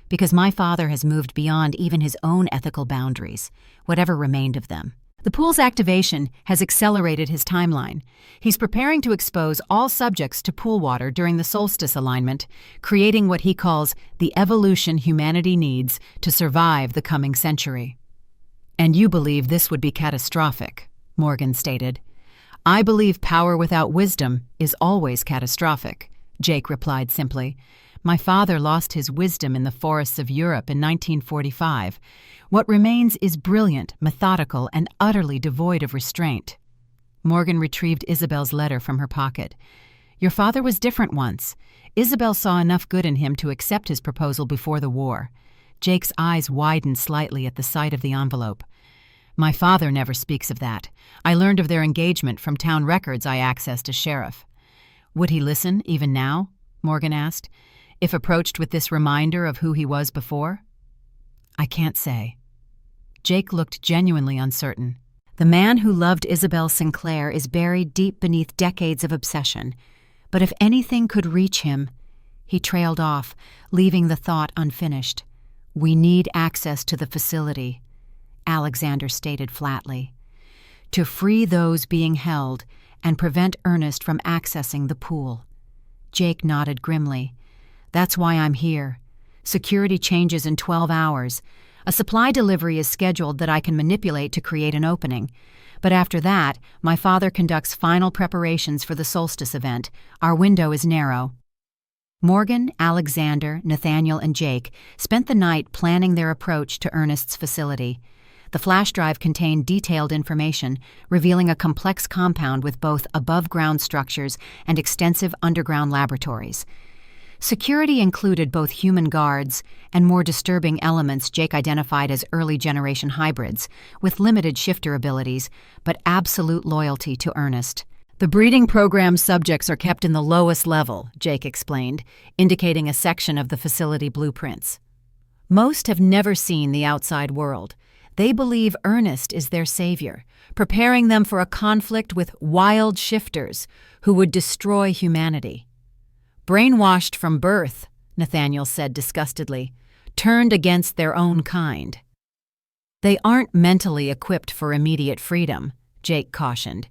A: "Because my father has moved beyond even his own ethical boundaries, whatever remained of them. The pool's activation has accelerated his timeline. He's preparing to expose all subjects to pool water during the solstice alignment, creating what he calls the evolution humanity needs to survive the coming century." "And you believe this would be catastrophic," Morgan stated. "I believe power without wisdom is always catastrophic," Jake replied simply. "My father lost his wisdom in the forests of Europe in 1945. What remains is brilliant, methodical, and utterly devoid of restraint." Morgan retrieved Isabel's letter from her pocket. "Your father was different once. Isabel saw enough good in him to accept his proposal before the war." Jake's eyes widened slightly at the sight of the envelope. "My father never speaks of that. I learned of their engagement from town records I accessed as sheriff." "Would he listen, even now?" Morgan asked, "if approached with this reminder of who he was before?" "I can't say." Jake looked genuinely uncertain. "The man who loved Isabel Sinclair is buried deep beneath decades of obsession. But if anything could reach him—" He trailed off, leaving the thought unfinished. "We need access to the facility," Alexander stated flatly, "to free those being held and prevent Ernest from accessing the pool." Jake nodded grimly. "That's why I'm here. Security changes in 12 hours. A supply delivery is scheduled that I can manipulate to create an opening. But after that, my father conducts final preparations for the solstice event. Our window is narrow." Morgan, Alexander, Nathaniel, and Jake spent the night planning their approach to Ernest's facility. The flash drive contained detailed information, revealing a complex compound with both above-ground structures and extensive underground laboratories. Security included both human guards and more disturbing elements Jake identified as early-generation hybrids, with limited shifter abilities, but absolute loyalty to Ernest. "The breeding program subjects are kept in the lowest level," Jake explained, indicating a section of the facility blueprints. "Most have never seen the outside world. They believe Ernest is their savior, preparing them for a conflict with wild shifters who would destroy humanity." "Brainwashed from birth," Nathaniel said disgustedly, "turned against their own kind." "They aren't mentally equipped for immediate freedom," Jake cautioned.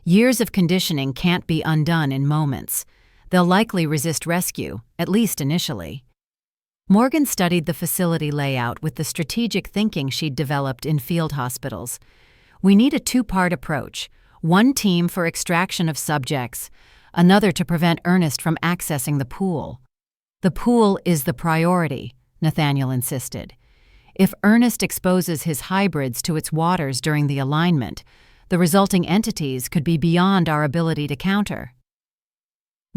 A: "Years of conditioning can't be undone in moments. They'll likely resist rescue, at least initially." Morgan studied the facility layout with the strategic thinking she'd developed in field hospitals. "We need a two-part approach, one team for extraction of subjects, another to prevent Ernest from accessing the pool." "The pool is the priority," Nathaniel insisted. "If Ernest exposes his hybrids to its waters during the alignment, the resulting entities could be beyond our ability to counter."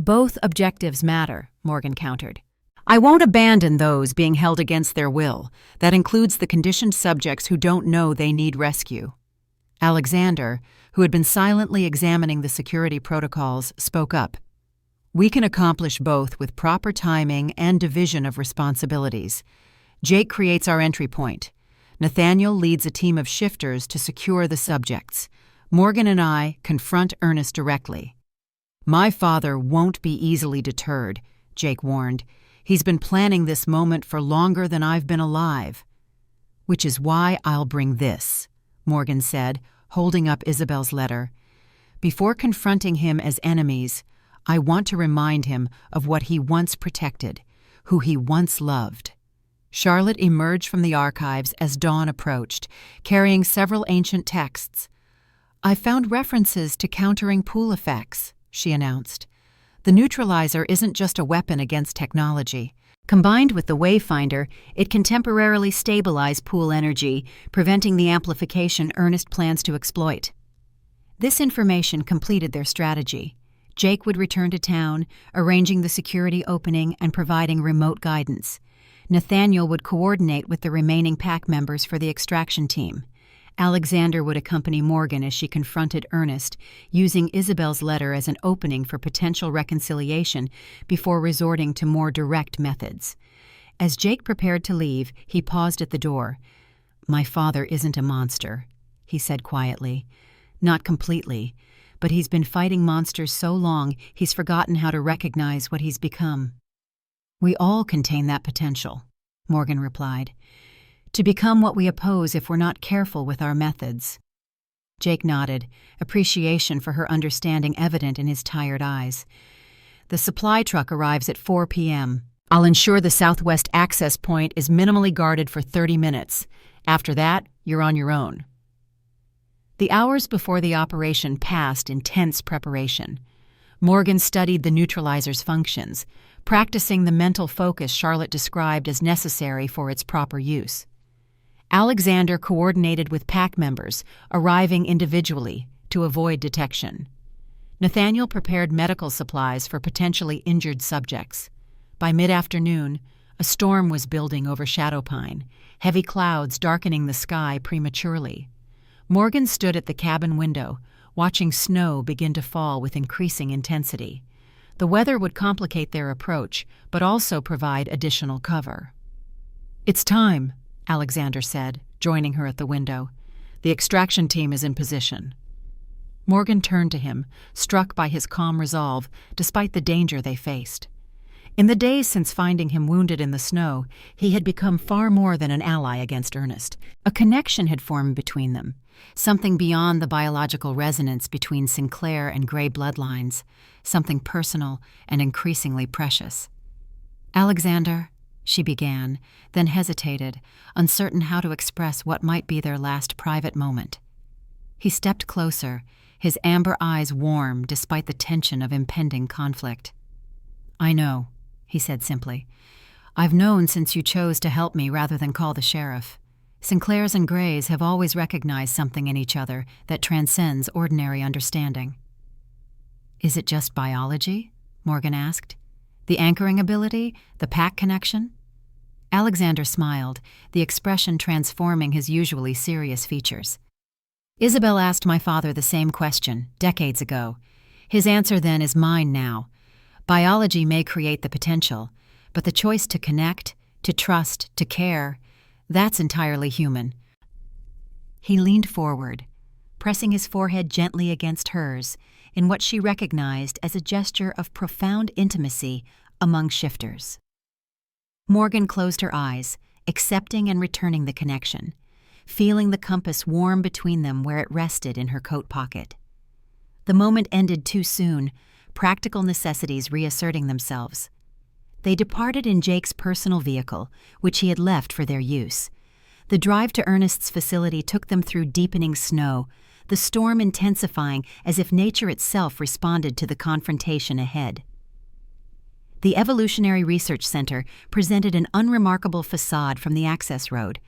A: Both objectives matter, Morgan countered. I won't abandon those being held against their will. That includes the conditioned subjects who don't know they need rescue. Alexander, who had been silently examining the security protocols, spoke up. We can accomplish both with proper timing and division of responsibilities. Jake creates our entry point. Nathaniel leads a team of shifters to secure the subjects. Morgan and I confront Ernest directly. My father won't be easily deterred, Jake warned. He's been planning this moment for longer than I've been alive. Which is why I'll bring this, Morgan said, holding up Isabel's letter. Before confronting him as enemies, I want to remind him of what he once protected, who he once loved. Charlotte emerged from the archives as dawn approached, carrying several ancient texts. I found references to countering pool effects, she announced. The neutralizer isn't just a weapon against technology. Combined with the Wayfinder, it can temporarily stabilize pool energy, preventing the amplification Ernest plans to exploit. This information completed their strategy. Jake would return to town, arranging the security opening and providing remote guidance. Nathaniel would coordinate with the remaining pack members for the extraction team. Alexander would accompany Morgan as she confronted Ernest, using Isabel's letter as an opening for potential reconciliation before resorting to more direct methods. As Jake prepared to leave, he paused at the door. My father isn't a monster, he said quietly. Not completely, but he's been fighting monsters so long he's forgotten how to recognize what he's become. We all contain that potential, Morgan replied. To become what we oppose if we're not careful with our methods. Jake nodded, appreciation for her understanding evident in his tired eyes. The supply truck arrives at 4 p.m. I'll ensure the southwest access point is minimally guarded for 30 minutes. After that, you're on your own. The hours before the operation passed in tense preparation. Morgan studied the neutralizer's functions, practicing the mental focus Charlotte described as necessary for its proper use. Alexander coordinated with pack members, arriving individually to avoid detection. Nathaniel prepared medical supplies for potentially injured subjects. By mid-afternoon, a storm was building over Shadowpine, heavy clouds darkening the sky prematurely. Morgan stood at the cabin window, watching snow begin to fall with increasing intensity. The weather would complicate their approach, but also provide additional cover. It's time, Alexander said, joining her at the window. The extraction team is in position. Morgan turned to him, struck by his calm resolve, despite the danger they faced. In the days since finding him wounded in the snow, he had become far more than an ally against Ernest. A connection had formed between them, something beyond the biological resonance between Sinclair and Grey bloodlines, something personal and increasingly precious. Alexander, she began, then hesitated, uncertain how to express what might be their last private moment. He stepped closer, his amber eyes warm despite the tension of impending conflict. I know, he said simply. I've known since you chose to help me rather than call the sheriff. Sinclairs and Greys have always recognized something in each other that transcends ordinary understanding. Is it just biology? Morgan asked. The anchoring ability? The pack connection? Alexander smiled, the expression transforming his usually serious features. Isabel asked my father the same question, decades ago. His answer then is mine now. Biology may create the potential, but the choice to connect, to trust, to care, that's entirely human. He leaned forward, pressing his forehead gently against hers in what she recognized as a gesture of profound intimacy among shifters. Morgan closed her eyes, accepting and returning the connection, feeling the compass warm between them where it rested in her coat pocket. The moment ended too soon, practical necessities reasserting themselves. They departed in Jake's personal vehicle, which he had left for their use. The drive to Ernest's facility took them through deepening snow, the storm intensifying as if nature itself responded to the confrontation ahead. The Evolutionary Research Center presented an unremarkable facade from the access road.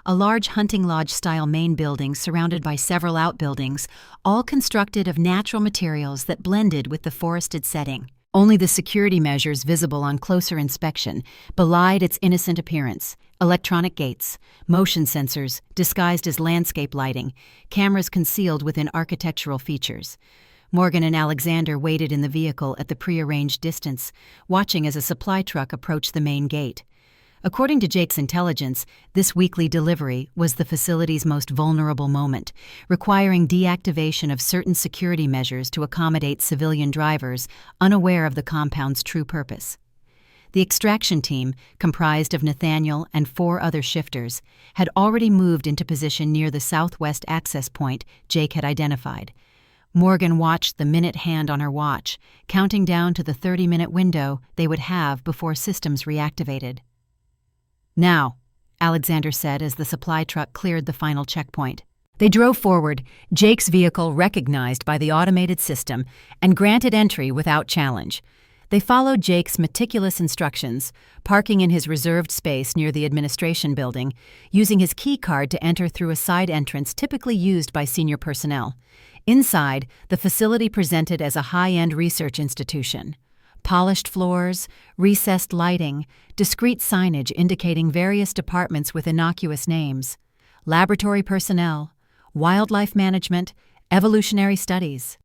A: A large hunting lodge-style main building surrounded by several outbuildings, all constructed of natural materials that blended with the forested setting. Only the security measures visible on closer inspection belied its innocent appearance. Electronic gates, motion sensors disguised as landscape lighting, cameras concealed within architectural features. Morgan and Alexander waited in the vehicle at the prearranged distance, watching as a supply truck approached the main gate. According to Jake's intelligence, this weekly delivery was the facility's most vulnerable moment, requiring deactivation of certain security measures to accommodate civilian drivers unaware of the compound's true purpose. The extraction team, comprised of Nathaniel and 4 other shifters, had already moved into position near the southwest access point Jake had identified. Morgan watched the minute hand on her watch, counting down to the 30-minute window they would have before systems reactivated. "Now," Alexander said as the supply truck cleared the final checkpoint. They drove forward, Jake's vehicle recognized by the automated system and granted entry without challenge. They followed Jake's meticulous instructions, parking in his reserved space near the administration building, using his key card to enter through a side entrance typically used by senior personnel. Inside, the facility presented as a high-end research institution. Polished floors, recessed lighting, discreet signage indicating various departments with innocuous names. Laboratory personnel, wildlife management, evolutionary studies.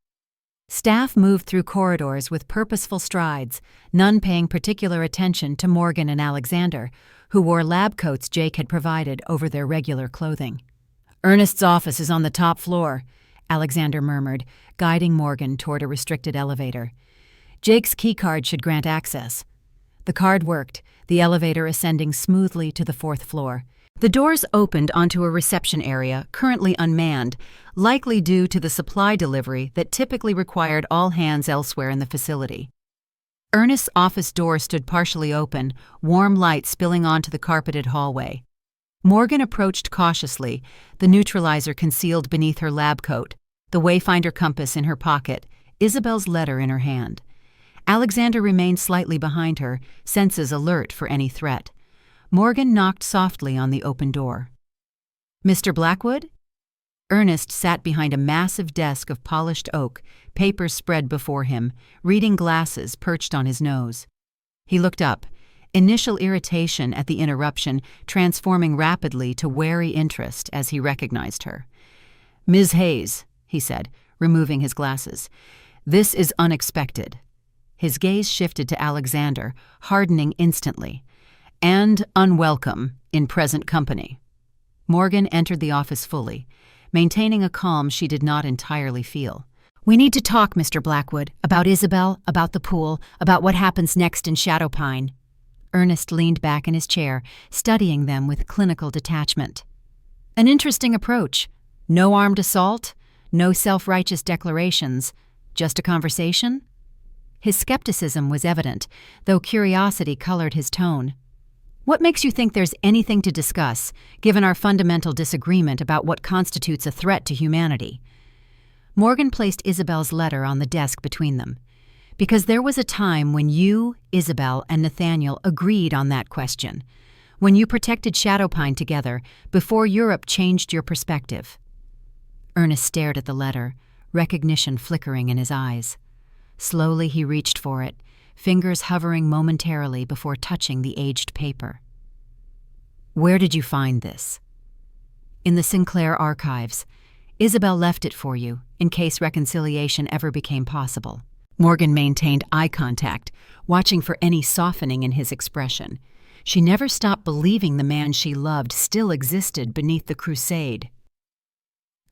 A: Staff moved through corridors with purposeful strides, none paying particular attention to Morgan and Alexander, who wore lab coats Jake had provided over their regular clothing. "Ernest's office is on the top floor," Alexander murmured, guiding Morgan toward a restricted elevator. Jake's keycard should grant access. The card worked, the elevator ascending smoothly to the 4th floor. The doors opened onto a reception area, currently unmanned, likely due to the supply delivery that typically required all hands elsewhere in the facility. Ernest's office door stood partially open, warm light spilling onto the carpeted hallway. Morgan approached cautiously, the neutralizer concealed beneath her lab coat, the Wayfinder compass in her pocket, Isabel's letter in her hand. Alexander remained slightly behind her, senses alert for any threat. Morgan knocked softly on the open door. "Mr. Blackwood?" Ernest sat behind a massive desk of polished oak, papers spread before him, reading glasses perched on his nose. He looked up, initial irritation at the interruption transforming rapidly to wary interest as he recognized her. "Ms. Hayes," he said, removing his glasses, "this is unexpected." His gaze shifted to Alexander, hardening instantly. "And unwelcome in present company." Morgan entered the office fully, maintaining a calm she did not entirely feel. "We need to talk, Mr. Blackwood, about Isabel, about the pool, about what happens next in Shadowpine." Ernest leaned back in his chair, studying them with clinical detachment. "An interesting approach. No armed assault, no self-righteous declarations, just a conversation?" His skepticism was evident, though curiosity colored his tone. "What makes you think there's anything to discuss, given our fundamental disagreement about what constitutes a threat to humanity?" Morgan placed Isabel's letter on the desk between them. "Because there was a time when you, Isabel, and Nathaniel agreed on that question, when you protected Shadowpine together, before Europe changed your perspective." Ernest stared at the letter, recognition flickering in his eyes. Slowly he reached for it, fingers hovering momentarily before touching the aged paper. "Where did you find this?" "In the Sinclair archives. Isabel left it for you, in case reconciliation ever became possible." Morgan maintained eye contact, watching for any softening in his expression. She never stopped believing the man she loved still existed beneath the crusade.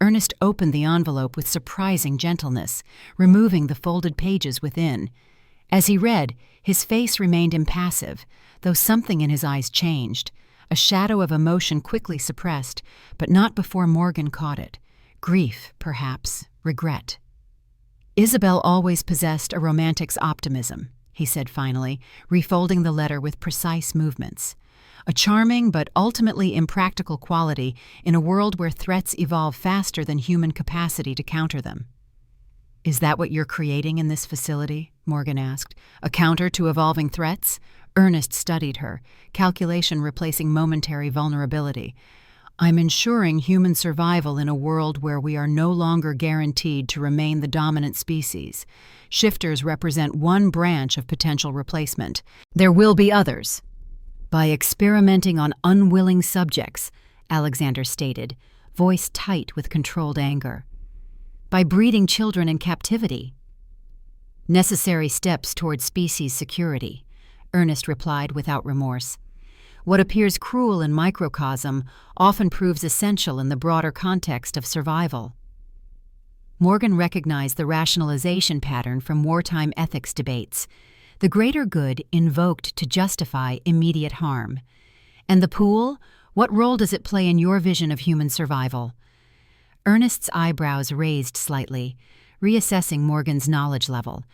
A: Ernest opened the envelope with surprising gentleness, removing the folded pages within. As he read, his face remained impassive, though something in his eyes changed. A shadow of emotion quickly suppressed, but not before Morgan caught it. Grief, perhaps, regret. "Isabel always possessed a romantic's optimism," he said finally, refolding the letter with precise movements. "A charming but ultimately impractical quality in a world where threats evolve faster than human capacity to counter them." "Is that what you're creating in this facility?" Morgan asked. "A counter to evolving threats?" Ernest studied her, calculation replacing momentary vulnerability. I'm ensuring human survival in a world where we are no longer guaranteed to remain the dominant species. Shifters represent one branch of potential replacement. There will be others. By experimenting on unwilling subjects, Alexander stated, voice tight with controlled anger. By breeding children in captivity. Necessary steps toward species security, Ernest replied without remorse. What appears cruel in microcosm often proves essential in the broader context of survival. Morgan recognized the rationalization pattern from wartime ethics debates, the greater good invoked to justify immediate harm. And the pool, what role does it play in your vision of human survival? Ernest's eyebrows raised slightly, reassessing Morgan's knowledge level.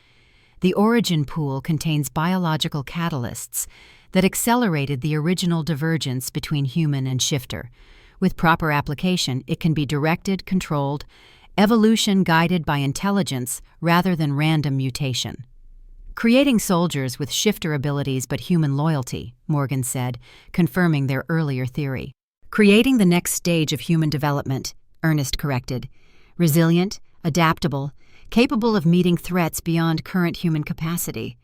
A: The origin pool contains biological catalysts that accelerated the original divergence between human and shifter. With proper application, it can be directed, controlled, evolution guided by intelligence rather than random mutation. Creating soldiers with shifter abilities but human loyalty, Morgan said, confirming their earlier theory. Creating the next stage of human development, Ernest corrected. Resilient, adaptable, capable of meeting threats beyond current human capacity.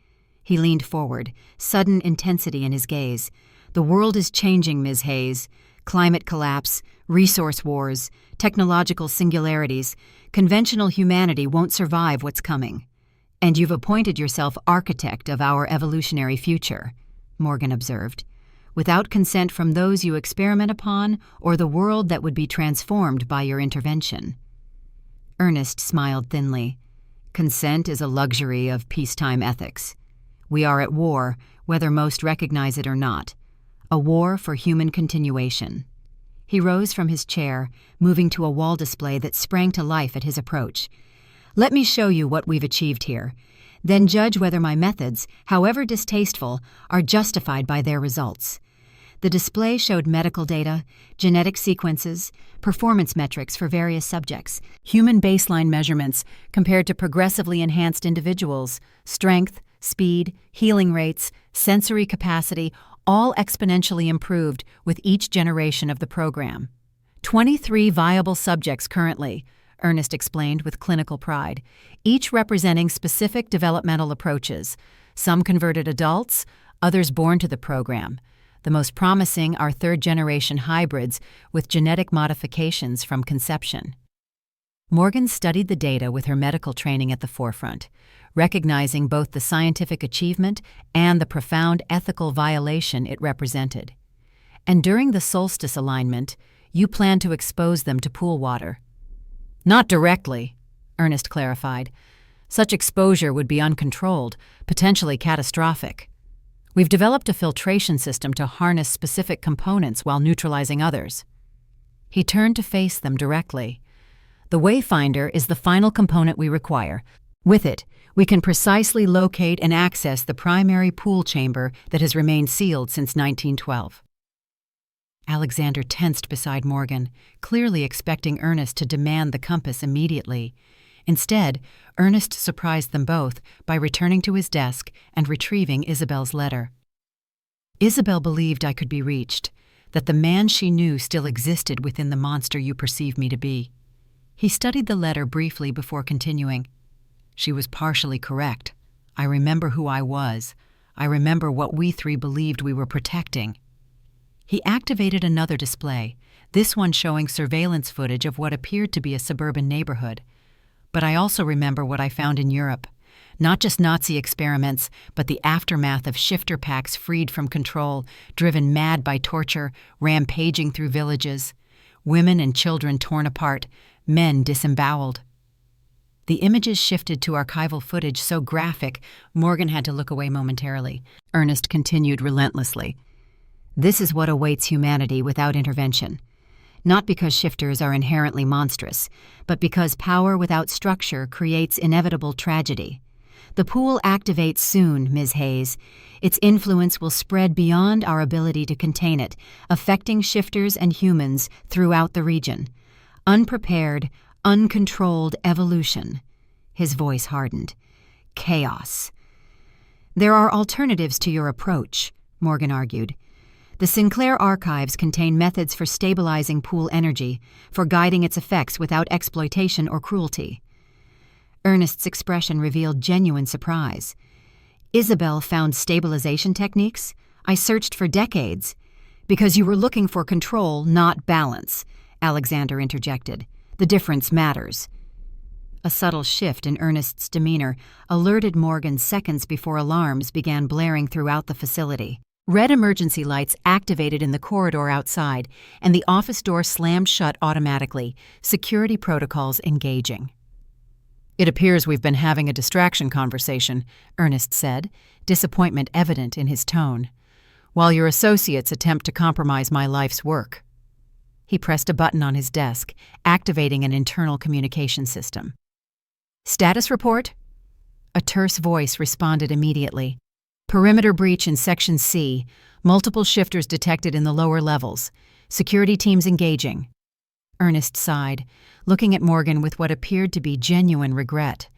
A: He leaned forward, sudden intensity in his gaze. The world is changing, Ms. Hayes. Climate collapse, resource wars, technological singularities. Conventional humanity won't survive what's coming. And you've appointed yourself architect of our evolutionary future, Morgan observed, without consent from those you experiment upon or the world that would be transformed by your intervention. Ernest smiled thinly. Consent is a luxury of peacetime ethics. We are at war, whether most recognize it or not. A war for human continuation. He rose from his chair, moving to a wall display that sprang to life at his approach. Let me show you what we've achieved here. Then judge whether my methods, however distasteful, are justified by their results. The display showed medical data, genetic sequences, performance metrics for various subjects, human baseline measurements compared to progressively enhanced individuals, strength, speed, healing rates, sensory capacity, all exponentially improved with each generation of the program. 23 viable subjects currently, Ernest explained with clinical pride, each representing specific developmental approaches. Some converted adults, others born to the program. The most promising are third-generation hybrids with genetic modifications from conception. Morgan studied the data with her medical training at the forefront, recognizing both the scientific achievement and the profound ethical violation it represented. And during the solstice alignment, you plan to expose them to pool water. Not directly, Ernest clarified. Such exposure would be uncontrolled, potentially catastrophic. We've developed a filtration system to harness specific components while neutralizing others. He turned to face them directly. The Wayfinder is the final component we require. With it, we can precisely locate and access the primary pool chamber that has remained sealed since 1912. Alexander tensed beside Morgan, clearly expecting Ernest to demand the compass immediately. Instead, Ernest surprised them both by returning to his desk and retrieving Isabel's letter. Isabel believed I could be reached, that the man she knew still existed within the monster you perceive me to be. He studied the letter briefly before continuing. She was partially correct. I remember who I was. I remember what we three believed we were protecting. He activated another display, this one showing surveillance footage of what appeared to be a suburban neighborhood. But I also remember what I found in Europe. Not just Nazi experiments, but the aftermath of shifter packs freed from control, driven mad by torture, rampaging through villages. Women and children torn apart, men disemboweled. The images shifted to archival footage so graphic, Morgan had to look away momentarily. Ernest continued relentlessly. This is what awaits humanity without intervention. Not because shifters are inherently monstrous, but because power without structure creates inevitable tragedy. The pool activates soon, Ms. Hayes. Its influence will spread beyond our ability to contain it, affecting shifters and humans throughout the region. Unprepared, uncontrolled evolution. His voice hardened. Chaos. There are alternatives to your approach, Morgan argued. The Sinclair archives contain methods for stabilizing pool energy, for guiding its effects without exploitation or cruelty. Ernest's expression revealed genuine surprise. Isabel found stabilization techniques? I searched for decades. Because you were looking for control, not balance, Alexander interjected. The difference matters. A subtle shift in Ernest's demeanor alerted Morgan seconds before alarms began blaring throughout the facility. Red emergency lights activated in the corridor outside, and the office door slammed shut automatically, security protocols engaging. It appears we've been having a distraction conversation, Ernest said, disappointment evident in his tone, while your associates attempt to compromise my life's work. He pressed a button on his desk, activating an internal communication system. Status report? A terse voice responded immediately. Perimeter breach in Section C. Multiple shifters detected in the lower levels. Security teams engaging. Ernest sighed, looking at Morgan with what appeared to be genuine regret.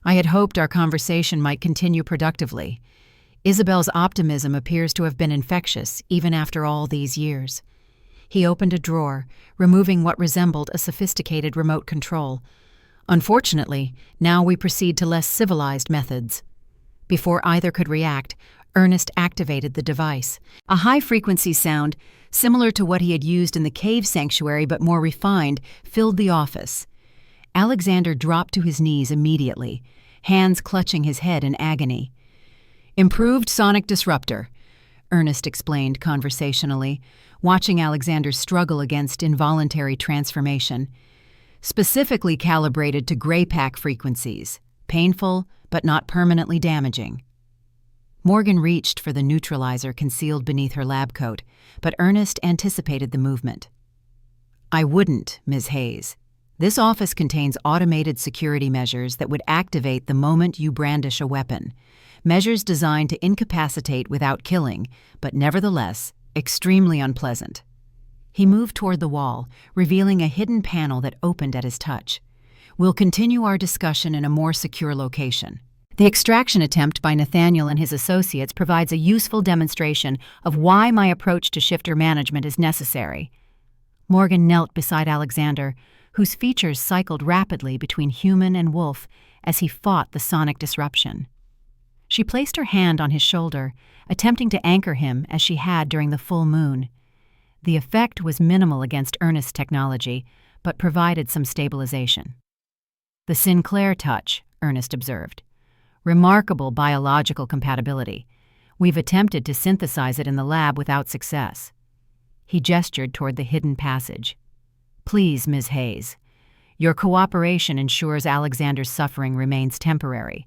A: I had hoped our conversation might continue productively. Isabel's optimism appears to have been infectious, even after all these years. He opened a drawer, removing what resembled a sophisticated remote control. Unfortunately, now we proceed to less civilized methods. Before either could react, Ernest activated the device. A high-frequency sound, similar to what he had used in the cave sanctuary but more refined, filled the office. Alexander dropped to his knees immediately, hands clutching his head in agony. Improved sonic disruptor, Ernest explained conversationally, watching Alexander struggle against involuntary transformation. Specifically calibrated to gray-pack frequencies, painful but not permanently damaging. Morgan reached for the neutralizer concealed beneath her lab coat, but Ernest anticipated the movement. I wouldn't, Ms. Hayes. This office contains automated security measures that would activate the moment you brandish a weapon. Measures designed to incapacitate without killing, but nevertheless, extremely unpleasant. He moved toward the wall, revealing a hidden panel that opened at his touch. We'll continue our discussion in a more secure location. The extraction attempt by Nathaniel and his associates provides a useful demonstration of why my approach to shifter management is necessary. Morgan knelt beside Alexander, whose features cycled rapidly between human and wolf as he fought the sonic disruption. She placed her hand on his shoulder, attempting to anchor him as she had during the full moon. The effect was minimal against Ernest's technology, but provided some stabilization. The Sinclair touch, Ernest observed. Remarkable biological compatibility. We've attempted to synthesize it in the lab without success. He gestured toward the hidden passage. Please, Ms. Hayes. Your cooperation ensures Alexander's suffering remains temporary.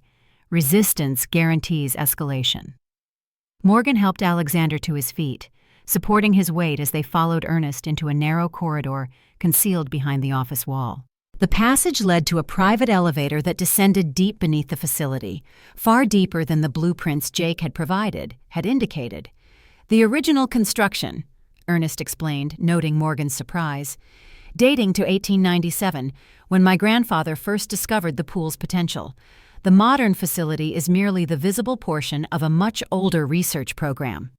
A: Resistance guarantees escalation. Morgan helped Alexander to his feet, supporting his weight as they followed Ernest into a narrow corridor concealed behind the office wall. The passage led to a private elevator that descended deep beneath the facility, far deeper than the blueprints Jake had indicated. The original construction, Ernest explained, noting Morgan's surprise, dating to 1897, when my grandfather first discovered the pool's potential. The modern facility is merely the visible portion of a much older research program.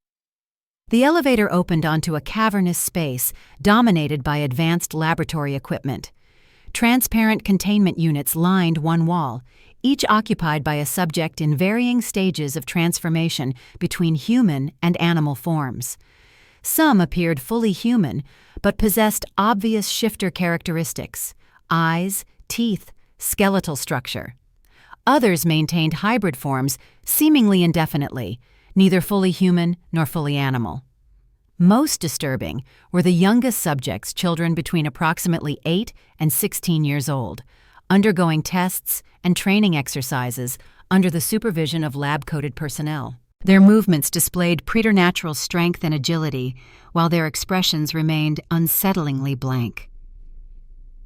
A: The elevator opened onto a cavernous space dominated by advanced laboratory equipment. Transparent containment units lined one wall, each occupied by a subject in varying stages of transformation between human and animal forms. Some appeared fully human, but possessed obvious shifter characteristics: eyes, teeth, skeletal structure. Others maintained hybrid forms seemingly indefinitely, neither fully human nor fully animal. Most disturbing were the youngest subjects, children between approximately 8 and 16 years old, undergoing tests and training exercises under the supervision of lab-coated personnel. Their movements displayed preternatural strength and agility, while their expressions remained unsettlingly blank.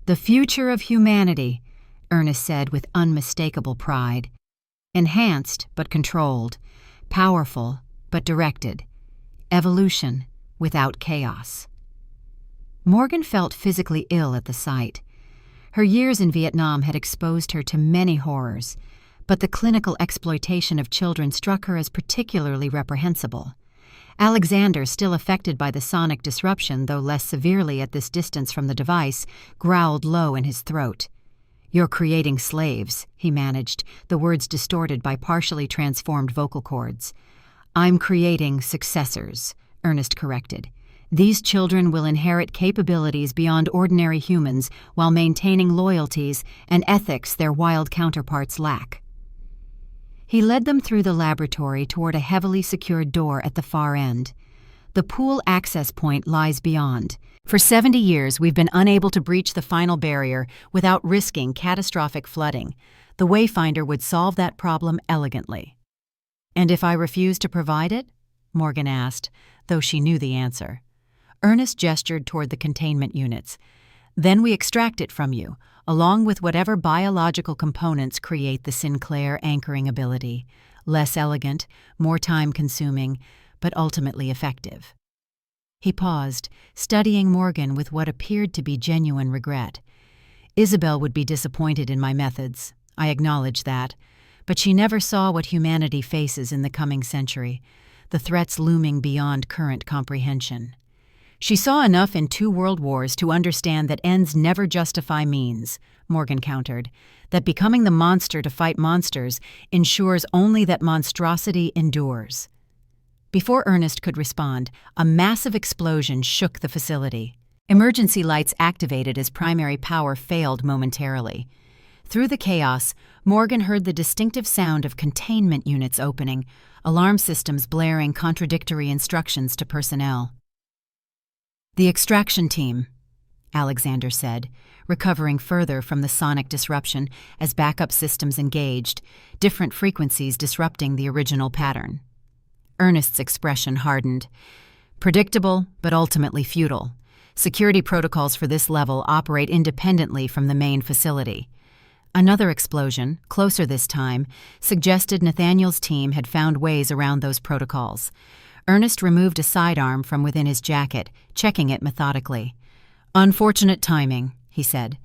A: The future of humanity, Ernest said with unmistakable pride. Enhanced but controlled, powerful but directed. Evolution without chaos. Morgan felt physically ill at the sight. Her years in Vietnam had exposed her to many horrors, but the clinical exploitation of children struck her as particularly reprehensible. Alexander, still affected by the sonic disruption, though less severely at this distance from the device, growled low in his throat. "You're creating slaves," he managed, the words distorted by partially transformed vocal cords. "I'm creating successors," Ernest corrected. "These children will inherit capabilities beyond ordinary humans while maintaining loyalties and ethics their wild counterparts lack." He led them through the laboratory toward a heavily secured door at the far end. "The pool access point lies beyond. For 70 years, we've been unable to breach the final barrier without risking catastrophic flooding. The Wayfinder would solve that problem elegantly." "And if I refuse to provide it?" Morgan asked, though she knew the answer. Ernest gestured toward the containment units. "Then we extract it from you, along with whatever biological components create the Sinclair anchoring ability. Less elegant, more time-consuming, but ultimately effective." He paused, studying Morgan with what appeared to be genuine regret. "Isabel would be disappointed in my methods. I acknowledge that. But she never saw what humanity faces in the coming century, the threats looming beyond current comprehension. She saw enough in 2 world wars to understand that ends never justify means," Morgan countered, "that becoming the monster to fight monsters ensures only that monstrosity endures." Before Ernest could respond, a massive explosion shook the facility. Emergency lights activated as primary power failed momentarily. Through the chaos, Morgan heard the distinctive sound of containment units opening, alarm systems blaring contradictory instructions to personnel. "The extraction team," Alexander said, recovering further from the sonic disruption as backup systems engaged, different frequencies disrupting the original pattern. Ernest's expression hardened. "Predictable, but ultimately futile. Security protocols for this level operate independently from the main facility." Another explosion, closer this time, suggested Nathaniel's team had found ways around those protocols. Ernest removed a sidearm from within his jacket, checking it methodically. "Unfortunate timing," he said.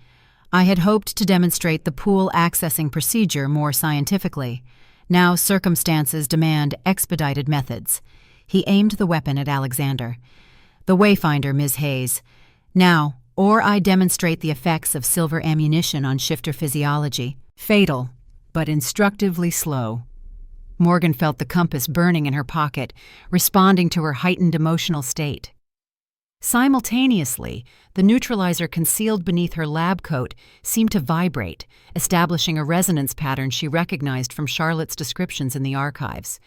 A: "I had hoped to demonstrate the pool accessing procedure more scientifically. Now circumstances demand expedited methods." He aimed the weapon at Alexander. "The Wayfinder, Ms. Hayes. Now, or I demonstrate the effects of silver ammunition on shifter physiology. Fatal, but instructively slow." Morgan felt the compass burning in her pocket, responding to her heightened emotional state. Simultaneously, the neutralizer concealed beneath her lab coat seemed to vibrate, establishing a resonance pattern she recognized from Charlotte's descriptions in the archives.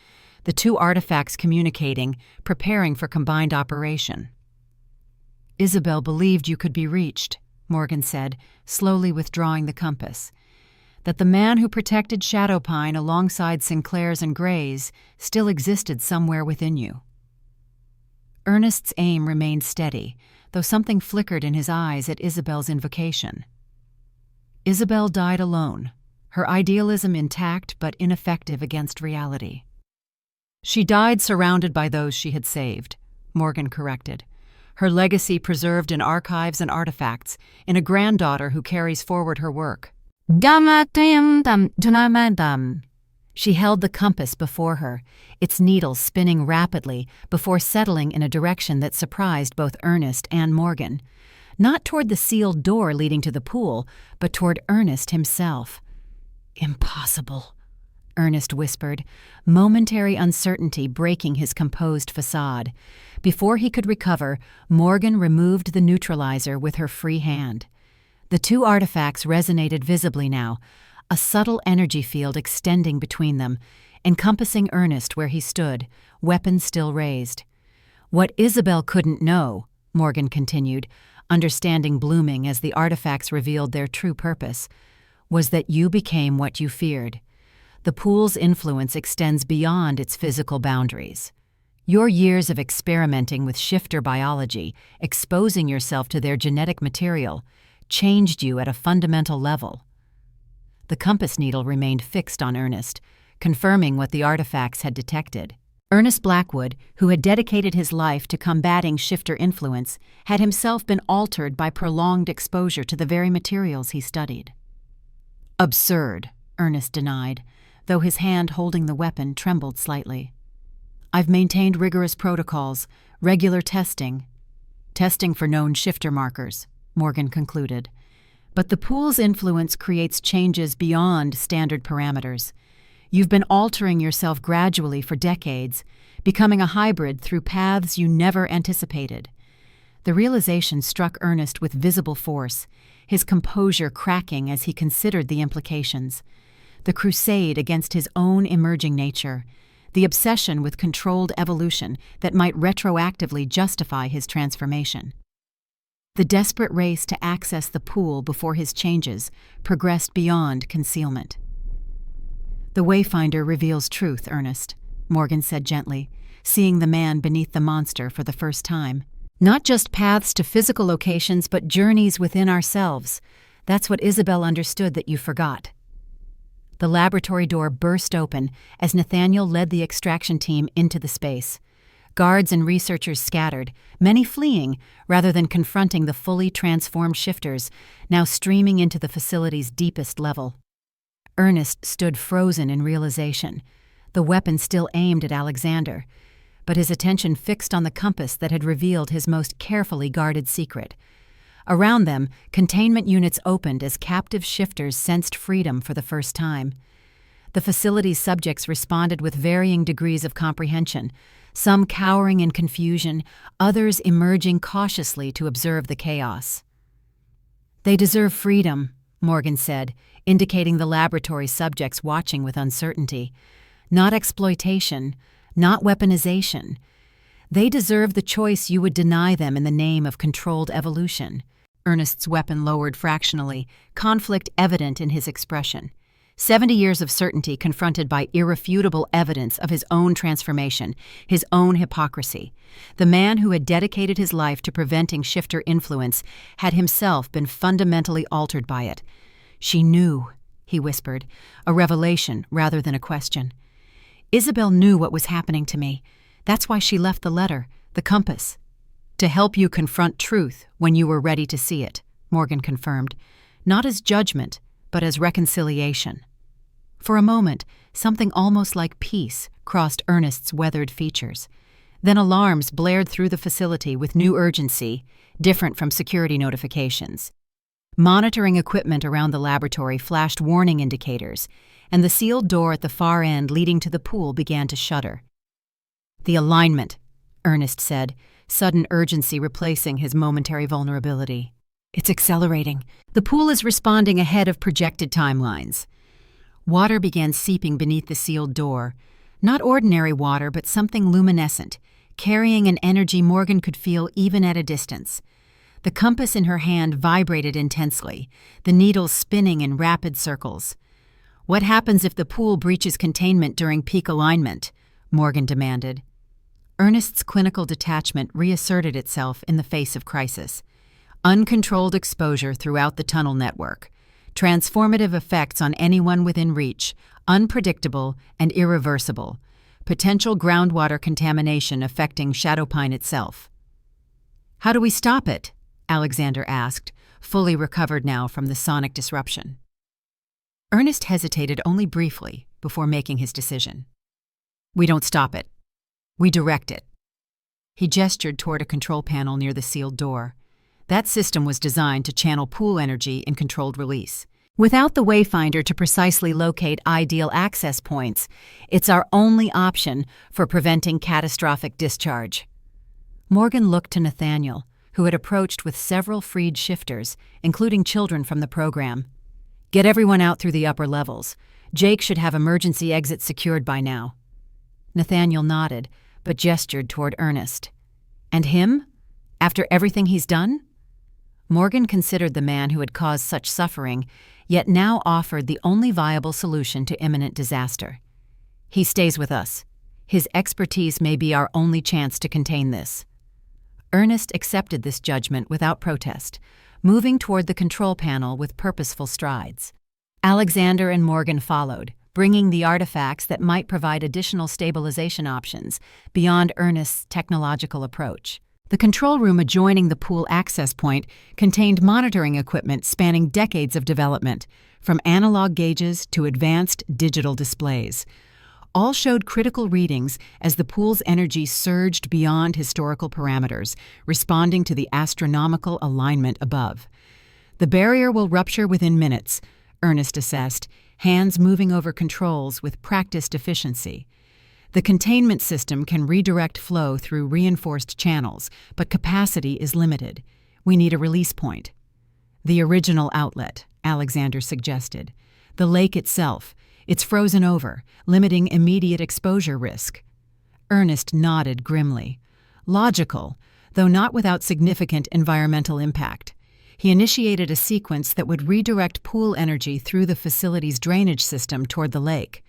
A: The 2 artifacts communicating, preparing for combined operation. "Isabel believed you could be reached," Morgan said, slowly withdrawing the compass. "That the man who protected Shadowpine alongside Sinclair's and Gray's still existed somewhere within you." Ernest's aim remained steady, though something flickered in his eyes at Isabel's invocation. Isabel died alone, her idealism intact but ineffective against reality. "She died surrounded by those she had saved," Morgan corrected. "Her legacy preserved in archives and artifacts, in a granddaughter who carries forward her work." She held the compass before her, its needle spinning rapidly before settling in a direction that surprised both Ernest and Morgan. Not toward the sealed door leading to the pool, but toward Ernest himself. "Impossible," Ernest whispered, momentary uncertainty breaking his composed facade. Before he could recover, Morgan removed the neutralizer with her free hand. The 2 artifacts resonated visibly now, a subtle energy field extending between them, encompassing Ernest where he stood, weapon still raised. "What Isabel couldn't know," Morgan continued, understanding blooming as the artifacts revealed their true purpose, "was that you became what you feared. The pool's influence extends beyond its physical boundaries. Your years of experimenting with shifter biology, exposing yourself to their genetic material, changed you at a fundamental level." The compass needle remained fixed on Ernest, confirming what the artifacts had detected. Ernest Blackwood, who had dedicated his life to combating shifter influence, had himself been altered by prolonged exposure to the very materials he studied. "Absurd," Ernest denied, though his hand holding the weapon trembled slightly. I've maintained rigorous protocols, regular testing for known shifter markers, Morgan concluded. But the pool's influence creates changes beyond standard parameters. You've been altering yourself gradually for decades, becoming a hybrid through paths you never anticipated. The realization struck Ernest with visible force, his composure cracking as he considered the implications. The crusade against his own emerging nature, the obsession with controlled evolution that might retroactively justify his transformation. The desperate race to access the pool before his changes progressed beyond concealment. "The Wayfinder reveals truth, Ernest," Morgan said gently, seeing the man beneath the monster for the first time. "Not just paths to physical locations, but journeys within ourselves. That's what Isabel understood that you forgot." The laboratory door burst open as Nathaniel led the extraction team into the space. Guards and researchers scattered, many fleeing rather than confronting the fully transformed shifters, now streaming into the facility's deepest level. Ernest stood frozen in realization, the weapon still aimed at Alexander, but his attention fixed on the compass that had revealed his most carefully guarded secret. Around them, containment units opened as captive shifters sensed freedom for the first time. The facility's subjects responded with varying degrees of comprehension, some cowering in confusion, others emerging cautiously to observe the chaos. "They deserve freedom," Morgan said, indicating the laboratory subjects watching with uncertainty. "Not exploitation, not weaponization. They deserve the choice you would deny them in the name of controlled evolution." Ernest's weapon lowered fractionally, conflict evident in his expression. 70 years of certainty confronted by irrefutable evidence of his own transformation, his own hypocrisy. The man who had dedicated his life to preventing shifter influence had himself been fundamentally altered by it. "She knew," he whispered, a revelation rather than a question. "Isabel knew what was happening to me. That's why she left the letter, the compass." "To help you confront truth when you were ready to see it," Morgan confirmed, "not as judgment, but as reconciliation." For a moment, something almost like peace crossed Ernest's weathered features. Then alarms blared through the facility with new urgency, different from security notifications. Monitoring equipment around the laboratory flashed warning indicators, and the sealed door at the far end leading to the pool began to shudder. "The alignment," Ernest said, sudden urgency replacing his momentary vulnerability. "It's accelerating. The pool is responding ahead of projected timelines." Water began seeping beneath the sealed door. Not ordinary water, but something luminescent, carrying an energy Morgan could feel even at a distance. The compass in her hand vibrated intensely, the needle spinning in rapid circles. "What happens if the pool breaches containment during peak alignment?" Morgan demanded. Ernest's clinical detachment reasserted itself in the face of crisis. Uncontrolled exposure throughout the tunnel network. Transformative effects on anyone within reach, unpredictable and irreversible. Potential groundwater contamination affecting Shadowpine itself. "How do we stop it?" Alexander asked, fully recovered now from the sonic disruption. Ernest hesitated only briefly before making his decision. "We don't stop it. We direct it." He gestured toward a control panel near the sealed door. That system was designed to channel pool energy in controlled release. Without the Wayfinder to precisely locate ideal access points, it's our only option for preventing catastrophic discharge. Morgan looked to Nathaniel, who had approached with several freed shifters, including children from the program. "Get everyone out through the upper levels. Jake should have emergency exits secured by now." Nathaniel nodded, but gestured toward Ernest. "And him? After everything he's done?" Morgan considered the man who had caused such suffering, yet now offered the only viable solution to imminent disaster. "He stays with us. His expertise may be our only chance to contain this." Ernest accepted this judgment without protest, moving toward the control panel with purposeful strides. Alexander and Morgan followed, bringing the artifacts that might provide additional stabilization options beyond Ernest's technological approach. The control room adjoining the pool access point contained monitoring equipment spanning decades of development, from analog gauges to advanced digital displays. All showed critical readings as the pool's energy surged beyond historical parameters, responding to the astronomical alignment above. The barrier will rupture within minutes, Ernest assessed, hands moving over controls with practiced efficiency. The containment system can redirect flow through reinforced channels, but capacity is limited. We need a release point. The original outlet, Alexander suggested. The lake itself. It's frozen over, limiting immediate exposure risk. Ernest nodded grimly. Logical, though not without significant environmental impact. He initiated a sequence that would redirect pool energy through the facility's drainage system toward the lake.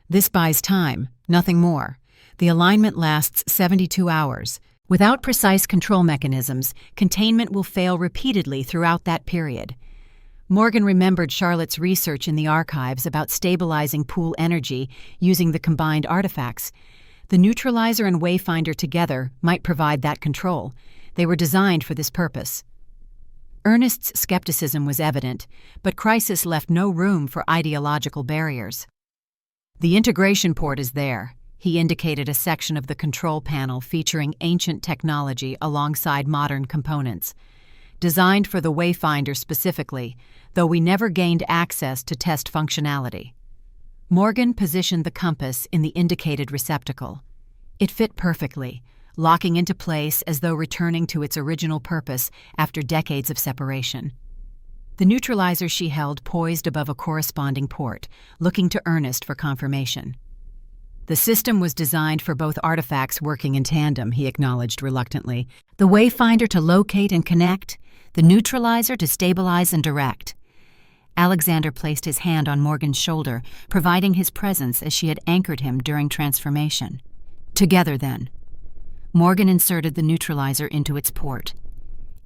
A: This buys time, nothing more. The alignment lasts 72 hours. Without precise control mechanisms, containment will fail repeatedly throughout that period. Morgan remembered Charlotte's research in the archives about stabilizing pool energy using the combined artifacts. The neutralizer and wayfinder together might provide that control. They were designed for this purpose. Ernest's skepticism was evident, but crisis left no room for ideological barriers. The integration port is there. He indicated a section of the control panel featuring ancient technology alongside modern components. Designed for the wayfinder specifically, though we never gained access to test functionality. Morgan positioned the compass in the indicated receptacle. It fit perfectly, locking into place as though returning to its original purpose after decades of separation. The neutralizer she held poised above a corresponding port, looking to Ernest for confirmation. The system was designed for both artifacts working in tandem, he acknowledged reluctantly. The wayfinder to locate and connect, the neutralizer to stabilize and direct. Alexander placed his hand on Morgan's shoulder, providing his presence as she had anchored him during transformation. Together, then. Morgan inserted the neutralizer into its port.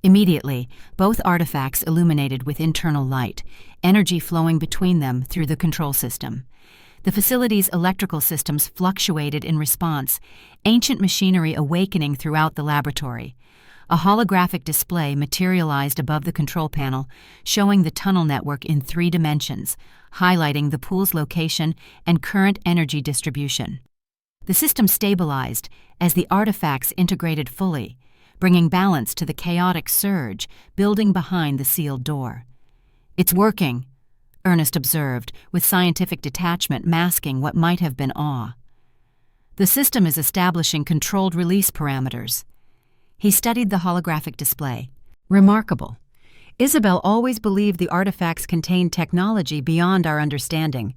A: Immediately, both artifacts illuminated with internal light, energy flowing between them through the control system. The facility's electrical systems fluctuated in response, ancient machinery awakening throughout the laboratory. A holographic display materialized above the control panel, showing the tunnel network in 3 dimensions, highlighting the pool's location and current energy distribution. The system stabilized as the artifacts integrated fully, bringing balance to the chaotic surge building behind the sealed door. "It's working," Ernest observed, with scientific detachment masking what might have been awe. "The system is establishing controlled release parameters." He studied the holographic display. "Remarkable. Isabel always believed the artifacts contained technology beyond our understanding.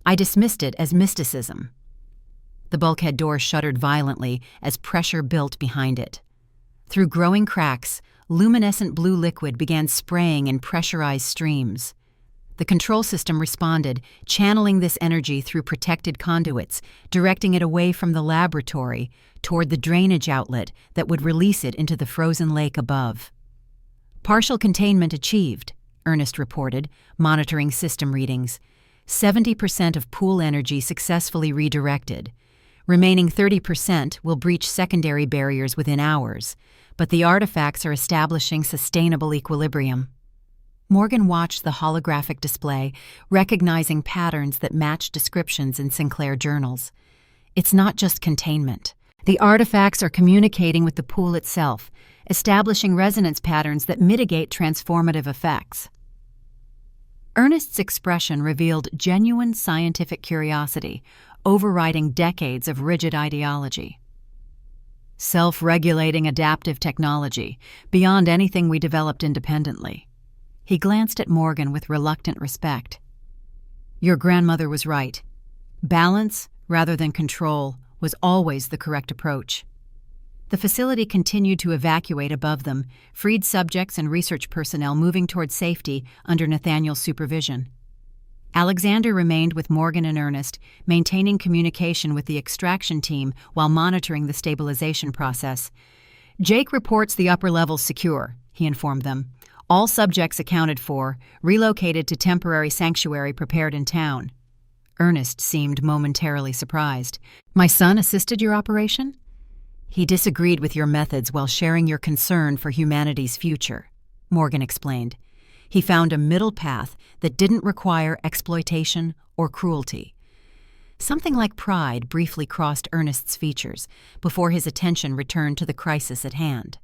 A: I dismissed it as mysticism." The bulkhead door shuddered violently as pressure built behind it. Through growing cracks, luminescent blue liquid began spraying in pressurized streams. The control system responded, channeling this energy through protected conduits, directing it away from the laboratory toward the drainage outlet that would release it into the frozen lake above. "Partial containment achieved," Ernest reported, monitoring system readings. 70% of pool energy successfully redirected. Remaining 30% will breach secondary barriers within hours, but the artifacts are establishing sustainable equilibrium. Morgan watched the holographic display, recognizing patterns that matched descriptions in Sinclair journals. It's not just containment. The artifacts are communicating with the pool itself, establishing resonance patterns that mitigate transformative effects. Ernest's expression revealed genuine scientific curiosity, overriding decades of rigid ideology. Self-regulating adaptive technology, beyond anything we developed independently. He glanced at Morgan with reluctant respect. "Your grandmother was right. Balance, rather than control, was always the correct approach." The facility continued to evacuate above them, freed subjects and research personnel moving toward safety under Nathaniel's supervision. Alexander remained with Morgan and Ernest, maintaining communication with the extraction team while monitoring the stabilization process. "Jake reports the upper levels secure," he informed them. "All subjects accounted for, relocated to temporary sanctuary prepared in town." Ernest seemed momentarily surprised. "My son assisted your operation?" "He disagreed with your methods while sharing your concern for humanity's future," Morgan explained. "He found a middle path that didn't require exploitation or cruelty." Something like pride briefly crossed Ernest's features before his attention returned to the crisis at hand.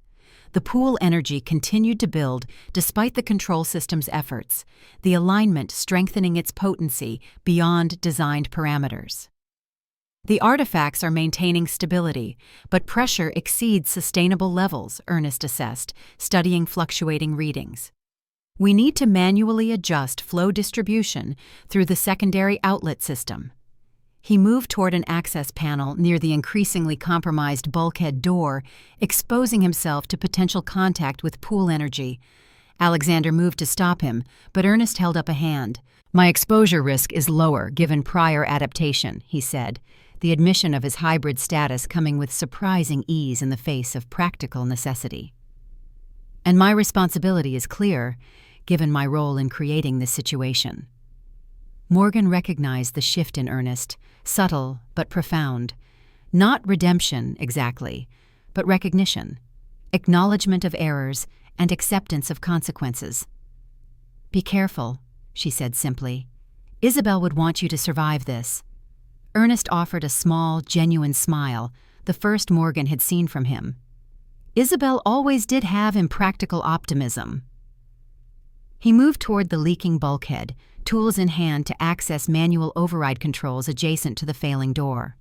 A: The pool energy continued to build despite the control system's efforts, the alignment strengthening its potency beyond designed parameters. The artifacts are maintaining stability, but pressure exceeds sustainable levels, Ernest assessed, studying fluctuating readings. We need to manually adjust flow distribution through the secondary outlet system. He moved toward an access panel near the increasingly compromised bulkhead door, exposing himself to potential contact with pool energy. Alexander moved to stop him, but Ernest held up a hand. "My exposure risk is lower given prior adaptation," he said, the admission of his hybrid status coming with surprising ease in the face of practical necessity. "And my responsibility is clear, given my role in creating this situation." Morgan recognized the shift in Ernest, subtle but profound. Not redemption, exactly, but recognition, acknowledgement of errors, and acceptance of consequences. "Be careful," she said simply. "Isabel would want you to survive this." Ernest offered a small, genuine smile, the first Morgan had seen from him. Isabel always did have impractical optimism. He moved toward the leaking bulkhead, tools in hand to access manual override controls adjacent to the failing door.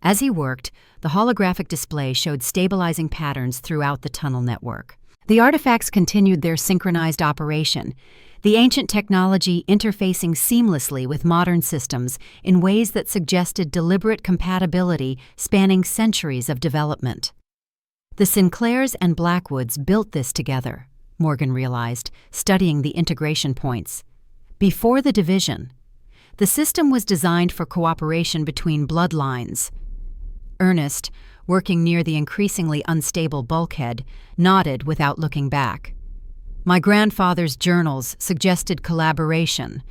A: As he worked, the holographic display showed stabilizing patterns throughout the tunnel network. The artifacts continued their synchronized operation, the ancient technology interfacing seamlessly with modern systems in ways that suggested deliberate compatibility spanning centuries of development. The Sinclairs and Blackwoods built this together, Morgan realized, studying the integration points. Before the division, the system was designed for cooperation between bloodlines. Ernest, working near the increasingly unstable bulkhead, nodded without looking back. "My grandfather's journals suggested collaboration,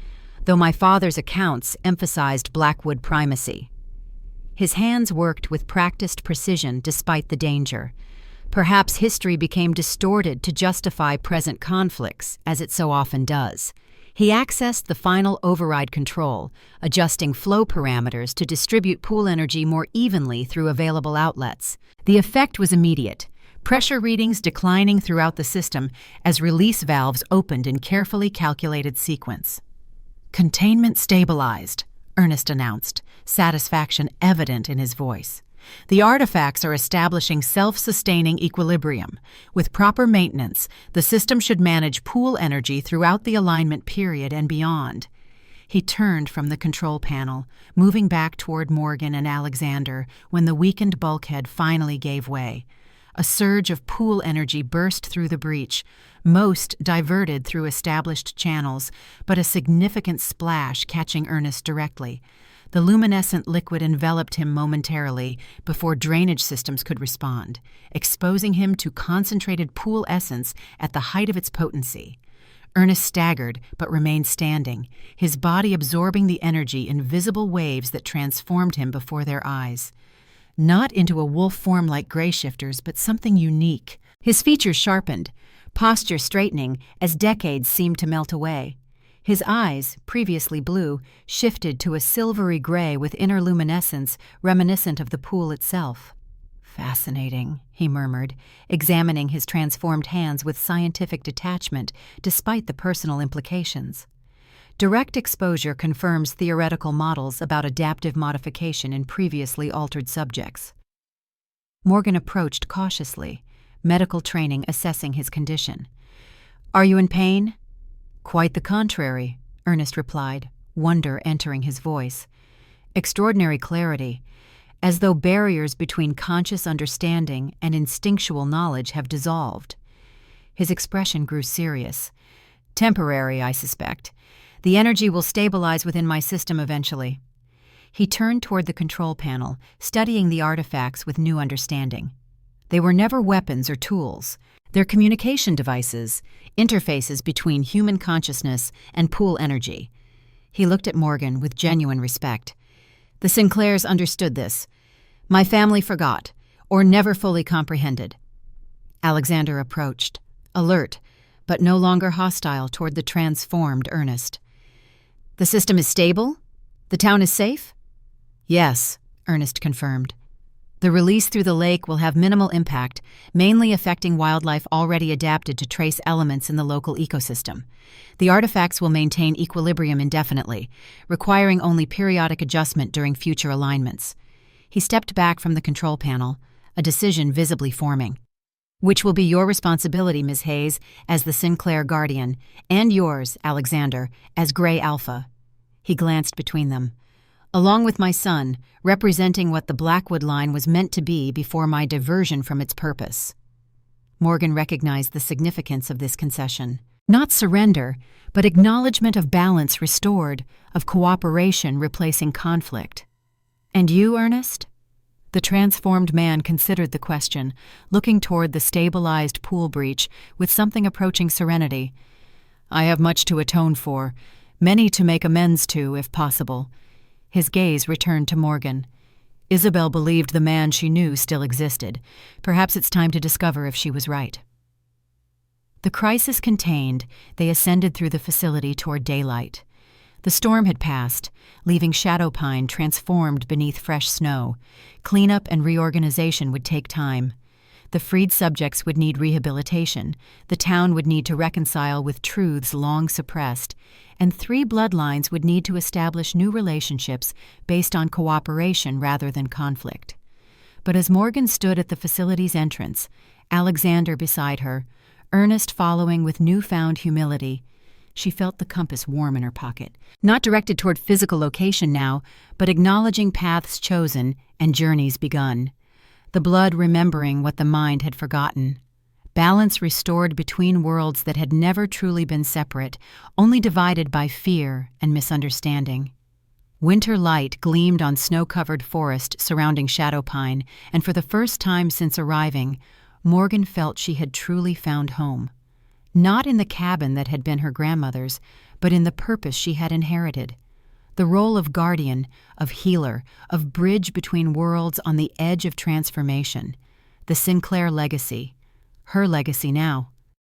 A: though my father's accounts emphasized Blackwood primacy." His hands worked with practiced precision despite the danger. Perhaps history became distorted to justify present conflicts, as it so often does. He accessed the final override control, adjusting flow parameters to distribute pool energy more evenly through available outlets. The effect was immediate, pressure readings declining throughout the system as release valves opened in carefully calculated sequence. "Containment stabilized," Ernest announced, satisfaction evident in his voice. "The artifacts are establishing self-sustaining equilibrium. With proper maintenance, the system should manage pool energy throughout the alignment period and beyond." He turned from the control panel, moving back toward Morgan and Alexander when the weakened bulkhead finally gave way. A surge of pool energy burst through the breach, most diverted through established channels, but a significant splash catching Ernest directly. The luminescent liquid enveloped him momentarily before drainage systems could respond, exposing him to concentrated pool essence at the height of its potency. Ernest staggered but remained standing, his body absorbing the energy in visible waves that transformed him before their eyes. Not into a wolf form like Shapeshifters, but something unique. His features sharpened, posture straightening as decades seemed to melt away. His eyes, previously blue, shifted to a silvery gray with inner luminescence reminiscent of the pool itself. "Fascinating," he murmured, examining his transformed hands with scientific detachment despite the personal implications. Direct exposure confirms theoretical models about adaptive modification in previously altered subjects. Morgan approached cautiously, medical training assessing his condition. "Are you in pain?" "Quite the contrary," Ernest replied, wonder entering his voice. Extraordinary clarity, as though barriers between conscious understanding and instinctual knowledge have dissolved. His expression grew serious. "Temporary, I suspect. The energy will stabilize within my system eventually." He turned toward the control panel, studying the artifacts with new understanding. They were never weapons or tools. They're communication devices, interfaces between human consciousness and pool energy. He looked at Morgan with genuine respect. "The Sinclairs understood this. My family forgot, or never fully comprehended." Alexander approached, alert, but no longer hostile toward the transformed Ernest. "The system is stable? The town is safe?" Yes, Ernest confirmed. The release through the lake will have minimal impact, mainly affecting wildlife already adapted to trace elements in the local ecosystem. The artifacts will maintain equilibrium indefinitely, requiring only periodic adjustment during future alignments. He stepped back from the control panel, a decision visibly forming. Which will be your responsibility, Ms. Hayes, as the Sinclair Guardian, and yours, Alexander, as Grey Alpha. He glanced between them. Along with my son, representing what the Blackwood line was meant to be before my diversion from its purpose. Morgan recognized the significance of this concession. Not surrender, but acknowledgement of balance restored, of cooperation replacing conflict. And you, Ernest? The transformed man considered the question, looking toward the stabilized pool breach with something approaching serenity. I have much to atone for, many to make amends to, if possible. His gaze returned to Morgan. Isabel believed the man she knew still existed. Perhaps it's time to discover if she was right. The crisis contained, they ascended through the facility toward daylight. The storm had passed, leaving Shadowpine transformed beneath fresh snow. Cleanup and reorganization would take time. The freed subjects would need rehabilitation, the town would need to reconcile with truths long suppressed, and 3 bloodlines would need to establish new relationships based on cooperation rather than conflict. But as Morgan stood at the facility's entrance, Alexander beside her, Ernest following with newfound humility, she felt the compass warm in her pocket, not directed toward physical location now, but acknowledging paths chosen and journeys begun. The blood remembering what the mind had forgotten. Balance restored between worlds that had never truly been separate, only divided by fear and misunderstanding. Winter light gleamed on snow-covered forest surrounding Shadowpine, and for the first time since arriving, Morgan felt she had truly found home. Not in the cabin that had been her grandmother's, but in the purpose she had inherited. The role of guardian, of healer, of bridge between worlds on the edge of transformation. The Sinclair legacy. Her legacy now.